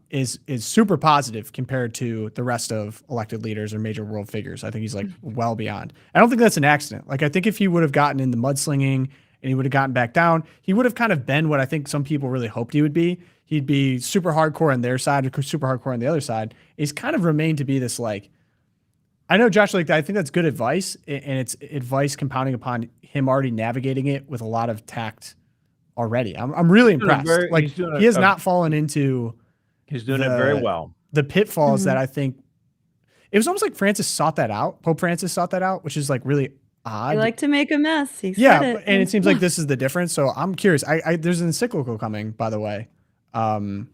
is super positive compared to the rest of elected leaders or major world figures. I think he's like well beyond. I don't think that's an accident. Like, I think if he would have gotten in the mudslinging and he would have gotten back down, he would have kind of been what I think some people really hoped he would be. He'd be super hardcore on their side or super hardcore on the other side. He's kind of remained to be this, like, I know, Josh, like, I think that's good advice, and it's advice compounding upon him already navigating it with a lot of tact already. I'm really impressed. He has not fallen into. He's doing it very well. The pitfalls that I think it was almost like Francis sought that out. Pope Francis sought that out, which is like really odd. I like to make a mess. And it seems like this is the difference. So I'm curious. There's an encyclical coming, by the way. I'm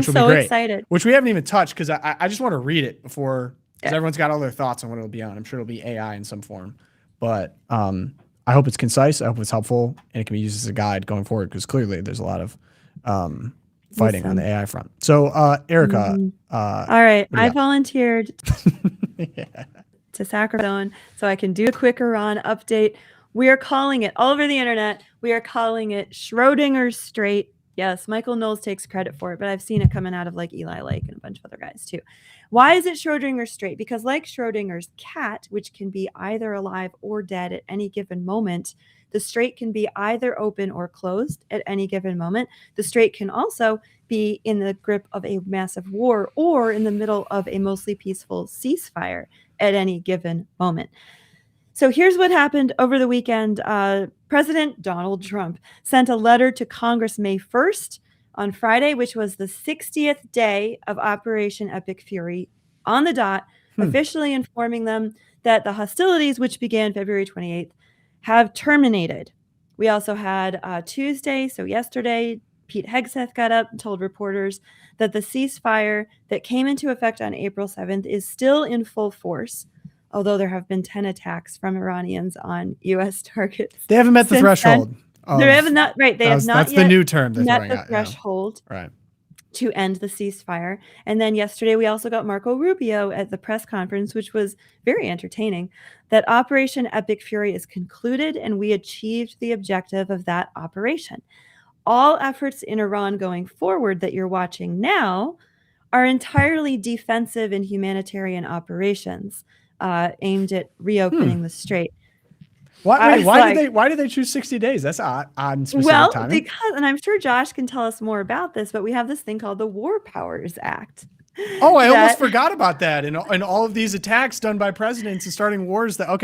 so excited. Which we haven't even touched because I just want to read it before, because everyone's got all their thoughts on what it'll be on. I'm sure it'll be AI in some form, but I hope it's concise. I hope it's helpful and it can be used as a guide going forward, because clearly there's a lot of fighting on the AI front. So, Erica. All right. I volunteered to Sacramento so I can do a quick Iran update. We are calling it all over the internet. We are calling it Schrodinger's Strait. Yes, Michael Knowles takes credit for it, but I've seen it coming out of like Eli Lake and a bunch of other guys too. Why is it Schrodinger's Strait? Because like Schrodinger's cat, which can be either alive or dead at any given moment, the strait can be either open or closed at any given moment. The strait can also be in the grip of a massive war or in the middle of a mostly peaceful ceasefire at any given moment. So here's what happened over the weekend. President Donald Trump sent a letter to Congress May 1st on Friday, which was the 60th day of Operation Epic Fury, on the dot, officially informing them that the hostilities, which began February 28th, have terminated. We also had Tuesday, so yesterday, Pete Hegseth got up and told reporters that the ceasefire that came into effect on April 7th is still in full force, although there have been 10 attacks from Iranians on U.S. targets. They haven't met the threshold. They have not, right? They have not that's yet the new term they're met throwing the out, threshold. Right. to end the ceasefire. And then yesterday, we also got Marco Rubio at the press conference, which was very entertaining, that Operation Epic Fury is concluded and we achieved the objective of that operation. All efforts in Iran going forward that you're watching now are entirely defensive and humanitarian operations aimed at reopening the strait. Why did they choose 60 days? That's odd and specific timing. Because, and I'm sure Josh can tell us more about this, but we have this thing called the War Powers Act. Oh, I almost forgot about that. And all of these attacks done by presidents and starting wars. Tell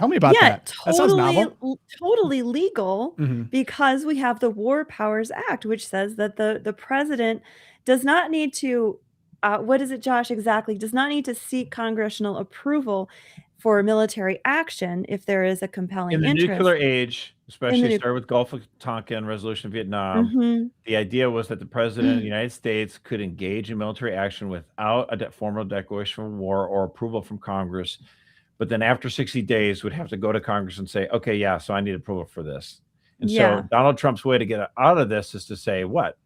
me about that. That sounds novel. Totally legal because we have the War Powers Act, which says that the president does not need to, what is it, Josh, exactly? Does not need to seek congressional approval for military action if there is a compelling in the interest. nuclear age, especially started with Gulf of Tonkin, resolution of Vietnam. The idea was that the president of the United States could engage in military action without a formal declaration of war or approval from Congress, but then after 60 days would have to go to Congress and say, okay, yeah, so I need approval for this. And so Donald Trump's way to get out of this is to say, what?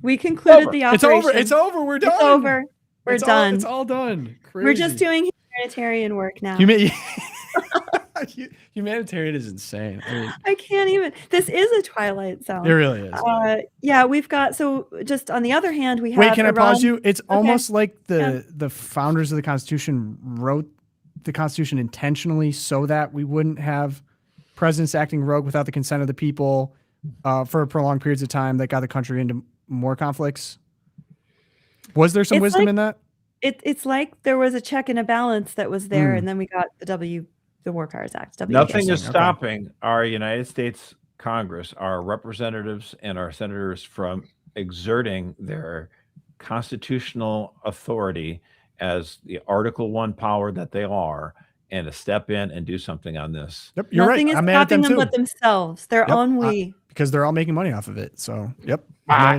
We concluded the operation. It's over. We're done. It's over. We're done. It's all done. Crazy. We're just doing humanitarian work now. Humanitarian is insane. I can't even. This is a Twilight Zone. It really is. We've got, so just on the other hand, we have. Wait, can I pause you? It's Okay. almost like the founders of the Constitution wrote the Constitution intentionally so that we wouldn't have presidents acting rogue without the consent of the people for prolonged periods of time that got the country into more conflicts. Was there some wisdom in that? It's like there was a check and a balance that was there, and then we got the War Powers Act. Nothing is stopping our United States Congress, our representatives and our senators from exerting their constitutional authority as the Article 1 power that they are, and to step in and do something on this. Yep, you're Nothing right. is I'm mad at them stopping them too. but themselves. Their ennui. Because they're all making money off of it. So, yep. I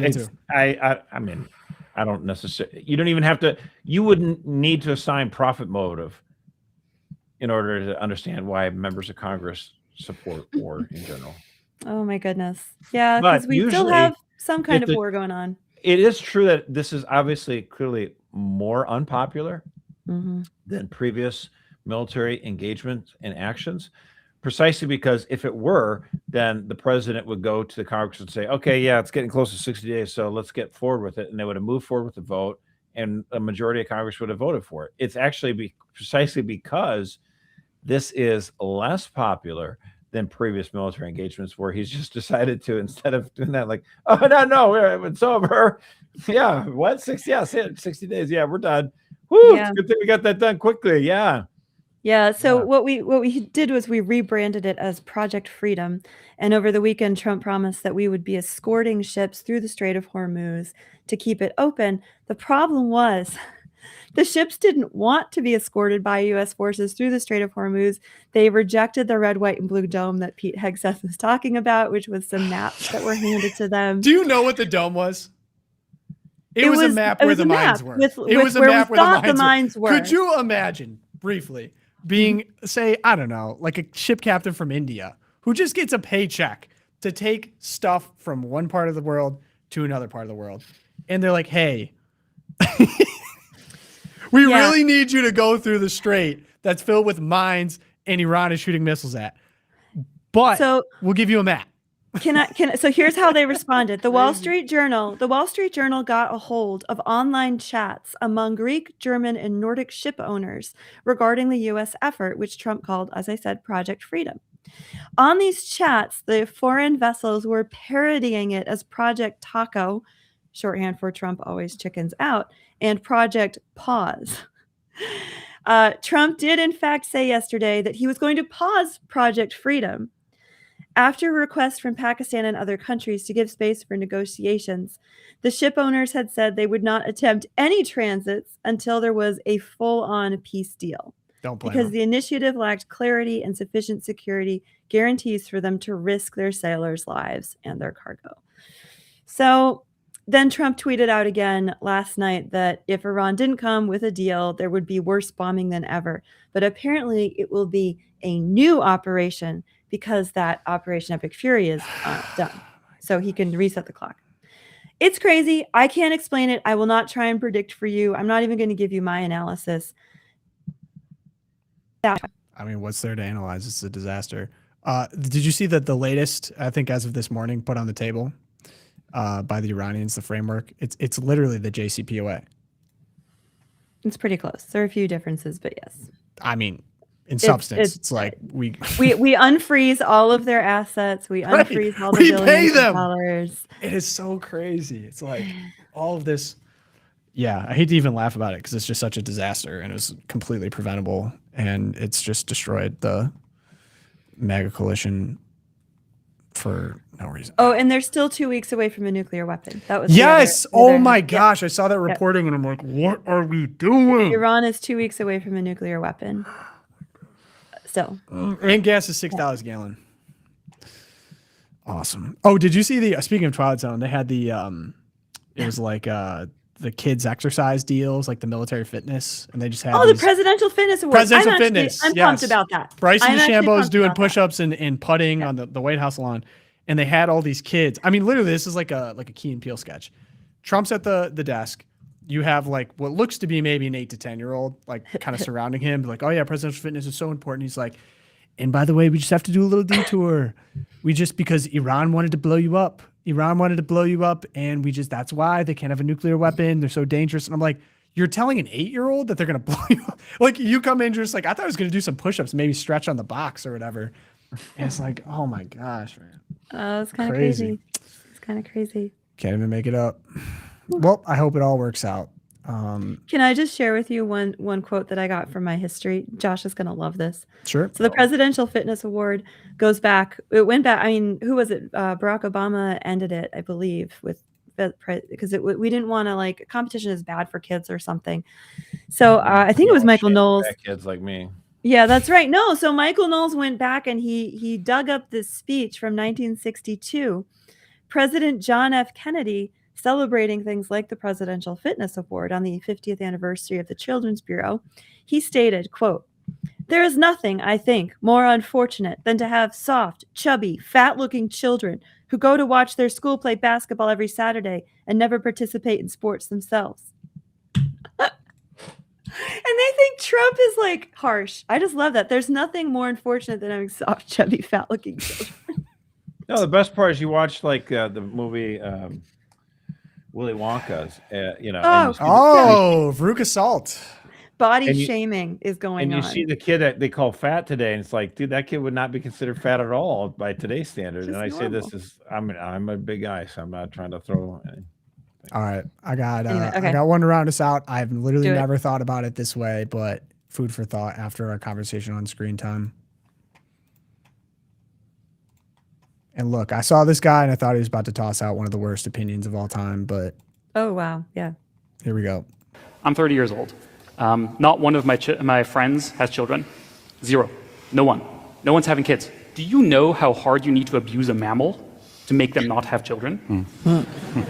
mean, I don't necessarily, you don't even have to, you wouldn't need to assign profit motive in order to understand why members of Congress support war in general. Oh my goodness. Yeah, because we still have some kind of war going on. It is true that this is obviously clearly more unpopular than previous military engagements and actions, precisely because if it were, then the president would go to the Congress and say, okay, yeah, it's getting close to 60 days, so let's get forward with it. And they would have moved forward with the vote, and a majority of Congress would have voted for it. It's actually precisely because this is less popular than previous military engagements where he's just decided to, instead of doing that, like, oh, no, it's over. Yeah, what? 60 days. Yeah, we're done. Woo, it's a good thing we got that done quickly. Yeah. Yeah. So what we did was we rebranded it as Project Freedom. And over the weekend, Trump promised that we would be escorting ships through the Strait of Hormuz to keep it open. The problem was the ships didn't want to be escorted by U.S. forces through the Strait of Hormuz. They rejected the red, white, and blue dome that Pete Hegseth was talking about, which was some maps that were handed to them. Do you know what the dome was? It was a map where the mines were. It was a map where the mines were. Could you imagine, briefly, being, say, I don't know, like a ship captain from India who just gets a paycheck to take stuff from one part of the world to another part of the world. And they're like, hey, we really need you to go through the strait that's filled with mines and Iran is shooting missiles at. But we'll give you a map. So here's how they responded. The Wall Street Journal got a hold of online chats among Greek, German, and Nordic ship owners regarding the U.S. effort, which Trump called, as I said, Project Freedom. On these chats, the foreign vessels were parodying it as Project Taco, shorthand for Trump always chickens out, and Project Pause. Trump did, in fact, say yesterday that he was going to pause Project Freedom. After requests from Pakistan and other countries to give space for negotiations, the ship owners had said they would not attempt any transits until there was a full-on peace deal. Don't blame because them. The initiative lacked clarity and sufficient security guarantees for them to risk their sailors' lives and their cargo. So then Trump tweeted out again last night that if Iran didn't come with a deal, there would be worse bombing than ever. But apparently it will be a new operation because that Operation Epic Fury is done. So he can reset the clock. It's crazy. I can't explain it. I will not try and predict for you. I'm not even going to give you my analysis. I mean, what's there to analyze? It's a disaster. Did you see that the latest, I think as of this morning, put on the table by the Iranians, the framework? It's literally the JCPOA. It's pretty close. There are a few differences, but yes. I mean, in substance, it's like we unfreeze all of their assets. We unfreeze all the billions of dollars. It is so crazy. It's like all of this. Yeah, I hate to even laugh about it because it's just such a disaster and it was completely preventable, and it's just destroyed the MAGA coalition for no reason. Oh, and they're still 2 weeks away from a nuclear weapon. That was yes. Oh my gosh, I saw that reporting and I'm like, what are we doing? Iran is 2 weeks away from a nuclear weapon. Still. And gas is $6 a gallon. Awesome. Oh, did you see the speaking of Twilight Zone? They had the it was like the kids exercise deals, like the military fitness, and they just had the Presidential Fitness Award. I'm pumped about that. Bryson DeChambeau is doing push-ups and putting on the White House lawn, and they had all these kids. I mean, literally, this is like a Key and Peele sketch. Trump's at the desk. You have like what looks to be maybe an 8 to 10-year-old, like kind of surrounding him, like, oh yeah, presidential fitness is so important. He's like, and by the way, we just have to do a little detour. Because Iran wanted to blow you up. And that's why they can't have a nuclear weapon. They're so dangerous. And I'm like, you're telling an 8-year-old that they're going to blow you up? Like, you come in just like, I thought I was going to do some push-ups, maybe stretch on the box or whatever. And it's like, oh my gosh, man. It's kind of crazy. It's kind of crazy. Can't even make it up. Well, I hope it all works out. Can I just share with you one quote that I got from my history? Josh is going to love this. Sure. So the Presidential Fitness Award goes back. It went back. I mean, who was it? Barack Obama ended it, I believe, with because we didn't want to, like, competition is bad for kids or something. So I think it was Michael Knowles. Kids like me. Yeah, that's right. No, so Michael Knowles went back and he dug up this speech from 1962. President John F. Kennedy celebrating things like the Presidential Fitness Award on the 50th anniversary of the Children's Bureau. He stated, quote, "There is nothing, I think, more unfortunate than to have soft, chubby, fat-looking children who go to watch their school play basketball every Saturday and never participate in sports themselves." And they think Trump is, like, harsh. I just love that. There's nothing more unfortunate than having soft, chubby, fat-looking children. No, the best part is you watch, like, the movie Willy Wonka's, Veruca Salt. Body shaming is going on. And you see the kid that they call fat today, and it's like, dude, that kid would not be considered fat at all by today's standards. And I say this is, I'm a big guy, so I'm not trying to throw. All right, I got one to round us out. I've literally never thought about it this way, but food for thought after our conversation on screen time. And look, I saw this guy and I thought he was about to toss out one of the worst opinions of all time, but oh wow, yeah. Here we go. I'm 30 years old. Not one of my friends has children. Zero. No one. No one's having kids. Do you know how hard you need to abuse a mammal to make them not have children?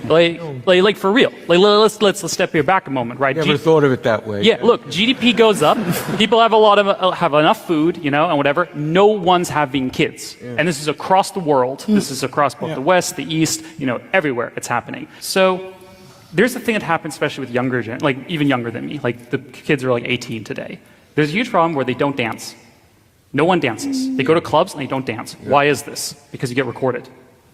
like for real. Like let's step here back a moment, right? Never thought of it that way. Yeah, look, GDP goes up. People have have enough food, and whatever. No one's having kids, and this is across the world. This is across both the West, the East, everywhere it's happening. So there's a thing that happens, especially with younger, even younger than me. Like the kids are like 18 today. There's a huge problem where they don't dance. No one dances. They go to clubs and they don't dance. Why is this? Because you get recorded.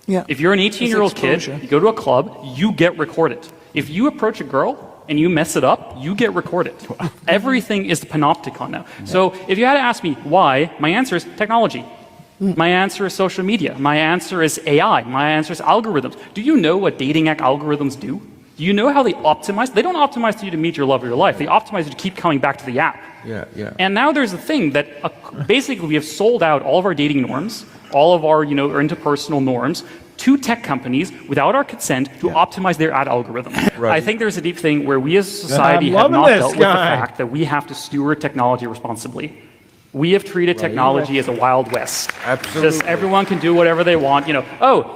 Yeah. If you're an 18-year-old kid, you go to a club, you get recorded. If you approach a girl and you mess it up, you get recorded. Everything is the panopticon now. So if you had to ask me why, my answer is technology. My answer is social media. My answer is AI. My answer is algorithms. Do you know what dating app algorithms do? Do you know how they optimize? They don't optimize you to meet your love of your life. They optimize you to keep coming back to the app. Yeah. And now there's a thing that basically we have sold out all of our dating norms, all of our interpersonal norms to tech companies without our consent to optimize their ad algorithm. Right. I think there's a deep thing where we as a society have not dealt with the fact that we have to steward technology responsibly. We have treated technology as a Wild West. Absolutely. Just everyone can do whatever they want.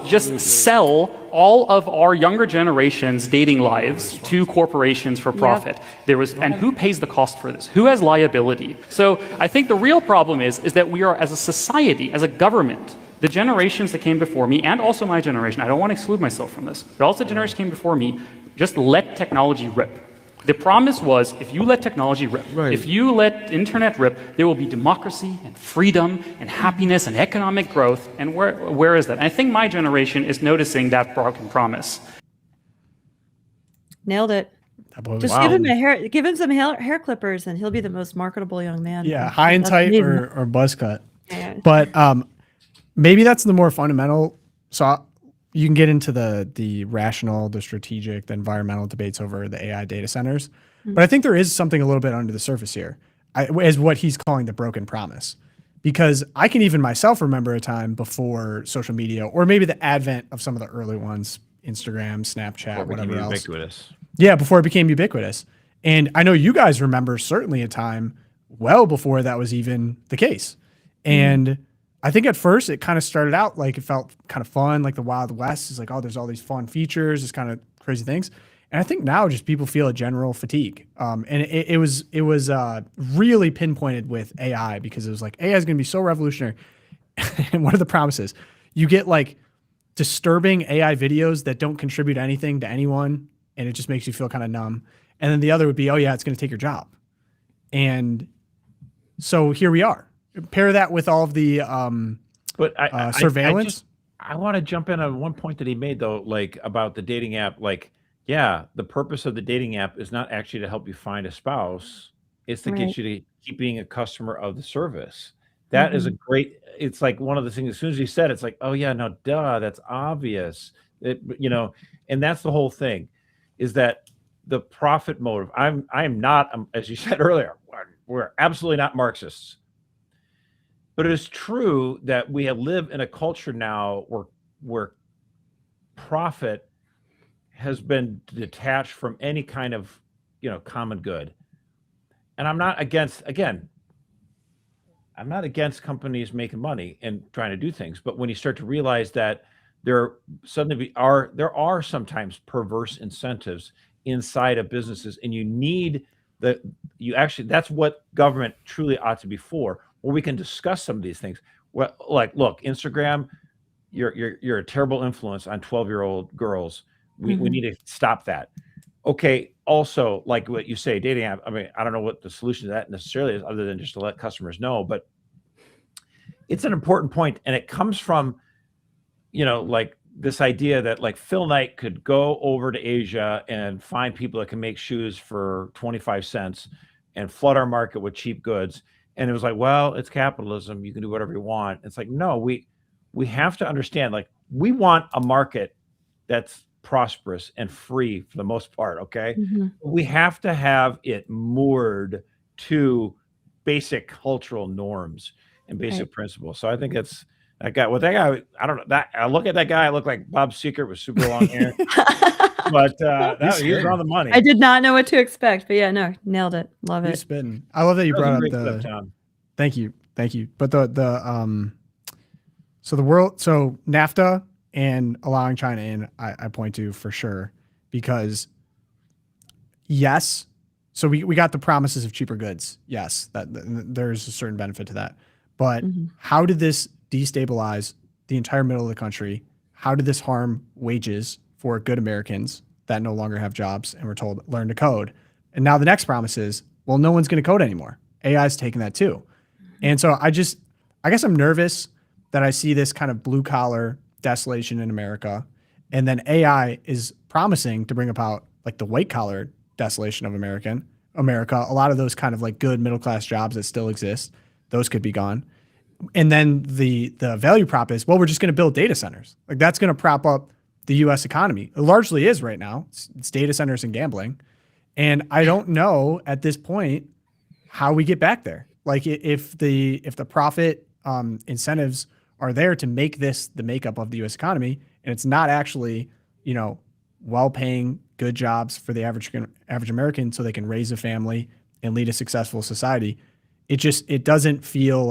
Just sell all of our younger generation's dating lives to corporations for profit. And who pays the cost for this? Who has liability? So I think the real problem is that we are, as a society, as a government, the generations that came before me, and also my generation, I don't want to exclude myself from this, but also the generation came before me, just let technology rip. The promise was, if you let technology rip, if you let internet rip, there will be democracy and freedom and happiness and economic growth. And where is that? And I think my generation is noticing that broken promise. Nailed it. Just give him some hair clippers, and he'll be the most marketable young man. Yeah, high and tight or buzz cut. Yeah. But maybe that's the more fundamental. So you can get into the rational, the strategic, the environmental debates over the AI data centers. But I think there is something a little bit under the surface here, as what he's calling the broken promise. Because I can even myself remember a time before social media, or maybe the advent of some of the early ones, Instagram, Snapchat, whatever else. Ubiquitous. Yeah, before it became ubiquitous. And I know you guys remember certainly a time well before that was even the case. And I think at first it kind of started out like it felt kind of fun, like the Wild West is like, oh, there's all these fun features, this kind of crazy things. And I think now just people feel a general fatigue. And it was really pinpointed with AI, because it was like, AI is going to be so revolutionary. And one of the promises, you get like disturbing AI videos that don't contribute anything to anyone, and it just makes you feel kind of numb. And then the other would be, oh yeah, it's going to take your job. And so here we are. Pair that with all of the surveillance. I want to jump in on one point that he made, though, like about the dating app. Like, yeah, the purpose of the dating app is not actually to help you find a spouse. It's to get you to keep being a customer of the service. That is a great, it's like one of the things, as soon as he said, it's like, oh yeah, no, duh, that's obvious. And that's the whole thing, is that the profit motive. I am not, as you said earlier, we're absolutely not Marxists. But it is true that we live in a culture now where profit has been detached from any kind of, common good. And I'm not against companies making money and trying to do things. But when you start to realize that there are sometimes perverse incentives inside of businesses, and that's what government truly ought to be for. Where we can discuss some of these things. Well, like, look, Instagram, you're a terrible influence on 12-year-old girls. We need to stop that. Okay. Also, like what you say, dating app. I mean, I don't know what the solution to that necessarily is, other than just to let customers know. But it's an important point, and it comes from, like this idea that like Phil Knight could go over to Asia and find people that can make shoes for 25 cents and flood our market with cheap goods. And it was like, well, it's capitalism. You can do whatever you want. It's like, no, we have to understand, like, we want a market that's prosperous and free for the most part. Okay. We have to have it moored to basic cultural norms and basic principles. So I think it's that guy. Well, that guy, I don't know. I look at that guy. I look like Bob Seger with super long hair. But he was on the money. I did not know what to expect, but yeah, no, nailed it. Love it. Spitting. I love that you brought up the. Stuff, thank you. But so NAFTA and allowing China in, I point to for sure, because yes, so we got the promises of cheaper goods. Yes, that there's a certain benefit to that. But how did this destabilize the entire middle of the country? How did this harm wages for good Americans that no longer have jobs and we're told learn to code? And now the next promise is, well, no one's going to code anymore. AI is taking that too. And so I guess I'm nervous that I see this kind of blue collar desolation in America. And then AI is promising to bring about like the white collar desolation of America. A lot of those kind of like good middle-class jobs that still exist, those could be gone. And then the value prop is, well, we're just going to build data centers. Like that's going to prop up the U.S. economy. It largely is right now. It's data centers and gambling. And I don't know at this point how we get back there. Like if the profit incentives are there to make this the makeup of the U.S. economy, and it's not actually, well-paying good jobs for the average American so they can raise a family and lead a successful society, it doesn't feel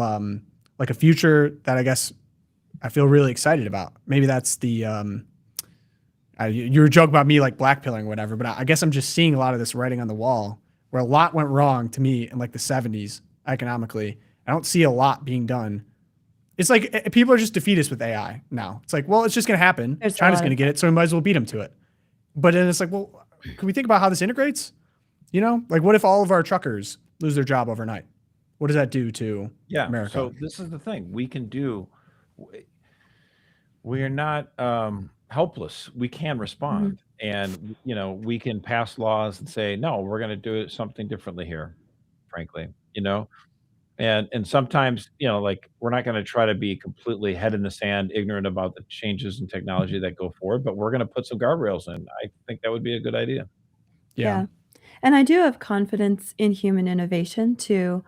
like a future that I guess I feel really excited about. Maybe that's the you were joking about me like blackpilling or whatever, but I guess I'm just seeing a lot of this writing on the wall where a lot went wrong to me in like the 70s economically. I don't see a lot being done It's like people are just defeatist with AI now. It's like, well, it's just going to happen. There's a China's lot going to of get it, so we might as well beat them to it. But then it's like, well, can we think about how this integrates? You know, like what if all of our truckers lose their job overnight? What does that do to America? So this is the thing we can do. We are not helpless. We can respond, and you know, we can pass laws and say, no, we're going to do something differently here. Frankly, you know, and sometimes, you know, like we're not going to try to be completely head in the sand, ignorant about the changes in technology that go forward, but we're going to put some guardrails in. I think that would be a good idea. Yeah. And I do have confidence in human innovation to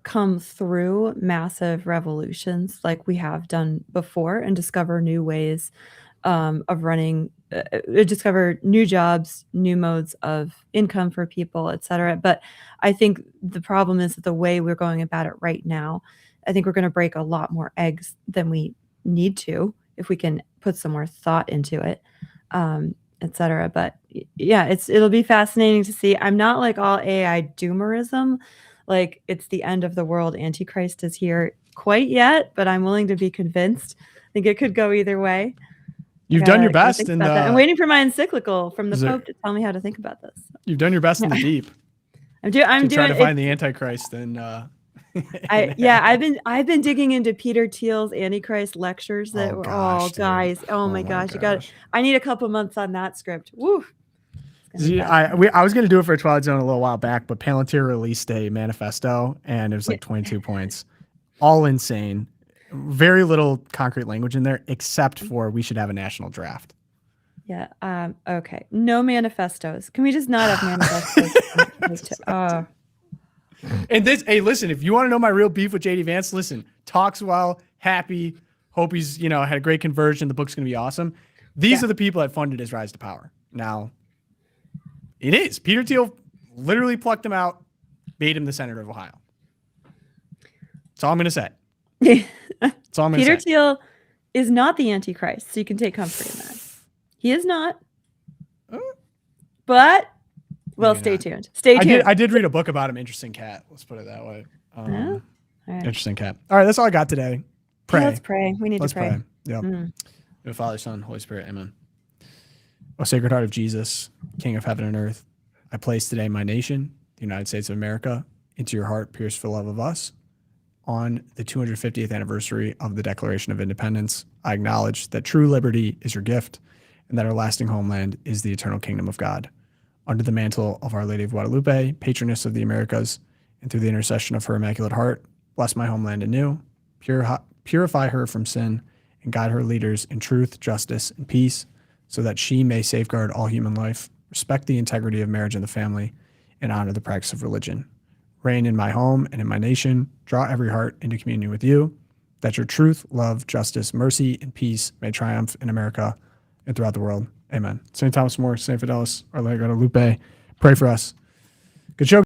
come through massive revolutions like we have done before and discover new ways of running, discover new jobs, new modes of income for people, et cetera. But I think the problem is that the way we're going about it right now, I think we're going to break a lot more eggs than we need to if we can put some more thought into it, et cetera. But yeah, it'll be fascinating to see. I'm not like all AI doomerism, like it's the end of the world, Antichrist is here quite yet, but I'm willing to be convinced. I think it could go either way. You've done your best, and I'm waiting for my encyclical from the Pope to tell me how to think about this. You've done your best in the deep. I'm trying to find the Antichrist, and I've been digging into Peter Thiel's Antichrist lectures that my gosh, I need a couple months on that script. Woo. I was going to do it for Twilight Zone a little while back, but Palantir released a manifesto, and it was like 22 points, all insane. Very little concrete language in there, except for we should have a national draft. Yeah. Okay. No manifestos. Can we just not have manifestos? And this, hey, listen, if you want to know my real beef with JD Vance, listen, talks well, happy, hope he's, you know, had a great conversion. The book's going to be awesome. These are the people that funded his rise to power. Now, it is. Peter Thiel literally plucked him out, made him the senator of Ohio. That's all I'm going to say. That's all I'm going to say. Peter Thiel is not the Antichrist, so you can take comfort in that. He is not. But, well, stay tuned. Stay tuned. I did read a book about him. Interesting cat. Let's put it that way. All right. Interesting cat. All right, that's all I got today. Pray. Yeah, let's pray. We need to pray. Yep. The Father, Son, Holy Spirit. Amen. O Sacred Heart of Jesus, King of heaven and earth, I place today my nation, the United States of America, into your heart, pierced for love of us. On the 250th anniversary of the Declaration of Independence, I acknowledge that true liberty is your gift and that our lasting homeland is the eternal kingdom of God. Under the mantle of Our Lady of Guadalupe, patroness of the Americas, and through the intercession of her Immaculate Heart, bless my homeland anew, purify her from sin, and guide her leaders in truth, justice, and peace, so that she may safeguard all human life, respect the integrity of marriage and the family, and honor the practice of religion. Reign in my home and in my nation, draw every heart into communion with you, that your truth, love, justice, mercy, and peace may triumph in America and throughout the world. Amen. St. Thomas More, St. Fidelis, Our Lady of Guadalupe, pray for us. Good show.